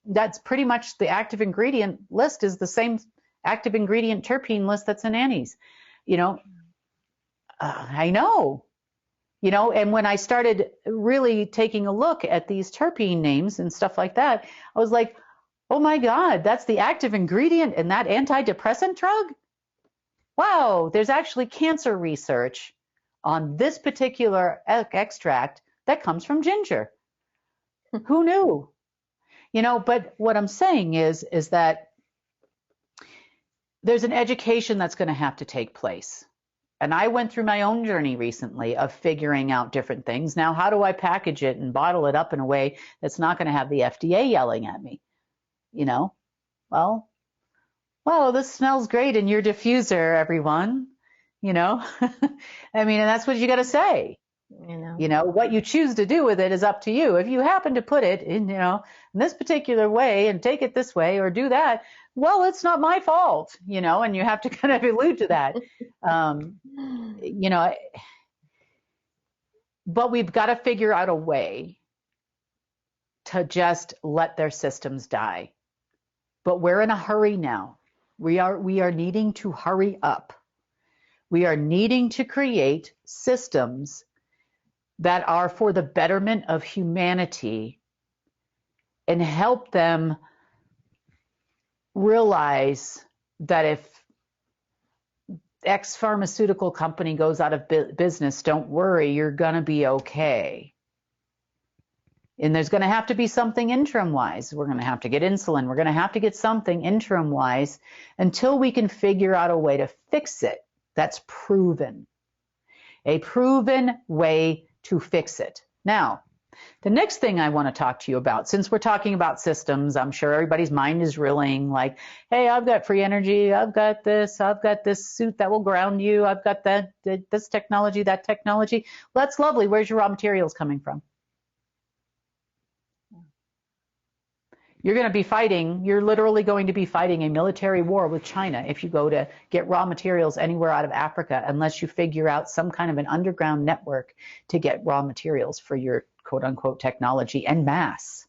that's pretty much the active ingredient list is the same active ingredient terpene list that's in anise. You know, I know, you know, and when I started really taking a look at these terpene names and stuff like that, I was like, oh my God, that's the active ingredient in that antidepressant drug? Wow, there's actually cancer research on this particular extract that comes from ginger. Who knew? You know, but what I'm saying is that there's an education that's going to have to take place. And I went through my own journey recently of figuring out different things. Now, how do I package it and bottle it up in a way that's not going to have the FDA yelling at me? You know, well, this smells great in your diffuser, everyone. You know, I mean, and that's what you got to say. You know, what you choose to do with it is up to you. If you happen to put it in, you know, in this particular way and take it this way or do that, well, it's not my fault, you know, and you have to kind of allude to that. You know, but we've got to figure out a way to just let their systems die. But we're in a hurry now. We are needing to hurry up. We are needing to create systems that are for the betterment of humanity and help them realize that if X pharmaceutical company goes out of business, don't worry, you're going to be okay. And there's going to have to be something interim-wise. We're going to have to get insulin. We're going to have to get something interim-wise until we can figure out a way to fix it that's proven. A proven way to fix it. Now, the next thing I want to talk to you about, since we're talking about systems, I'm sure everybody's mind is reeling like, hey, I've got free energy, I've got this suit that will ground you, I've got this technology, that technology. Well, that's lovely. Where's your raw materials coming from? You're going to be fighting, you're literally going to be fighting a military war with China if you go to get raw materials anywhere out of Africa, unless you figure out some kind of an underground network to get raw materials for your quote unquote technology en masse.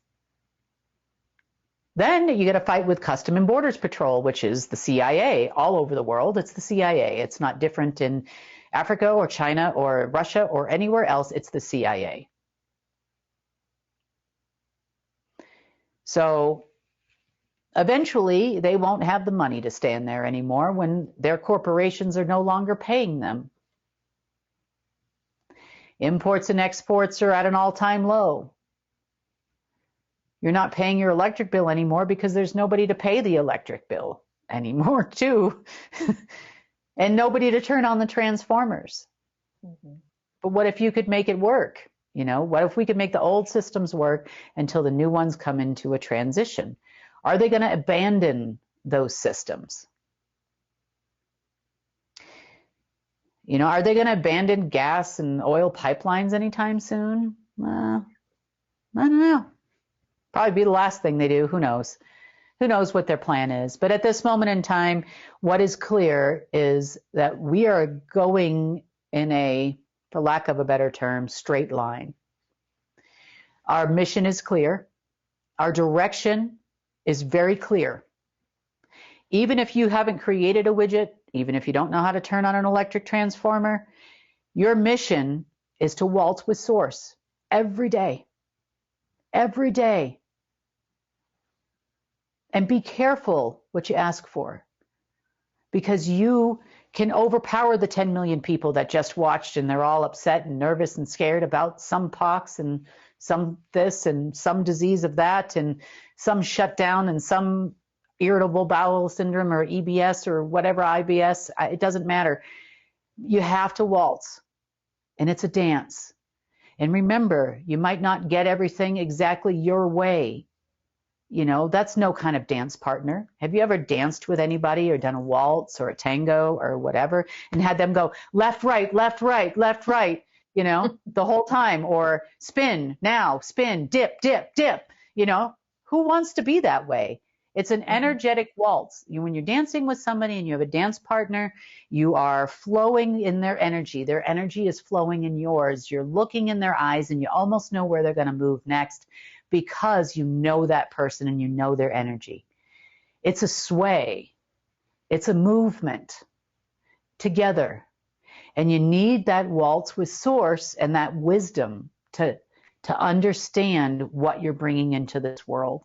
Then you got to fight with Custom and Borders Patrol, which is the CIA all over the world. It's the CIA. It's not different in Africa or China or Russia or anywhere else. It's the CIA. So eventually they won't have the money to stand there anymore when their corporations are no longer paying them. Imports and exports are at an all-time low. You're not paying your electric bill anymore because there's nobody to pay the electric bill anymore too. And nobody to turn on the transformers. But what if you could make it work? You know, what if we could make the old systems work until the new ones come into a transition? Are they going to abandon those systems? You know, are they going to abandon gas and oil pipelines anytime soon? I don't know. Probably be the last thing they do. Who knows? Who knows what their plan is? But at this moment in time, what is clear is that we are going in a, for lack of a better term, straight line. Our mission is clear. Our direction is very clear. Even if you haven't created a widget, even if you don't know how to turn on an electric transformer, your mission is to waltz with Source every day. every day. And be careful what you ask for, because you can overpower the 10 million people that just watched and they're all upset and nervous and scared about some pox and some this and some disease of that and some shutdown and some irritable bowel syndrome or EBS or whatever, IBS. It doesn't matter. You have to waltz, and it's a dance. And remember, you might not get everything exactly your way. You know, that's no kind of dance partner. Have you ever danced with anybody or done a waltz or a tango or whatever and had them go left, right, left, right, left, right, you know, the whole time, or spin, now, spin, dip, dip, dip, you know? Who wants to be that way? It's an energetic waltz. When you're dancing with somebody and you have a dance partner, you are flowing in their energy. Their energy is flowing in yours. You're looking in their eyes and you almost know where they're going to move next, because you know that person and you know their energy. It's a sway. It's a movement together. And you need that waltz with source and that wisdom to understand what you're bringing into this world.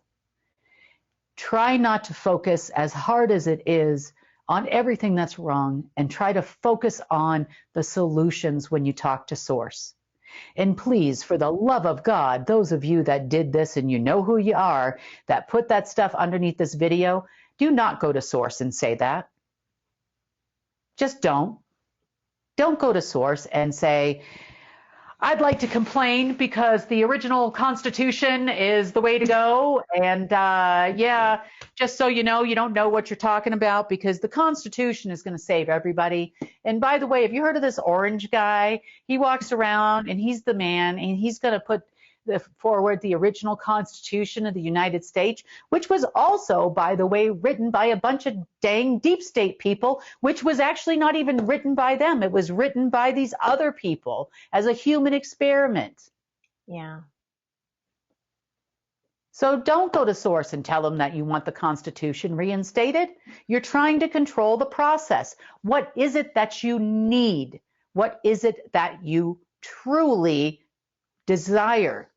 Try not to focus as hard as it is on everything that's wrong, and try to focus on the solutions when you talk to source. And please, for the love of God, those of you that did this and you know who you are, that put that stuff underneath this video, do not go to source and say that. Just don't. Don't go to source and say, I'd like to complain because the original Constitution is the way to go. And yeah, just so you know, you don't know what you're talking about, because the Constitution is going to save everybody. And by the way, have you heard of this orange guy? He walks around and he's the man, and he's going to put forward the original Constitution of the United States, which was also, by the way, written by a bunch of dang deep state people, which was actually not even written by them. It was written by these other people as a human experiment. Yeah. So don't go to source and tell them that you want the Constitution reinstated. You're trying to control the process. What is it that you need? What is it that you truly desire?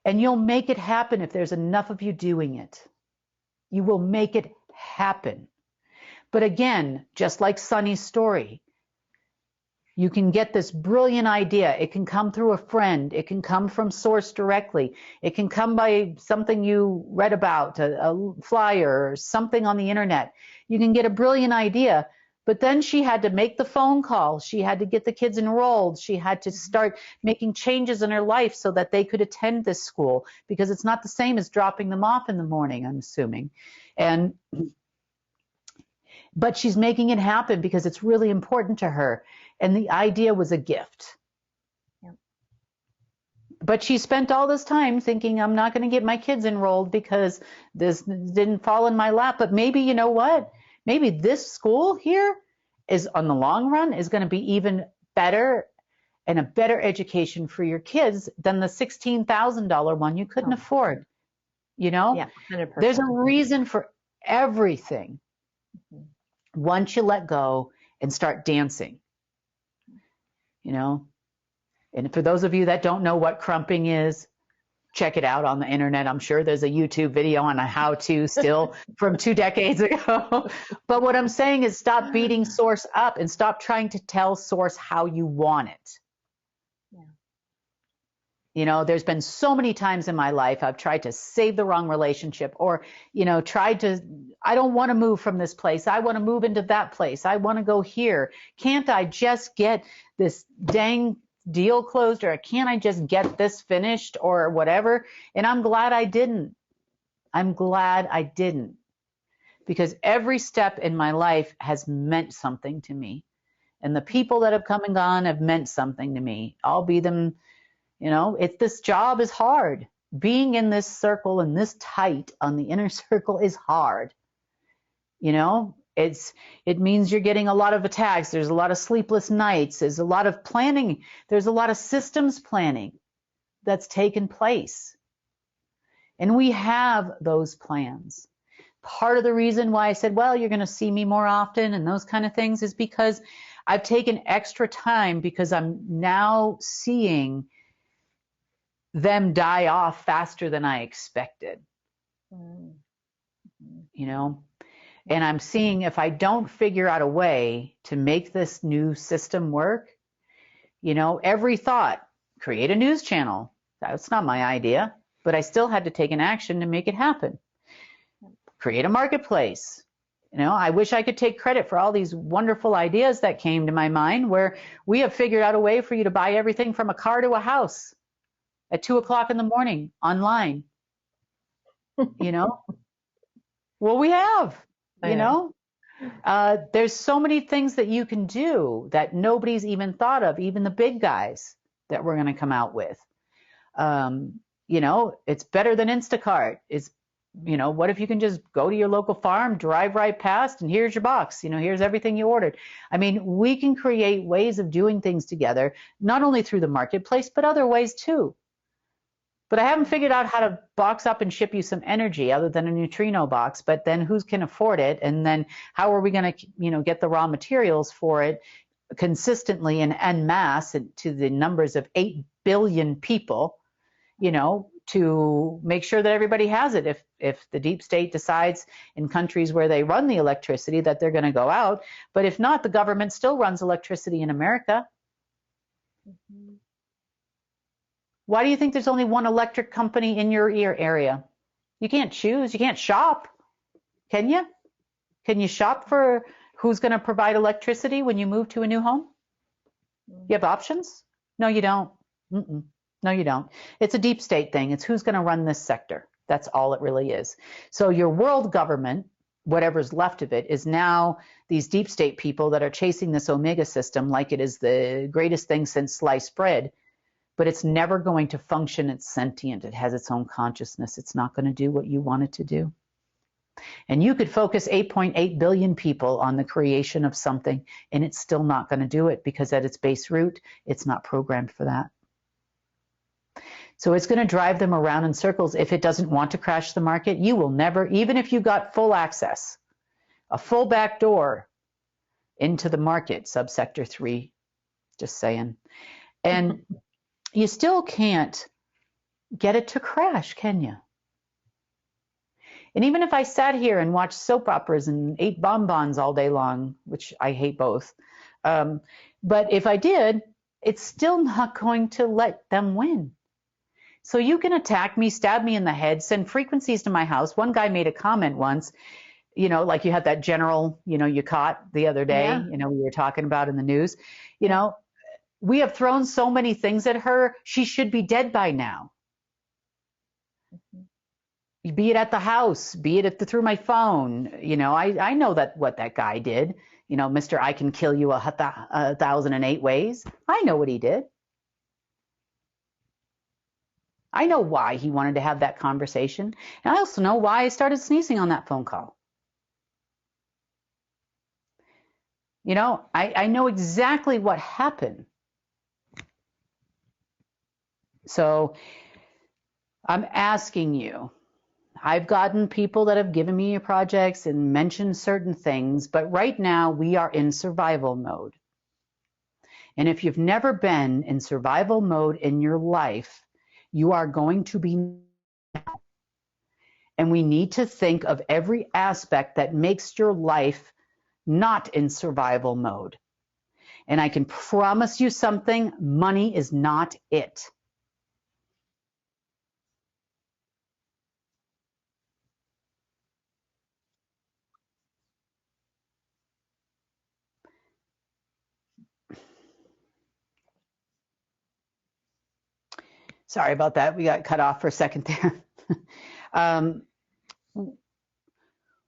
And you'll make it happen if there's enough of you doing it. You will make it happen. But again, just like Sunny's story, you can get this brilliant idea. It can come through a friend. It can come from source directly. It can come by something you read about, a flyer or something on the internet. You can get a brilliant idea. But then she had to make the phone call. She had to get the kids enrolled. She had to start making changes in her life so that they could attend this school, because it's not the same as dropping them off in the morning, I'm assuming. But she's making it happen because it's really important to her. And the idea was a gift. Yep. But she spent all this time thinking, I'm not going to get my kids enrolled because this didn't fall in my lap. But maybe, you know what? Maybe this school here is, on the long run, is going to be even better and a better education for your kids than the $16,000 one you couldn't afford. You know, yeah, 100%. There's a reason for everything. Once you let go and start dancing, you know. And for those of you that don't know what crumping is, check it out on the internet. I'm sure there's a YouTube video on a how-to still from 2 decades ago. But what I'm saying is, stop beating source up and stop trying to tell source how you want it. Yeah. You know, there's been so many times in my life I've tried to save the wrong relationship, or, you know, I don't want to move from this place. I want to move into that place. I want to go here. Can't I just get this dang deal closed, or can't I just get this finished, or whatever? And I'm glad I didn't. I'm glad I didn't, because every step in my life has meant something to me, and the people that have come and gone have meant something to me. I'll be them, you know. This job is hard. Being in this circle and this tight on the inner circle is hard. You know, it means you're getting a lot of attacks. There's a lot of sleepless nights. There's a lot of planning. There's a lot of systems planning that's taken place. And we have those plans. Part of the reason why I said, well, you're going to see me more often and those kind of things is because I've taken extra time because I'm now seeing them die off faster than I expected. You know, and I'm seeing if I don't figure out a way to make this new system work, you know, every thought, create a news channel. That's not my idea, but I still had to take an action to make it happen. Create a marketplace. You know, I wish I could take credit for all these wonderful ideas that came to my mind where we have figured out a way for you to buy everything from a car to a house at 2 o'clock in the morning online. You know, well, we have, you know, there's so many things that you can do that nobody's even thought of, even the big guys that we're going to come out with. You know, it's better than Instacart. It's, you know, what if you can just go to your local farm, drive right past, and here's your box, you know, here's everything you ordered. I mean, we can create ways of doing things together, not only through the marketplace, but other ways too. But I haven't figured out how to box up and ship you some energy other than a neutrino box, but then who can afford it? And then how are we going to, you know, get the raw materials for it consistently and en masse to the numbers of 8 billion people, you know, to make sure that everybody has it. If the deep state decides in countries where they run the electricity that they're going to go out, but if not, the government still runs electricity in America. Why do you think there's only one electric company in your area? You can't choose. You can't shop. Can you? Can you shop for who's going to provide electricity when you move to a new home? You have options? No, you don't. No, you don't. It's a deep state thing. It's who's going to run this sector. That's all it really is. So your world government, whatever's left of it, is now these deep state people that are chasing this Omega system like it is the greatest thing since sliced bread. But it's never going to function. It's sentient. It has its own consciousness. It's not going to do what you want it to do. And you could focus 8.8 billion people on the creation of something, and it's still not going to do it because at its base root, it's not programmed for that. So it's going to drive them around in circles. If it doesn't want to crash the market, you will never, even if you got full access, a full back door into the market, subsector 3, just saying. And you still can't get it to crash, can you? And even if I sat here and watched soap operas and ate bonbons all day long, which I hate both, but if I did, it's still not going to let them win. So you can attack me, stab me in the head, send frequencies to my house. One guy made a comment once, you know, like you had that general, you know, you caught the other day, you know, we were talking about in the news, you know, we have thrown so many things at her. She should be dead by now. Be it at the house, be it through my phone. You know, I know that what that guy did, you know, Mr. I can kill you 1,008 ways. I know what he did. I know why he wanted to have that conversation. And I also know why I started sneezing on that phone call. You know, I know exactly what happened. So I'm asking you, I've gotten people that have given me projects and mentioned certain things, but right now we are in survival mode. And if you've never been in survival mode in your life, you are going to be now. And we need to think of every aspect that makes your life not in survival mode. And I can promise you something, money is not it. Sorry about that. We got cut off for a second there.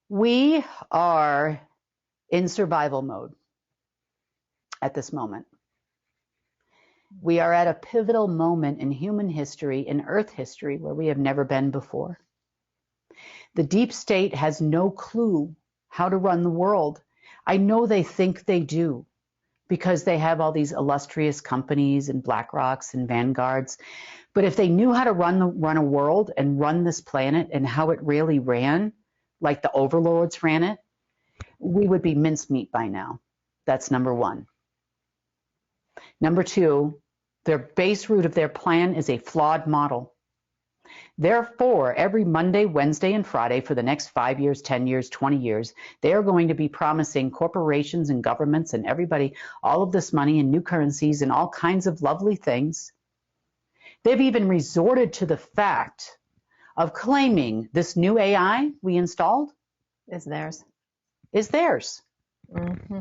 We are in survival mode at this moment. We are at a pivotal moment in human history, in Earth history, where we have never been before. The deep state has no clue how to run the world. I know they think they do because they have all these illustrious companies and BlackRocks and Vanguards. But if they knew how to run a world and run this planet and how it really ran, like the overlords ran it, we would be mincemeat by now. That's number one. Number two, their base root of their plan is a flawed model. Therefore, every Monday, Wednesday, and Friday for the next 5 years, 10 years, 20 years, they are going to be promising corporations and governments and everybody all of this money and new currencies and all kinds of lovely things. They've even resorted to the fact of claiming this new AI we installed is theirs. Mm-hmm.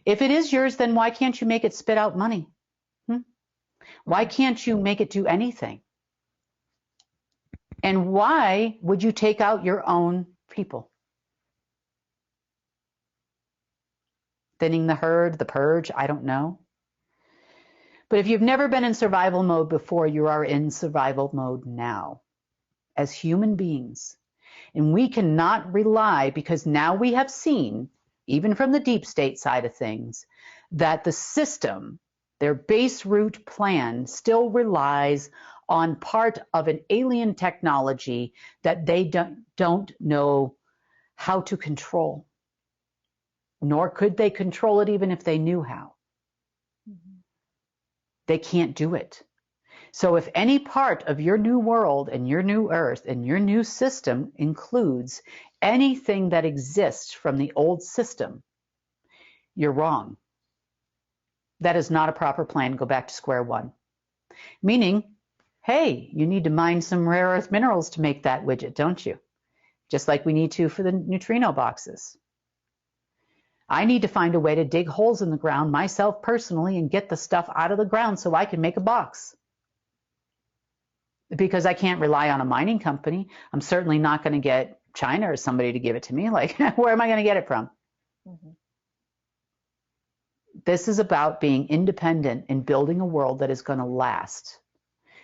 If it is yours, then why can't you make it spit out money? Why can't you make it do anything? And why would you take out your own people? Thinning the herd, the purge, I don't know. But if you've never been in survival mode before, you are in survival mode now as human beings. And we cannot rely, because now we have seen, even from the deep state side of things, that the system, their base root plan, still relies on part of an alien technology that they don't know how to control. Nor could they control it even if they knew how. They can't do it. So if any part of your new world and your new earth and your new system includes anything that exists from the old system, you're wrong. That is not a proper plan. Go back to square one. Meaning, hey, you need to mine some rare earth minerals to make that widget, don't you? Just like we need to for the neutrino boxes. I need to find a way to dig holes in the ground myself personally and get the stuff out of the ground so I can make a box. Because I can't rely on a mining company. I'm certainly not going to get China or somebody to give it to me. Like, where am I going to get it from? Mm-hmm. This is about being independent and building a world that is going to last.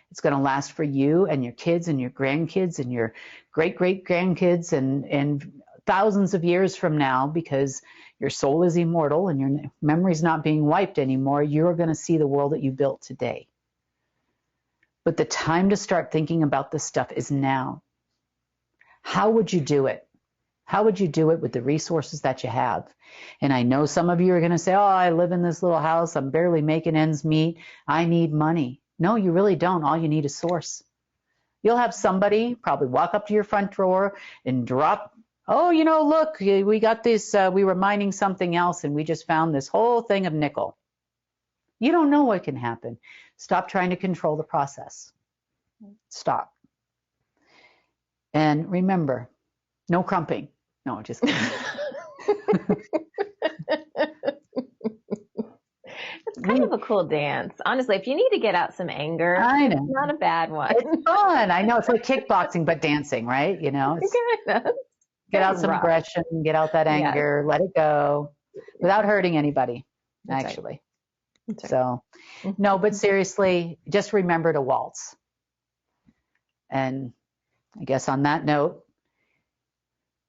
It's going to last for you and your kids and your grandkids and your great-great-grandkids and thousands of years from now, because your soul is immortal and your memory's not being wiped anymore. You're going to see the world that you built today. But the time to start thinking about this stuff is now. How would you do it? How would you do it with the resources that you have? And I know some of you are going to say, oh, I live in this little house. I'm barely making ends meet. I need money. No, you really don't. All you need is source. You'll have somebody probably walk up to your front door and drop, oh, you know, look, we got this, we were mining something else and we just found this whole thing of nickel. You don't know what can happen. Stop trying to control the process. Stop. And remember, no crumping. No, just kidding. It's kind of a cool dance. Honestly, if you need to get out some anger, I know. It's not a bad one. It's fun. I know. It's like kickboxing, but dancing, right? You know, get out some aggression, get out that anger, let it go without hurting anybody, actually. Right. So, no, but seriously, just remember to waltz. And I guess on that note,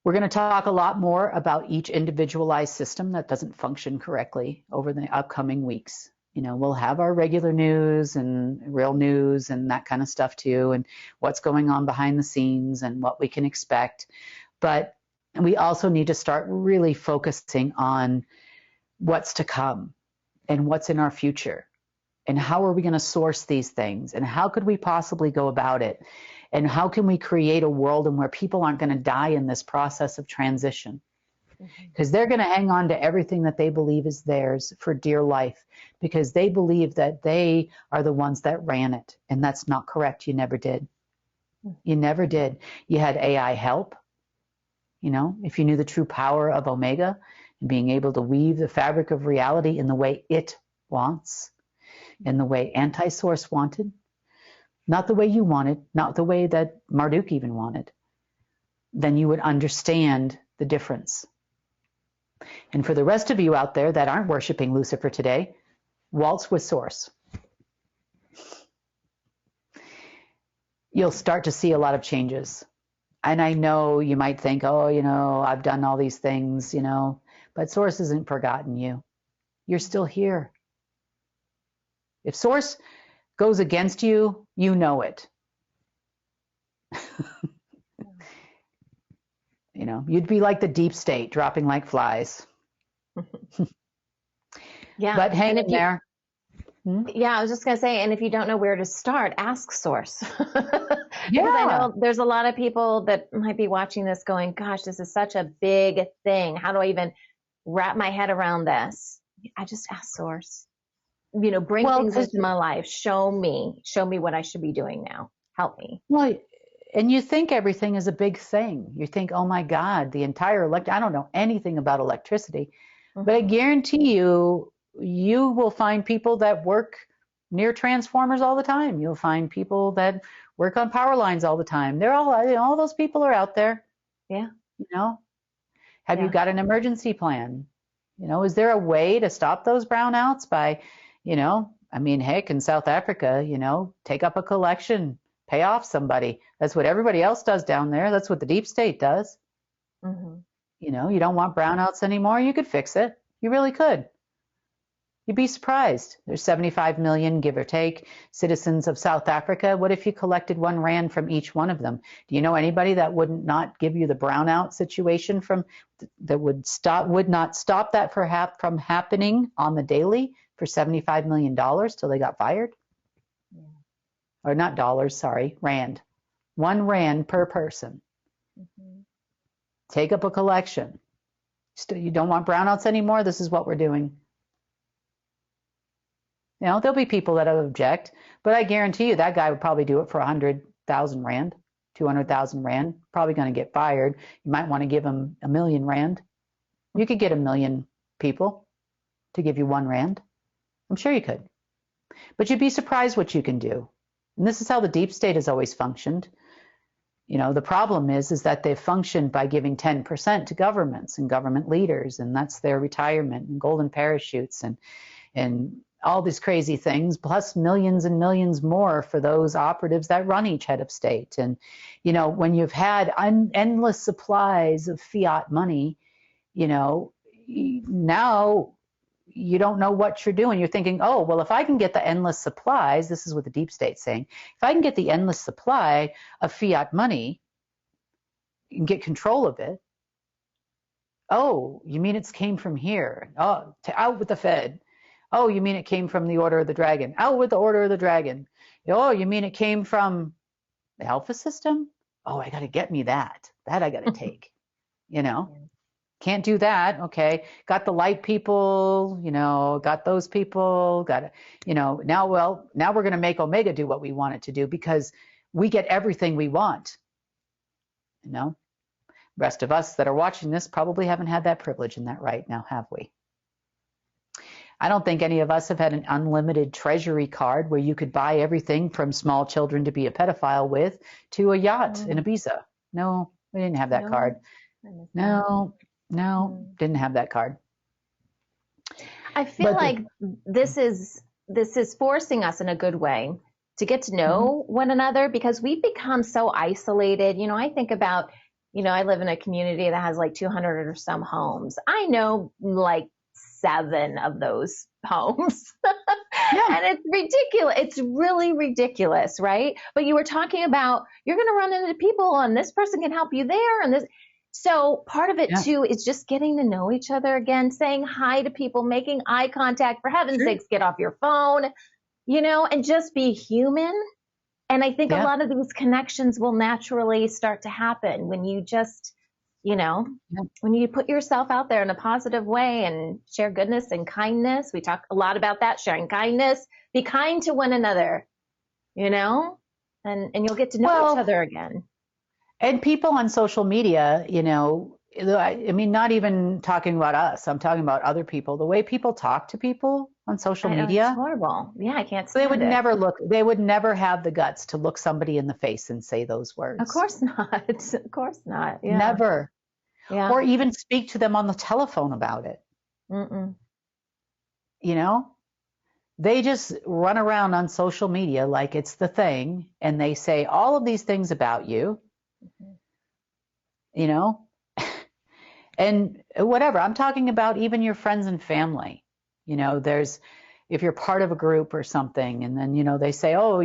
we're going to talk a lot more about each individualized system that doesn't function correctly over the upcoming weeks. You know, we'll have our regular news and real news and that kind of stuff too, and what's going on behind the scenes and what we can expect. But we also need to start really focusing on what's to come and what's in our future and how are we going to source these things and how could we possibly go about it and how can we create a world in where people aren't going to die in this process of transition, because they're going to hang on to everything that they believe is theirs for dear life because they believe that they are the ones that ran it, and that's not correct. You never did. You never did. You had AI help. You know, if you knew the true power of Omega and being able to weave the fabric of reality in the way it wants, in the way Anti-Source wanted, not the way you wanted, not the way that Marduk even wanted, then you would understand the difference. And for the rest of you out there that aren't worshiping Lucifer today, waltz with Source. You'll start to see a lot of changes. And I know you might think, oh, you know, I've done all these things, you know, but Source hasn't forgotten you. You're still here. If Source goes against you, you know it. You know, you'd be like the deep state, dropping like flies. Yeah. But hang in there. Yeah, I was just going to say, and if you don't know where to start, ask source. Because Yeah. I know there's a lot of people that might be watching this going, gosh, this is such a big thing. How do I even wrap my head around this? I just ask source. Bring things into my life. Show me what I should be doing now. Help me. Well, and you think everything is a big thing. You think, oh my God, the entire I don't know anything about electricity, but I guarantee you will find people that work near transformers all the time. You'll find people that work on power lines all the time. They're all those people are out there. Yeah. Have you got an emergency plan? Is there a way to stop those brownouts by, heck, in South Africa, take up a collection, pay off somebody. That's what everybody else does down there. That's what the deep state does. You don't want brownouts anymore. You could fix it. You really could. You'd be surprised. There's 75 million, give or take, citizens of South Africa. What if you collected R1 from each one of them? Do you know anybody that would not give you the brownout situation that would not stop that from happening on the daily for $75 million till they got fired? Yeah. Or not dollars, sorry, rand. R1 per person. Take up a collection. You don't want brownouts anymore? This is what we're doing. There'll be people that object, but I guarantee you that guy would probably do it for 100,000 rand, 200,000 rand, probably going to get fired. You might want to give him R1 million. You could get 1 million people to give you R1. I'm sure you could. But you'd be surprised what you can do. And this is how the deep state has always functioned. The problem is that they've functioned by giving 10% to governments and government leaders, and that's their retirement and golden parachutes and all these crazy things, plus millions and millions more for those operatives that run each head of state. And, when you've had endless supplies of fiat money, now you don't know what you're doing. You're thinking, oh, well, if I can get the endless supplies, this is what the deep state's saying, if I can get the endless supply of fiat money and get control of it, oh, you mean it came from here? Oh, out with the Fed. Oh, you mean it came from the Order of the Dragon? Out with the Order of the Dragon. Oh, you mean it came from the Alpha system? Oh, I got to get me that. That I got to take. Can't do that. Okay. Got the light people, got those people, got it. Now we're going to make Omega do what we want it to do because we get everything we want. Rest of us that are watching this probably haven't had that privilege and that right now, have we? I don't think any of us have had an unlimited treasury card where you could buy everything from small children to be a pedophile with to a yacht in Ibiza. No, we didn't have that card. No, didn't have that card. I feel like this is forcing us in a good way to get to know one another because we've become so isolated. I think about, I live in a community that has like 200 or some homes. I know like 7 of those homes. And it's ridiculous. It's really ridiculous, right? But you were talking about you're going to run into people and this person can help you there and this. So part of it too is just getting to know each other again, saying hi to people, making eye contact. For heaven's sakes, get off your phone, and just be human. And I think a lot of these connections will naturally start to happen when you just when you put yourself out there in a positive way and share goodness and kindness. We talk a lot about that, sharing kindness, be kind to one another, and you'll get to know each other again. And people on social media, not even talking about us, I'm talking about other people, the way people talk to people on social media. It's horrible. Yeah, I can't stand they would never have the guts to look somebody in the face and say those words. Of course not. Of course not. Yeah. Never. Yeah. Or even speak to them on the telephone about it. They just run around on social media like it's the thing, and they say all of these things about you, and whatever. I'm talking about even your friends and family. There's if you're part of a group or something, and then, they say, oh,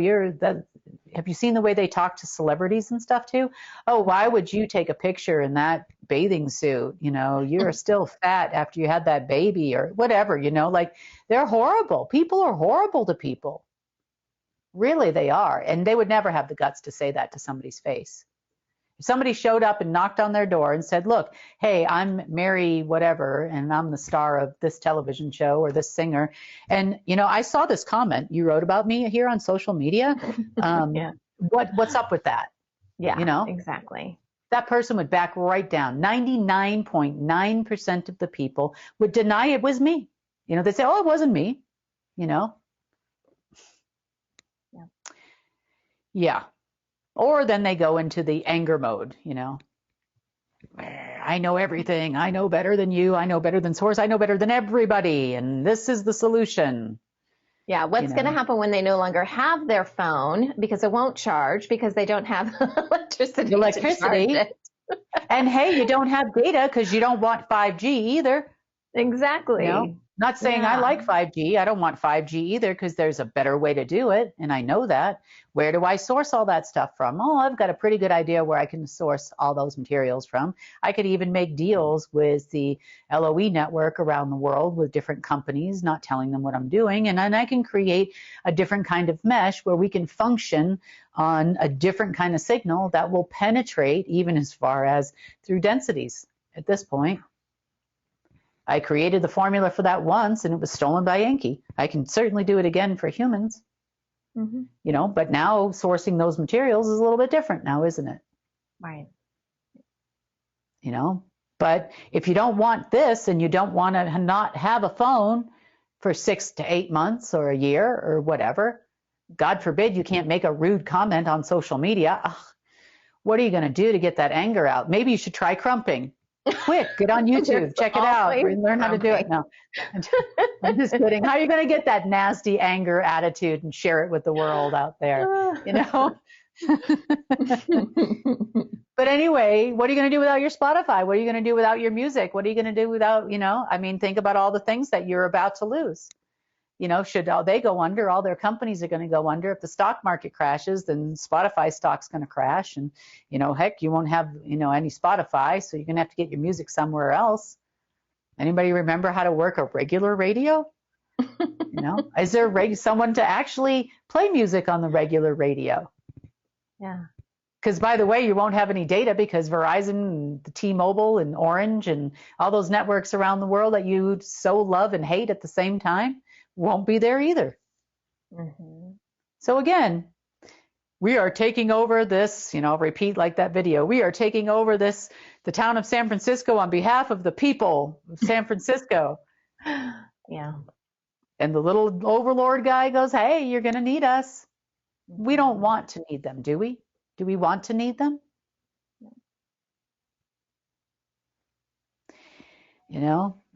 have you seen the way they talk to celebrities and stuff too? Oh, why would you take a picture in that bathing suit? You're still fat after you had that baby or whatever, like they're horrible. People are horrible to people. Really, they are. And they would never have the guts to say that to somebody's face. If somebody showed up and knocked on their door and said, look, hey, I'm Mary whatever, and I'm the star of this television show or this singer. And, I saw this comment you wrote about me here on social media. Yeah. What's up with that? Yeah, exactly. That person would back right down. 99.9% of the people would deny it was me. They'd say, oh, it wasn't me, Yeah. Yeah. Or then they go into the anger mode, I know everything. I know better than you. I know better than source. I know better than everybody. And this is the solution. Yeah. What's going to happen when they no longer have their phone because it won't charge because they don't have electricity. To charge it. And hey, you don't have data because you don't want 5G either. Exactly. Not saying I like 5G. I don't want 5G either because there's a better way to do it. And I know that. Where do I source all that stuff from? Oh, I've got a pretty good idea where I can source all those materials from. I could even make deals with the LOE network around the world with different companies, not telling them what I'm doing. And then I can create a different kind of mesh where we can function on a different kind of signal that will penetrate even as far as through densities at this point. I created the formula for that once and it was stolen by Yankee. I can certainly do it again for humans, but now sourcing those materials is a little bit different now, isn't it? Right. But if you don't want this and you don't want to not have a phone for 6 to 8 months or a year or whatever, God forbid you can't make a rude comment on social media. Ugh, what are you going to do to get that anger out? Maybe you should try crumping. Quick, get on YouTube, check it out, learn how to do it. No, I'm just kidding. How are you going to get that nasty anger attitude and share it with the world out there? But anyway, what are you going to do without your Spotify? What are you going to do without your music? What are you going to do without, think about all the things that you're about to lose. Should they go under, all their companies are going to go under. If the stock market crashes, then Spotify stock's going to crash. And, heck, you won't have, any Spotify. So you're going to have to get your music somewhere else. Anybody remember how to work a regular radio? Is there someone to actually play music on the regular radio? Yeah. Because, by the way, you won't have any data because Verizon and the T-Mobile and Orange and all those networks around the world that you so love and hate at the same time won't be there either. So again, we are taking over this, repeat like that video. We are taking over the town of San Francisco on behalf of the people of San Francisco. Yeah. And the little overlord guy goes, hey, you're going to need us. We don't want to need them, do we? Do we want to need them?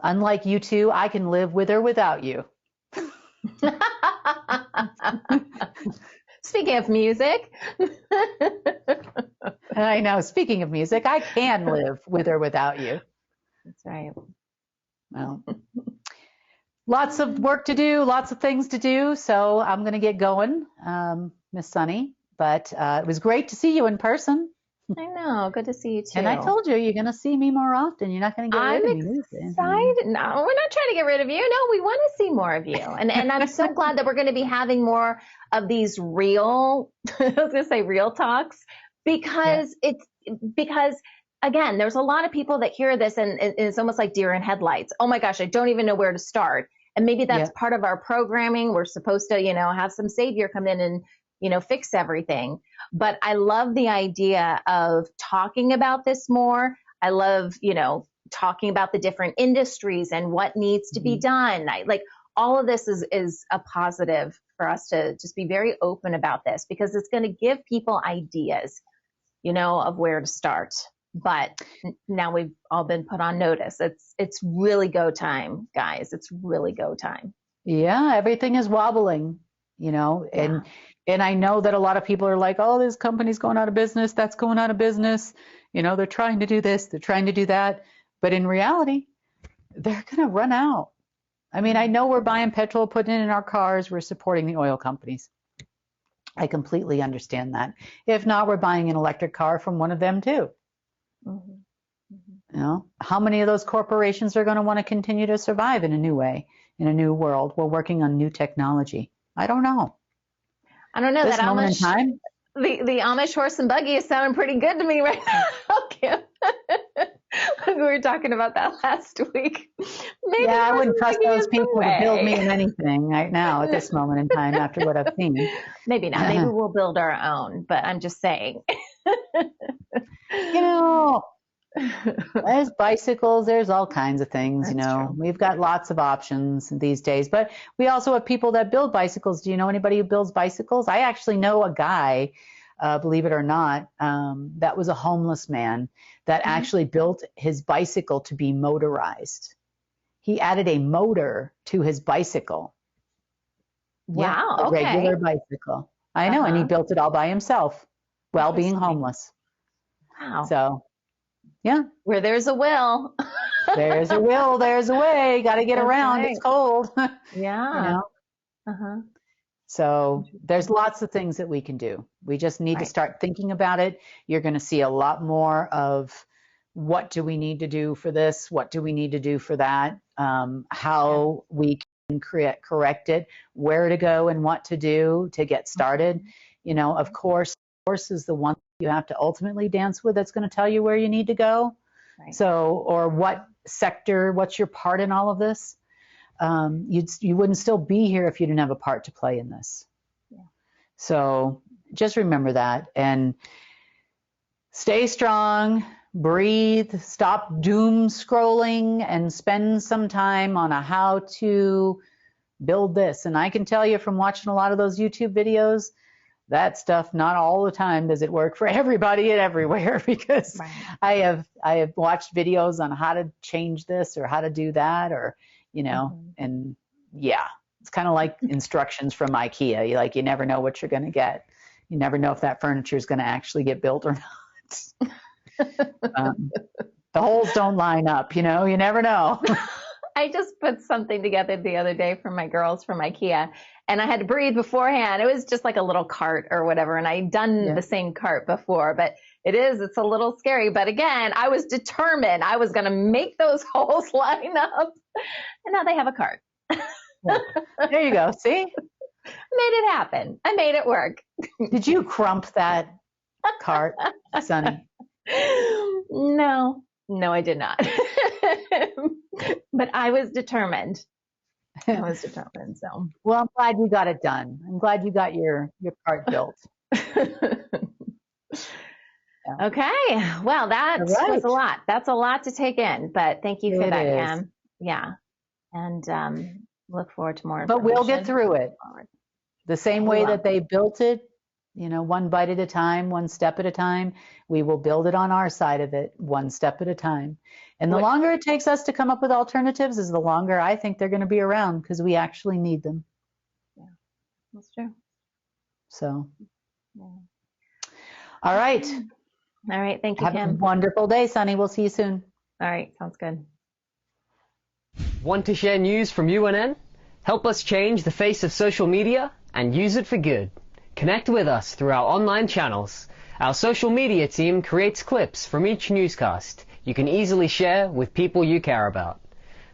Unlike you two, I can live with or without you. Speaking of music. I know. Speaking of music, I can live with or without you. That's right. Well, lots of work to do, lots of things to do. So I'm going to get going, Miss Sunny. But it was great to see you in person. I know. Good to see you too. And I told you, you're going to see me more often. You're not going to get rid of me. I'm excited. No, we're not trying to get rid of you. No, we want to see more of you. And I'm so glad that we're going to be having more of these real, I was going to say real talks, because again, there's a lot of people that hear this and it's almost like deer in headlights. Oh my gosh, I don't even know where to start. And maybe that's part of our programming. We're supposed to, have some savior come in and, fix everything. But I love the idea of talking about this more. I love, talking about the different industries and what needs to be done. All of this is a positive for us to just be very open about this because it's going to give people ideas, of where to start. But now we've all been put on notice. It's really go time, guys. It's really go time. Yeah, everything is wobbling, and I know that a lot of people are like, oh, this company's going out of business. That's going out of business. They're trying to do this. They're trying to do that. But in reality, they're going to run out. I mean, I know we're buying petrol, putting it in our cars, we're supporting the oil companies. I completely understand that. If not, we're buying an electric car from one of them too. You know, how many of those corporations are going to want to continue to survive in a new way, in a new world? We're working on new technology. I don't know. I don't know. This That moment Amish, in time, the Amish horse and buggy is sounding pretty good to me right now, Kim. We were talking about that last week. Maybe yeah, I wouldn't trust those is the people to build me way. in anything right now at this moment in time after what I've seen. Maybe not. Maybe we'll build our own, but I'm just saying. You know, there's bicycles, there's all kinds of things, you know. We've got lots of options these days, but we also have people that build bicycles. Do you know anybody who builds bicycles? I actually know a guy, believe it or not, that was a homeless man that actually built his bicycle to be motorized. He added a motor to his bicycle. Wow, a okay. regular bicycle. I know, and he built it all by himself while being homeless. Wow. So, yeah. Where there's a will. There's a will, there's a way. Got to get around. Right. It's cold. Yeah. You know? So there's lots of things that we can do. We just need to start thinking about it. You're going to see a lot more of what do we need to do for this? What do we need to do for that? How we can correct it, where to go and what to do to get started. You know, of course is the one you have to ultimately dance with that's going to tell you where you need to go. So, or what sector, what's your part in all of this? You wouldn't still be here if you didn't have a part to play in this. So just remember that and stay strong, breathe, stop doom scrolling and spend some time on how to build this. And I can tell you from watching a lot of those YouTube videos, that stuff, not all the time does it work for everybody and everywhere, because I have watched videos on how to change this or how to do that, or, you know, and yeah, it's kind of like instructions from IKEA. You never know what you're going to get. You never know if that furniture is going to actually get built or not. The holes don't line up, you know, you never know. I just put something together the other day for my girls from IKEA, and I had to breathe beforehand. It was just like a little cart or whatever, and I'd done the same cart before, but it's a little scary. But again, I was determined I was going to make those holes line up, and now they have a cart. There you go. See? Made it happen. I made it work. Did you crump that cart, Sonny? No, I did not. But I was determined. So. Well, I'm glad you got it done. I'm glad you got your cart built. Okay. Well, that was a lot. That's a lot to take in, but thank you for that, Cam. Yeah. And look forward to more information. But we'll get through it. The same way that they built it, you know, one bite at a time, one step at a time. We will build it on our side of it, one step at a time. And the longer it takes us to come up with alternatives is the longer I think they're going to be around, because we actually need them. Yeah, that's true. So, all right. All right. Thank you, Have Kim. a wonderful day, Sonny. We'll see you soon. All right. Sounds good. Want to share news from UNN? Help us change the face of social media and use it for good. Connect with us through our online channels. Our social media team creates clips from each newscast you can easily share with people you care about.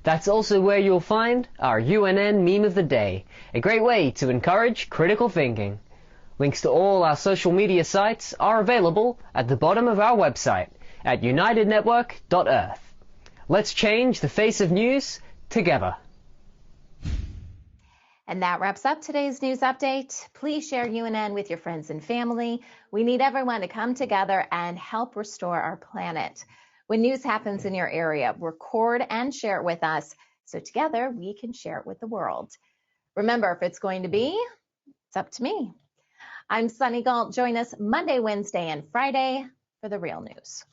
That's also where you'll find our UNN Meme of the Day, a great way to encourage critical thinking. Links to all our social media sites are available at the bottom of our website at unitednetwork.earth. Let's change the face of news together. And that wraps up today's news update. Please share UNN with your friends and family. We need everyone to come together and help restore our planet. When news happens in your area, record and share it with us so together we can share it with the world. Remember, if it's going to be, it's up to me. I'm Sunny Galt. Join us Monday, Wednesday, and Friday for the real news.